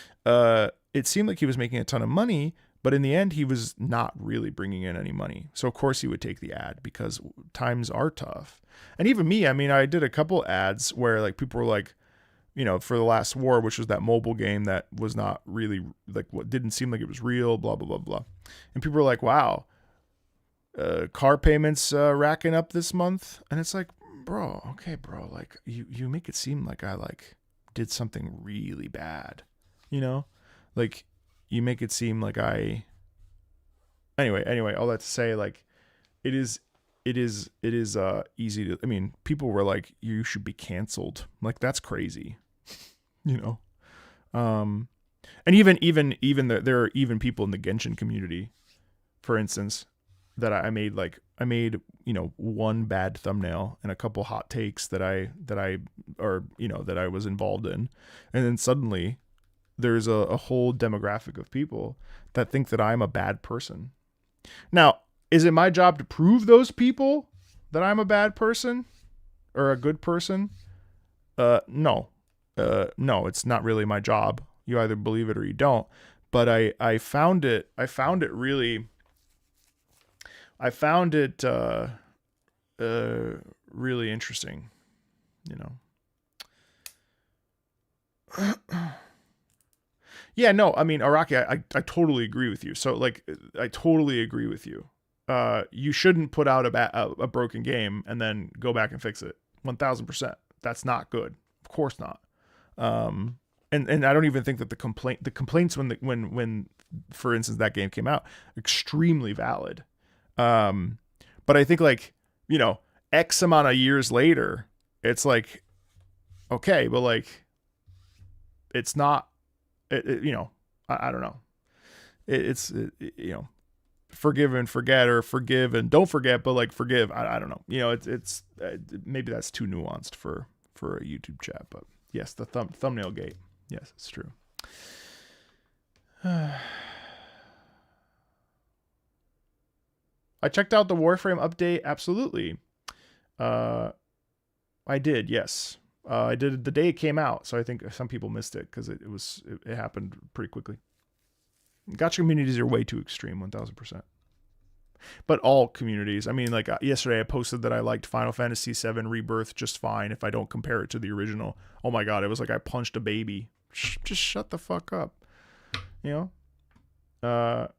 It seemed like he was making a ton of money, but in the end, he was not really bringing in any money. So of course he would take the ad because times are tough. And even me, I mean, I did a couple ads where like people were like, you know, for The Last War, which was that mobile game that was not really like what didn't seem like it was real, blah, blah, blah, blah. And people were like, wow, car payments racking up this month. And it's like, bro, okay, bro, like you make it seem like I like did something really bad, you know, like you make it seem like anyway, all that to say, like it is easy to, I mean, people were like, you should be canceled. Like, that's crazy, you know? And even there are even people in the Genshin community, for instance, that I made, you know, one bad thumbnail and a couple hot takes that I was involved in. And then suddenly there's a whole demographic of people that think that I'm a bad person. Now, is it my job to prove those people that I'm a bad person or a good person? No, it's not really my job. You either believe it or you don't. But I found it really interesting, you know. Yeah, no, I mean, Araki, I totally agree with you. So like, I totally agree with you. You shouldn't put out a broken game and then go back and fix it. 1000%. That's not good. Of course not. And I don't even think that the complaints when for instance that game came out, extremely valid. But I think, like, you know, X amount of years later, it's like, okay, but like, it's not, you know, I don't know. You know, forgive and forget, or forgive and don't forget, but like forgive. I don't know. You know, it's maybe that's too nuanced for a YouTube chat, but yes, the thumbnail gate. Yes, it's true. I checked out the Warframe update. Absolutely. I did. Yes. I did it the day it came out. So I think some people missed it because it happened pretty quickly. Gacha communities are way too extreme. 1000%. But all communities. I mean, like yesterday I posted that I liked Final Fantasy VII Rebirth just fine if I don't compare it to the original. Oh my God. It was like I punched a baby. Just shut the fuck up. You know?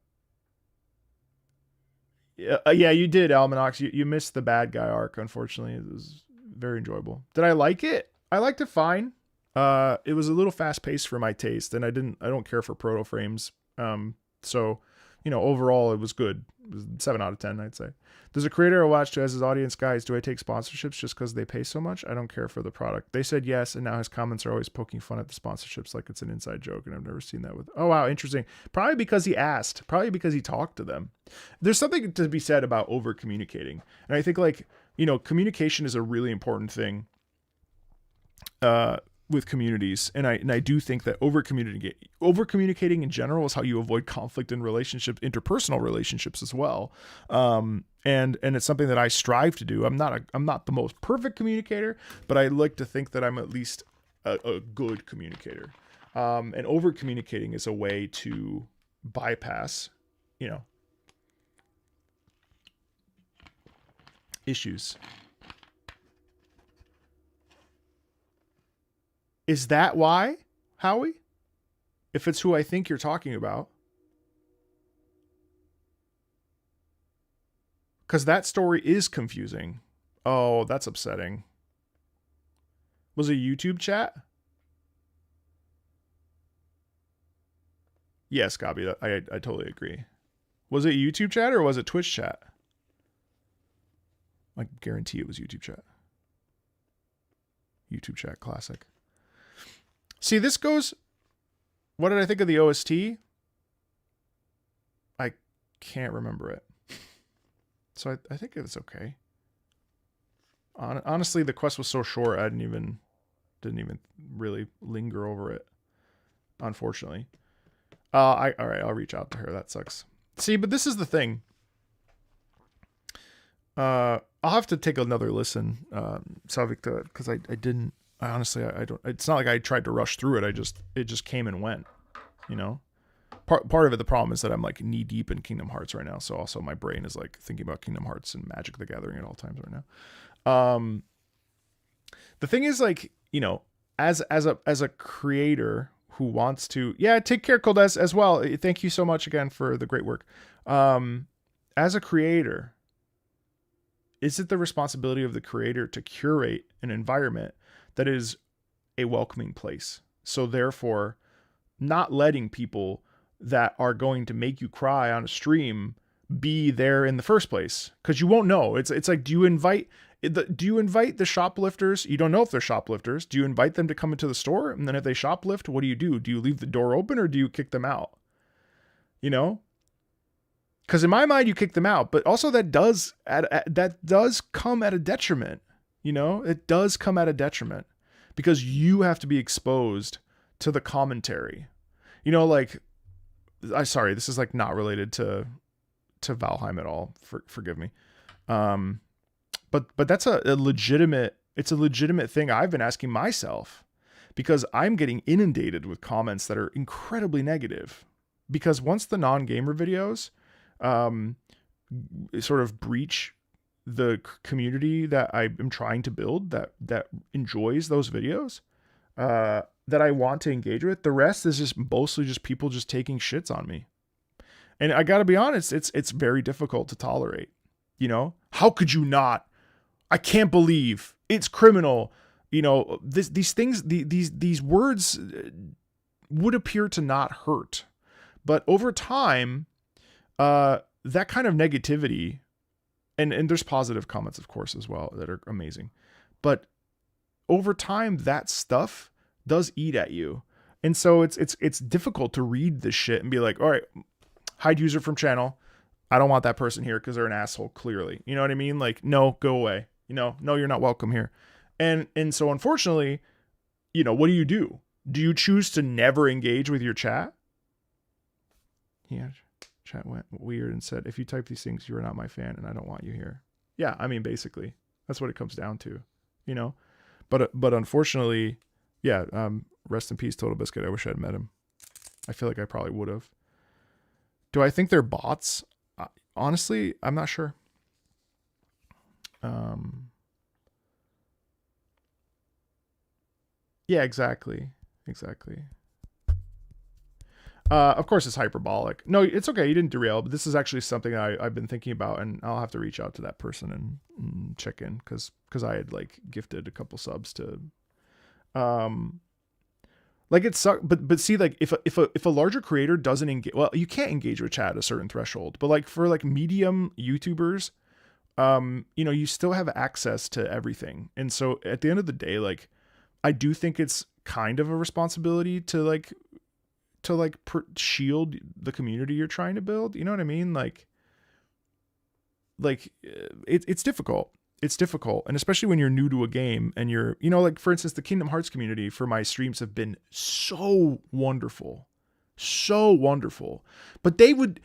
Yeah, you did, Almanax. You missed the bad guy arc, unfortunately. It was very enjoyable. Did I like it? I liked it fine. It was a little fast paced for my taste, and I don't care for proto frames. So, you know, overall it was good. It was 7 out of 10, I'd say. There's a creator I watched who has his audience, guys, do I take sponsorships just because they pay so much? I don't care for the product. They said yes, and now his comments are always poking fun at the sponsorships like it's an inside joke, and I've never seen that with... Oh, wow, interesting. Probably because he asked. Probably because he talked to them. There's something to be said about over-communicating. And I think, like, you know, communication is a really important thing with communities, and I do think that over communicating in general is how you avoid conflict in relationships, interpersonal relationships as well. And it's something that I strive to do. I'm not the most perfect communicator, but I like to think that I'm at least a good communicator. And over communicating is a way to bypass, you know, issues. Is that why, Howie? If it's who I think you're talking about. Because that story is confusing. Oh, that's upsetting. Was it YouTube chat? Yes, Gabi, I totally agree. Was it YouTube chat or was it Twitch chat? I guarantee it was YouTube chat. YouTube chat, classic. See, this goes... What did I think of the OST? I can't remember it. So I think it was okay. Honestly, the quest was so short, I didn't even really linger over it. Unfortunately. All right, I'll reach out to her. That sucks. See, but this is the thing. I'll have to take another listen, Savik, to it, because I didn't. Honestly, I don't. It's not like I tried to rush through it. It just came and went. You know, part of it. The problem is that I'm like knee deep in Kingdom Hearts right now. So also my brain is like thinking about Kingdom Hearts and Magic the Gathering at all times right now. The thing is, like, you know, as a creator who wants to, take care, Coldes, as well. Thank you so much again for the great work. As a creator, is it the responsibility of the creator to curate an environment that is a welcoming place? So therefore, not letting people that are going to make you cry on a stream be there in the first place, because you won't know. It's like, do you invite the shoplifters? You don't know if they're shoplifters. Do you invite them to come into the store? And then if they shoplift, what do? Do you leave the door open or do you kick them out? You know? Because in my mind, you kick them out, but also that does come at a detriment. You know, it does come at a detriment because you have to be exposed to the commentary. You know, like, sorry, this is like not related to Valheim at all. Forgive me. But that's a legitimate thing I've been asking myself, because I'm getting inundated with comments that are incredibly negative, because once the non-gamer videos sort of breach the community that I am trying to build, that enjoys those videos, that I want to engage with, the rest is just mostly just people just taking shits on me. And I gotta be honest, it's very difficult to tolerate. You know, how could you not? I can't believe it's criminal. You know, these things, these words would appear to not hurt, but over time, that kind of negativity, and there's positive comments, of course, as well, that are amazing, but over time, that stuff does eat at you. And so it's difficult to read this shit and be like, all right, hide user from channel. I don't want that person here because they're an asshole, clearly. You know what I mean? Like, no, go away. You know, no, you're not welcome here. And so unfortunately, you know, what do? Do you choose to never engage with your chat? Yeah, chat went weird and said, if you type these things, you are not my fan and I don't want you here. Yeah, I mean, basically, that's what it comes down to, you know? But unfortunately, yeah, rest in peace, Total Biscuit. I wish I'd met him. I feel like I probably would have. Do I think they're bots? Honestly, I'm not sure. Yeah, exactly. Of course it's hyperbolic. No, it's okay. You didn't derail, but this is actually something I've been thinking about, and I'll have to reach out to that person and check in, because I had like gifted a couple subs to, like, it sucks. But see, like, if a larger creator doesn't engage, well, you can't engage with chat at a certain threshold, but like for like medium YouTubers, you know, you still have access to everything. And so at the end of the day, like, I do think it's kind of a responsibility to shield the community you're trying to build. You know what I mean? Like it's difficult. It's difficult. And especially when you're new to a game and you're, you know, like, for instance, the Kingdom Hearts community for my streams have been so wonderful. But they would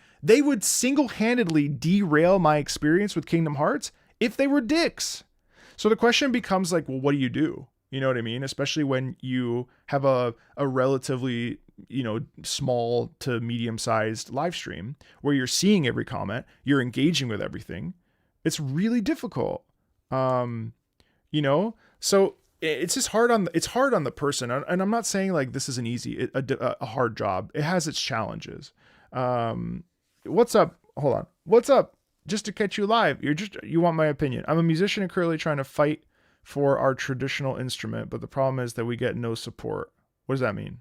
single-handedly derail my experience with Kingdom Hearts if they were dicks. So the question becomes like, well, what do? You know what I mean? Especially when you have a relatively, you know, small to medium-sized live stream where you're seeing every comment, you're engaging with everything. It's really difficult. You know, so it's just hard on the person. And I'm not saying like this is an easy, a hard job. It has its challenges. What's up? Hold on. What's up? Just to catch you live. You want my opinion. I'm a musician and currently trying to fight for our traditional instrument, but the problem is that we get no support. What does that mean?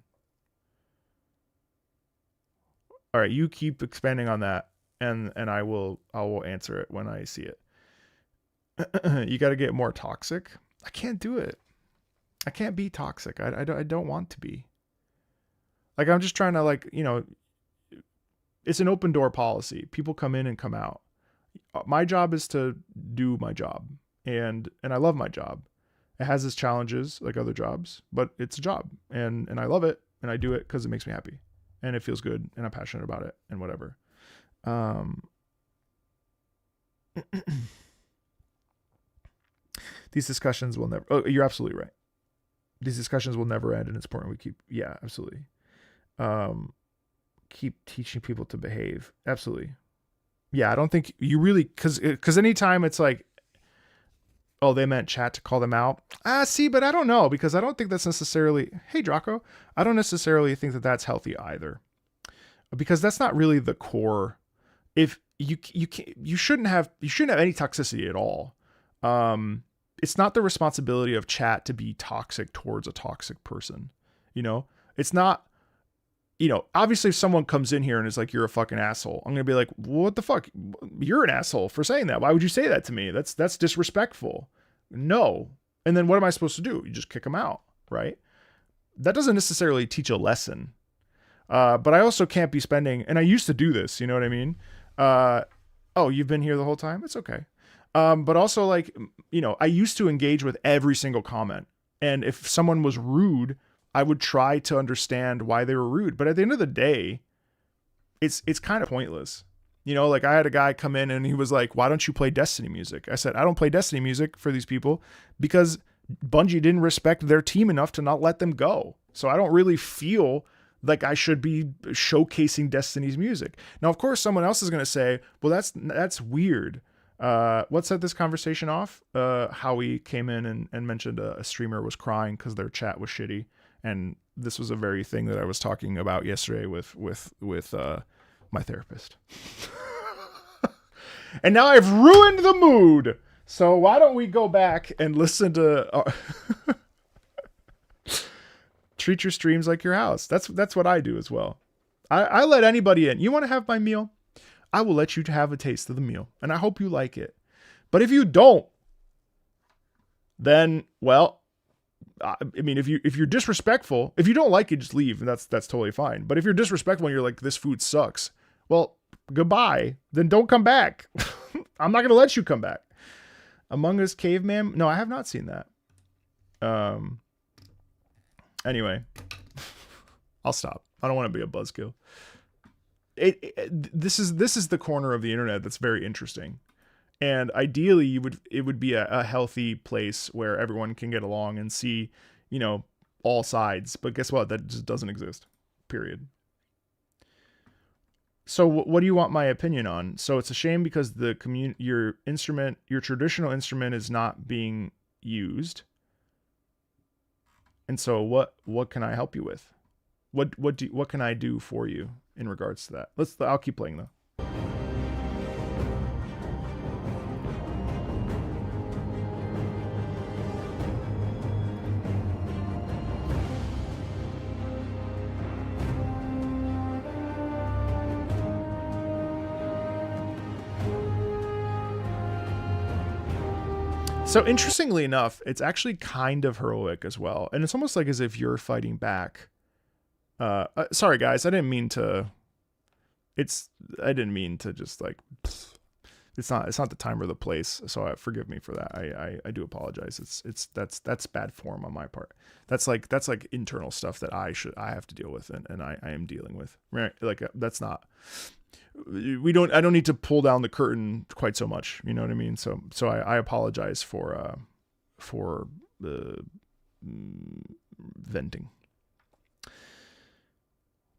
All right, you keep expanding on that, and I will answer it when I see it. You got to get more toxic. I can't do it. I can't be toxic. I don't want to be. Like, I'm just trying to, like, you know, it's an open door policy. People come in and come out. My job is to do my job, and I love my job. It has its challenges like other jobs, but it's a job, and I love it, and I do it because it makes me happy, and it feels good, and I'm passionate about it, and whatever. These discussions will never. Oh, you're absolutely right. These discussions will never end, and it's important we keep. Yeah, absolutely. Keep teaching people to behave. Absolutely. Yeah, I don't think you really, because anytime it's like, oh, they meant chat to call them out. See, but I don't know, because I don't think that's necessarily. Hey, Draco, I don't necessarily think that that's healthy either, because that's not really the core. If you shouldn't have any toxicity at all. It's not the responsibility of chat to be toxic towards a toxic person. You know, it's not. You know, obviously if someone comes in here and is like, you're a fucking asshole, I'm going to be like, what the fuck? You're an asshole for saying that. Why would you say that to me? That's disrespectful. No. And then what am I supposed to do? You just kick them out, right? That doesn't necessarily teach a lesson. But I also can't be spending, and I used to do this, you know what I mean? Oh, you've been here the whole time? It's okay. But also, like, you know, I used to engage with every single comment. And if someone was rude, I would try to understand why they were rude. But at the end of the day, it's kind of pointless. You know, like I had a guy come in and he was like, why don't you play Destiny music? I said, I don't play Destiny music for these people because Bungie didn't respect their team enough to not let them go. So I don't really feel like I should be showcasing Destiny's music. Now, of course, someone else is going to say, well, that's weird. What set this conversation off? Howie came in and mentioned a streamer was crying because their chat was shitty. And this was a very thing that I was talking about yesterday with my therapist. And now I've ruined the mood. So why don't we go back and listen to treat your streams like your house. That's what I do as well. I let anybody in. You want to have my meal? I will let you have a taste of the meal. And I hope you like it. But if you don't, then, well, I mean, if you're disrespectful, if you don't like it, just leave. And that's totally fine. But if you're disrespectful and you're like, this food sucks, well, goodbye. Then don't come back. I'm not going to let you come back. Among Us Caveman. No, I have not seen that. Anyway, I'll stop. I don't want to be a buzzkill. This is the corner of the internet that's very interesting. And ideally, it would be a healthy place where everyone can get along and see, you know, all sides. But guess what? That just doesn't exist. Period. So what do you want my opinion on? So it's a shame because your traditional instrument is not being used. And so what can I help you with? What can I do for you in regards to that? I'll keep playing though. So interestingly enough, it's actually kind of heroic as well. And it's almost like as if you're fighting back. Sorry guys, I didn't mean to just like, it's not the time or the place. So forgive me for that. I do apologize. That's bad form on my part. That's like internal stuff that I have to deal with and I am dealing with. Right? Like that's not, I don't need to pull down the curtain quite so much. You know what I mean? So I apologize for the venting.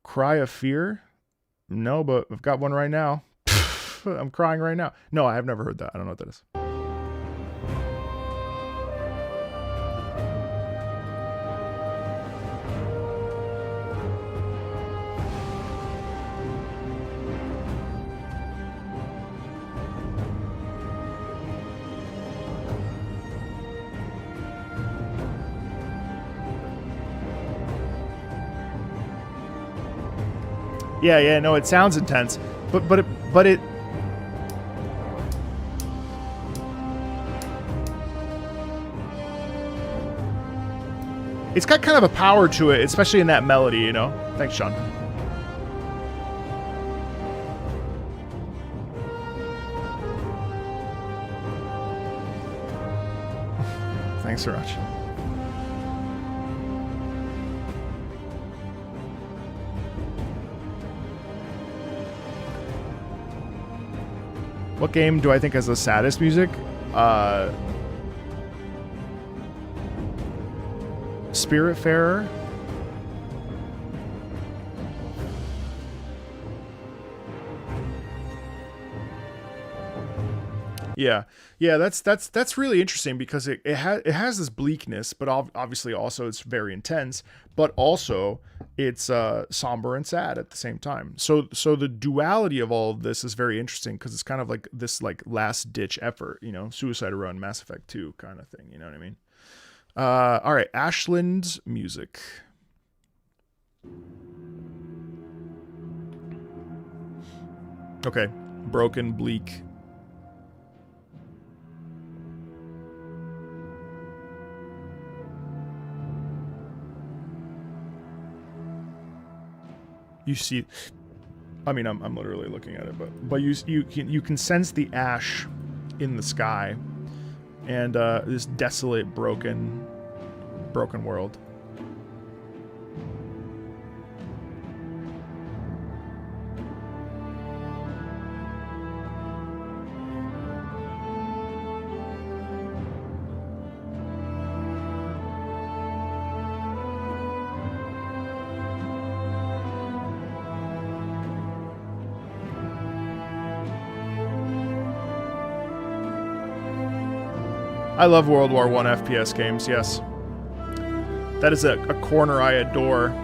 Cry of fear? No, but I've got one right now. I'm crying right now. No, I have never heard that. I don't know what that is. Yeah, no, it sounds intense, but it it's got kind of a power to it, especially in that melody, you know. Thanks, Sean. Thanks so much. What game do I think has the saddest music? Spiritfarer. Yeah, that's really interesting because it has this bleakness, but obviously also it's very intense, but also it's somber and sad at the same time. So the duality of all of this is very interesting because it's kind of like this like last ditch effort, you know, Suicide Run, Mass Effect 2 kind of thing. You know what I mean? All right, Ashland's music. Okay, broken, bleak. You see, I mean, I'm literally looking at it, but you can sense the ash in the sky, and this desolate, broken world. I love World War I FPS games, yes. That is a corner I adore.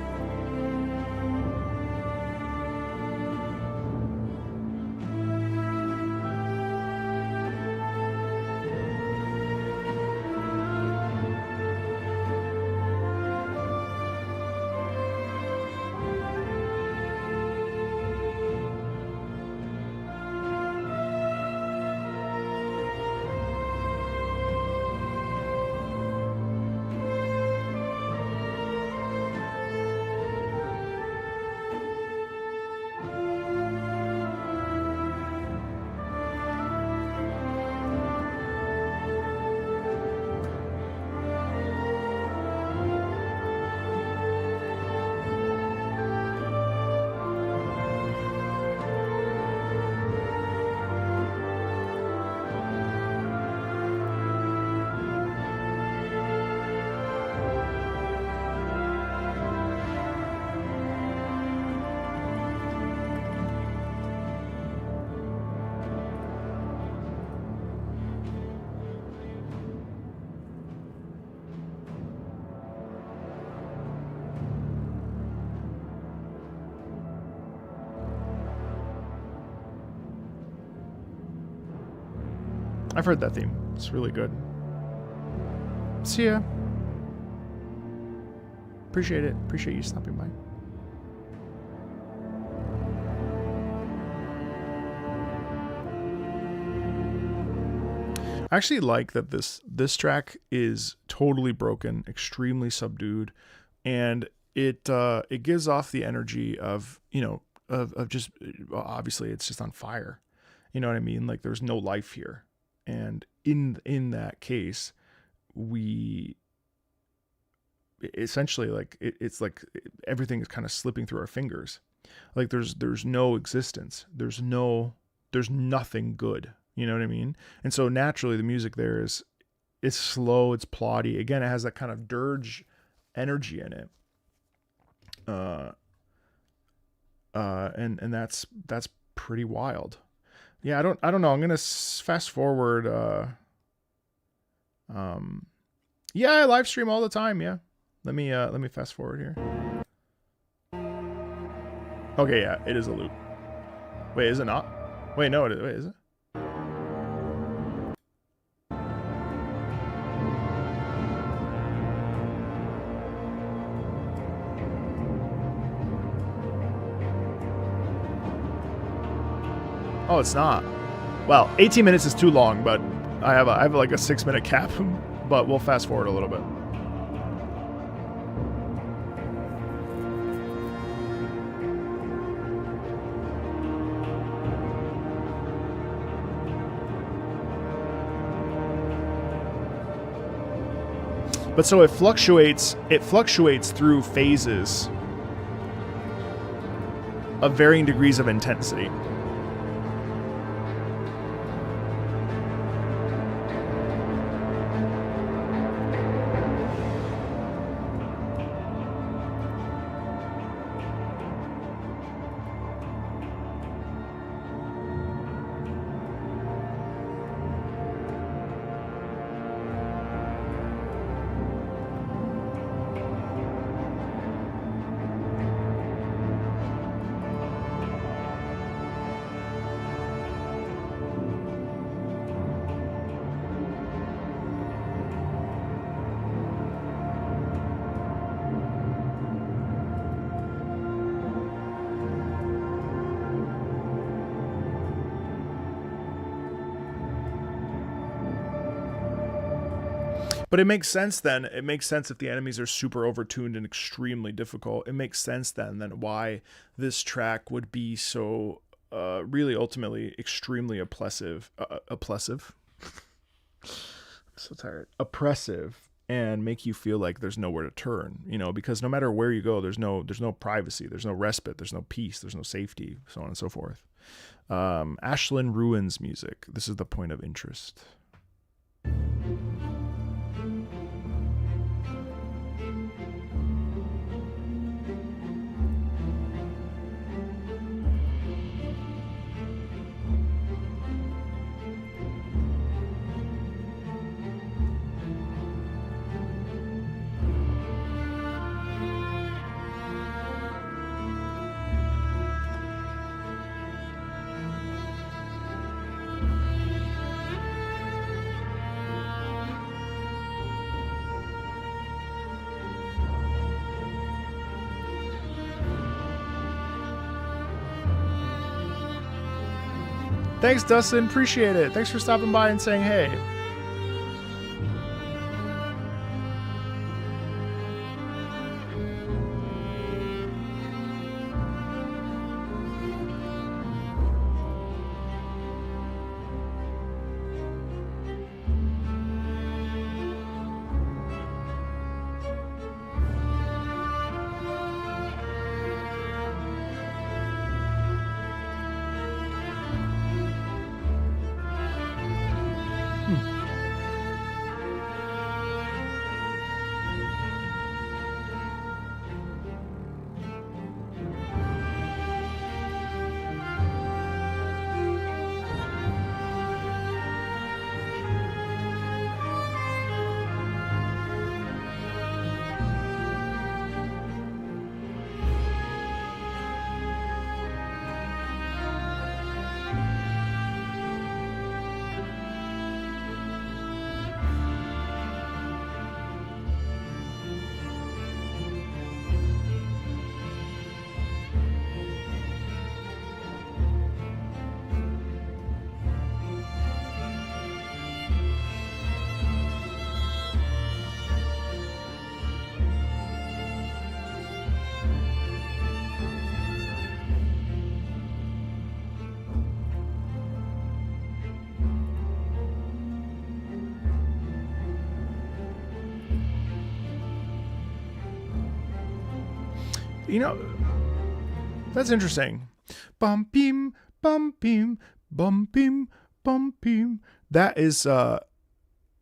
I've heard that theme. It's really good. See ya. Appreciate it. Appreciate you stopping by. I actually like that this track is totally broken, extremely subdued, and it gives off the energy of, you know, of just, obviously it's just on fire. You know what I mean? Like there's no life here. And in that case, we essentially like it's like everything is kind of slipping through our fingers. Like there's no existence. There's nothing good. You know what I mean? And so naturally the music there is slow, it's plotty. Again, it has that kind of dirge energy in it. And that's pretty wild. Yeah, I don't know. I'm gonna fast forward. Yeah, I live stream all the time. Yeah, let me fast forward here. Okay, yeah, it is a loop. Wait, is it not? Wait, no, wait, is it? Oh, it's not. Well, 18 minutes is too long, but I have like a 6-minute cap, but we'll fast forward a little bit. But so it fluctuates through phases of varying degrees of intensity. But it makes sense then. It makes sense if the enemies are super overtuned and extremely difficult. It makes sense then why this track would be so really ultimately extremely oppressive. I'm so tired. Oppressive, and make you feel like there's nowhere to turn, you know, because no matter where you go, there's no privacy, there's no respite, there's no peace, there's no safety, so on and so forth. Ashland Ruins music. This is the point of interest. Thanks, Dustin. Appreciate it. Thanks for stopping by and saying hey. You know, that's interesting. Bum beam, bum beam, bum beam, bum beam. That is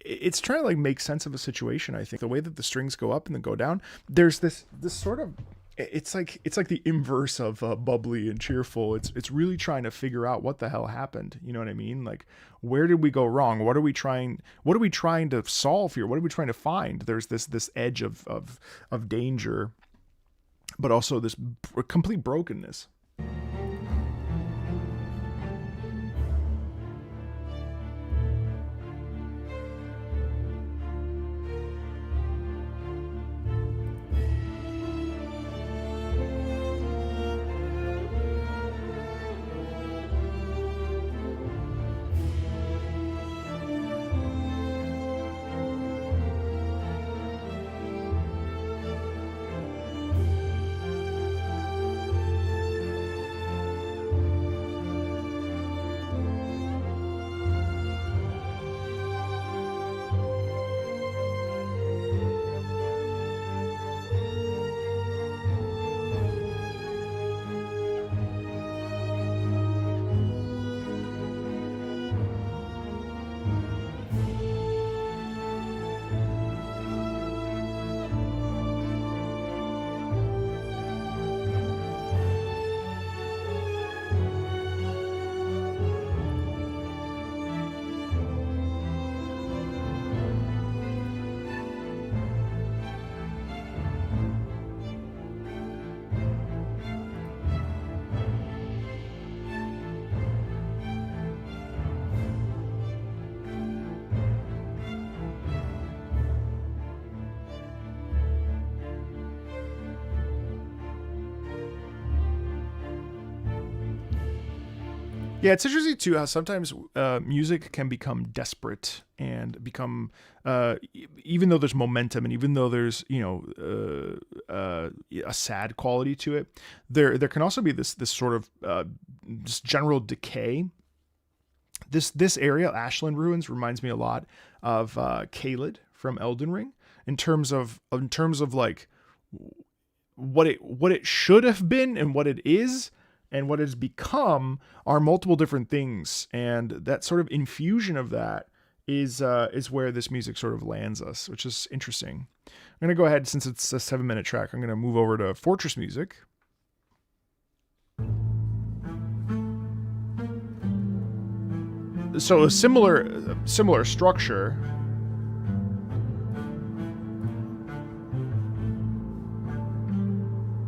it's trying to like make sense of a situation. I think the way that the strings go up and then go down, there's this sort of, it's like the inverse of bubbly and cheerful. It's really trying to figure out what the hell happened. You know what I mean? Like, where did we go wrong? What are we trying to solve here? What are we trying to find? There's this edge of danger, but also this complete brokenness. Yeah, it's interesting too how sometimes music can become desperate and become, even though there's momentum and even though there's a sad quality to it, there can also be this sort of just general decay. This area, Ashland Ruins, reminds me a lot of Caelid from Elden Ring in terms of like what it should have been and what it is. And what it's become are multiple different things, and that sort of infusion of that is where this music sort of lands us, which is interesting. I'm gonna go ahead, since it's a 7-minute track, I'm gonna move over to Fortress music. So a similar structure.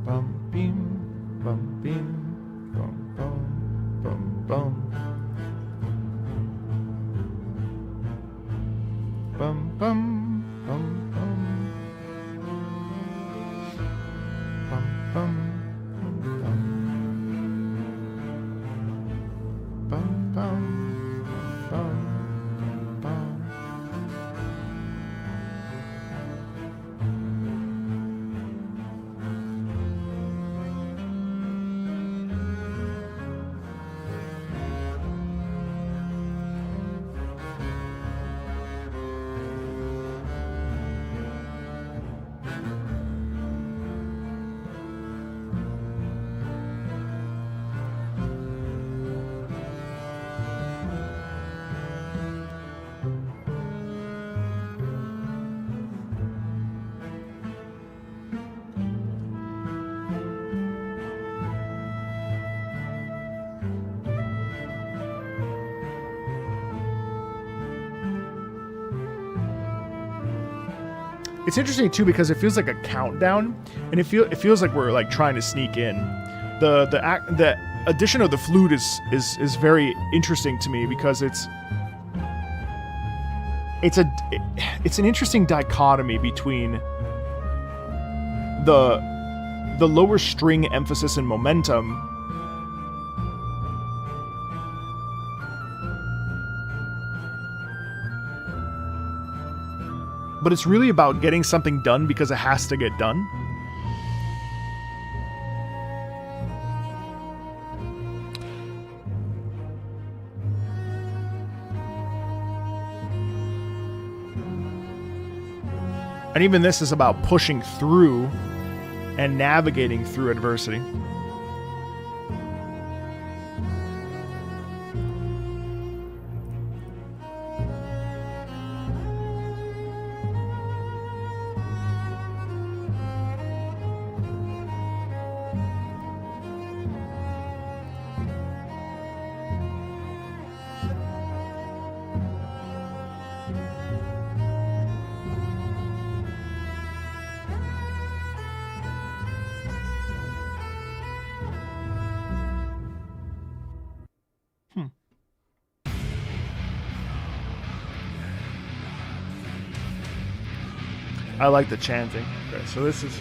Bum beam, bum beam. Bum, bum, bum, bum. Bum, bum, bum, bum. Bum, bum, bum, bum. Bum, bum, bum, bum. It's interesting too because it feels like a countdown, and it feels like we're like trying to sneak in. The addition of the flute is very interesting to me because it's an interesting dichotomy between the lower string emphasis and momentum, but it's really about getting something done because it has to get done. And even this is about pushing through and navigating through adversity. I like the chanting. Okay, so this is...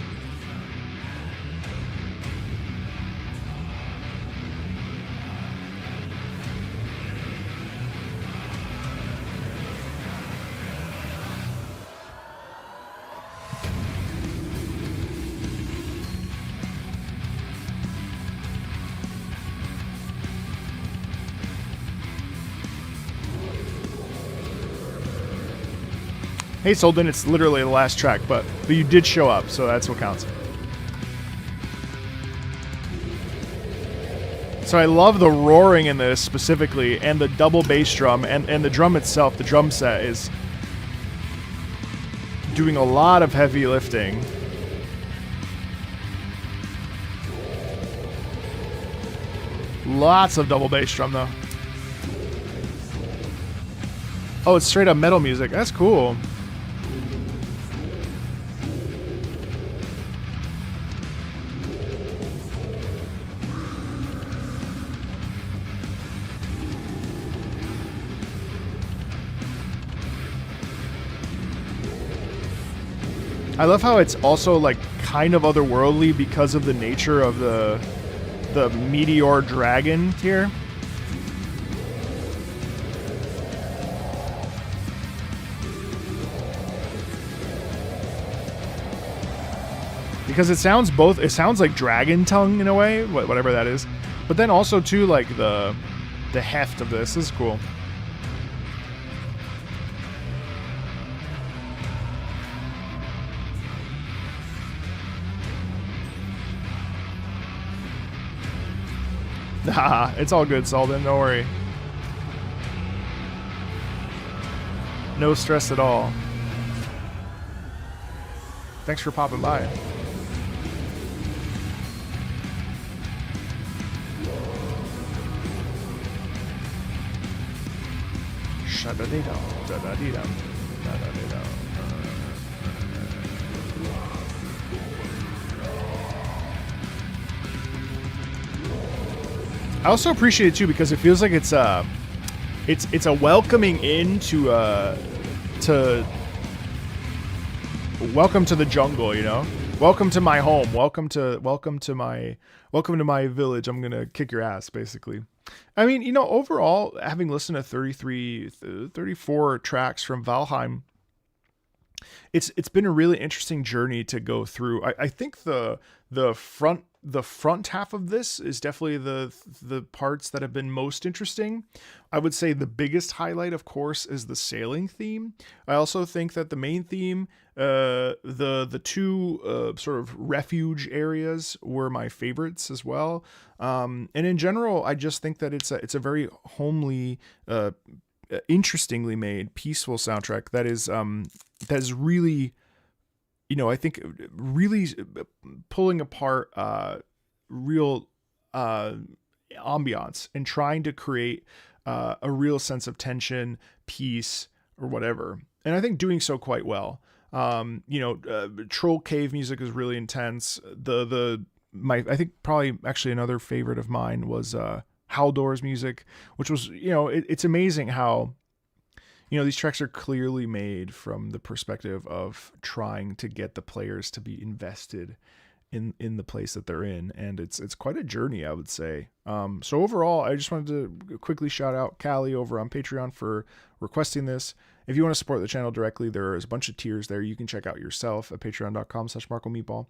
Hey Solden, it's literally the last track, but you did show up, so that's what counts. So I love the roaring in this specifically, and the double bass drum, and the drum itself, the drum set is doing a lot of heavy lifting. Lots of double bass drum though. Oh, it's straight up metal music. That's cool. I love how it's also like kind of otherworldly because of the nature of the meteor dragon here. because it sounds like dragon tongue in a way, whatever that is, but then also too like the heft of this is cool. Nah, it's all good, Salden. Don't worry. No stress at all. Thanks for popping by. Shada-dee-dum, da-da-dee-dum, da-da-dee-dum. I also appreciate it too because it feels like it's a welcoming in to welcome to the jungle, you know? Welcome to my home. Welcome to my village. I'm gonna kick your ass, basically. I mean, you know, overall, having listened to 34 tracks from Valheim, it's been a really interesting journey to go through. I think the front half of this is definitely the parts that have been most interesting. I would say the biggest highlight, of course, is the sailing theme. I also think that the main theme, the two sort of refuge areas were my favorites as well. And in general, I just think that it's a very homely, interestingly made, peaceful soundtrack that is really, you know, I think really pulling apart real ambiance and trying to create a real sense of tension, peace, or whatever. And I think doing so quite well. You know, Troll Cave music is really intense. I think probably actually another favorite of mine was Haldor's music, which was, you know, it's amazing how, you know, these tracks are clearly made from the perspective of trying to get the players to be invested in the place that they're in, and it's quite a journey, I would say. So overall, I just wanted to quickly shout out Callie over on Patreon for requesting this. If you want to support the channel directly, there is a bunch of tiers there you can check out yourself at patreon.com/MarcoMeatball.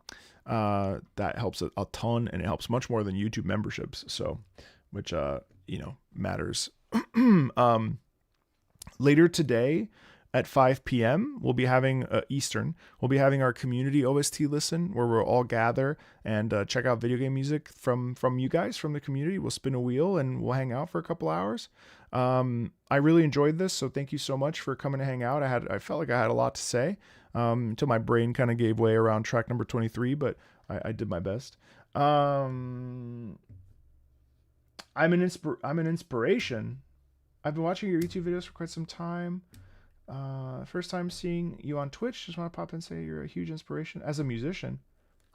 That helps a ton, and it helps much more than YouTube memberships, so which you know, matters. Later today at 5 p.m. we'll be having Eastern. We'll be having our community OST listen, where we'll all gather and check out video game music from you guys, from the community. We'll spin a wheel and we'll hang out for a couple hours. I really enjoyed this, so thank you so much for coming to hang out. I felt like I had a lot to say until my brain kind of gave way around track number 23, but I did my best. I'm an inspiration. I've been watching your YouTube videos for quite some time. First time seeing you on Twitch. Just want to pop in and say you're a huge inspiration as a musician.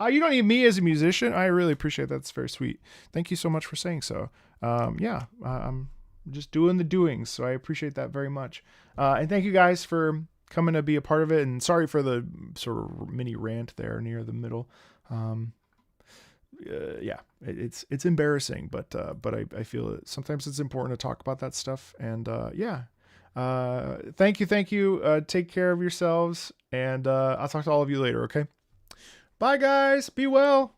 You don't need me as a musician. I really appreciate that. It's very sweet. Thank you so much for saying so. Yeah, I'm just doing the doings, so I appreciate that very much. And thank you guys for coming to be a part of it. And sorry for the sort of mini rant there near the middle. Yeah, it's embarrassing, but I feel it. Sometimes it's important to talk about that stuff. And yeah, thank you. Take care of yourselves, and I'll talk to all of you later. Okay, bye guys. Be well.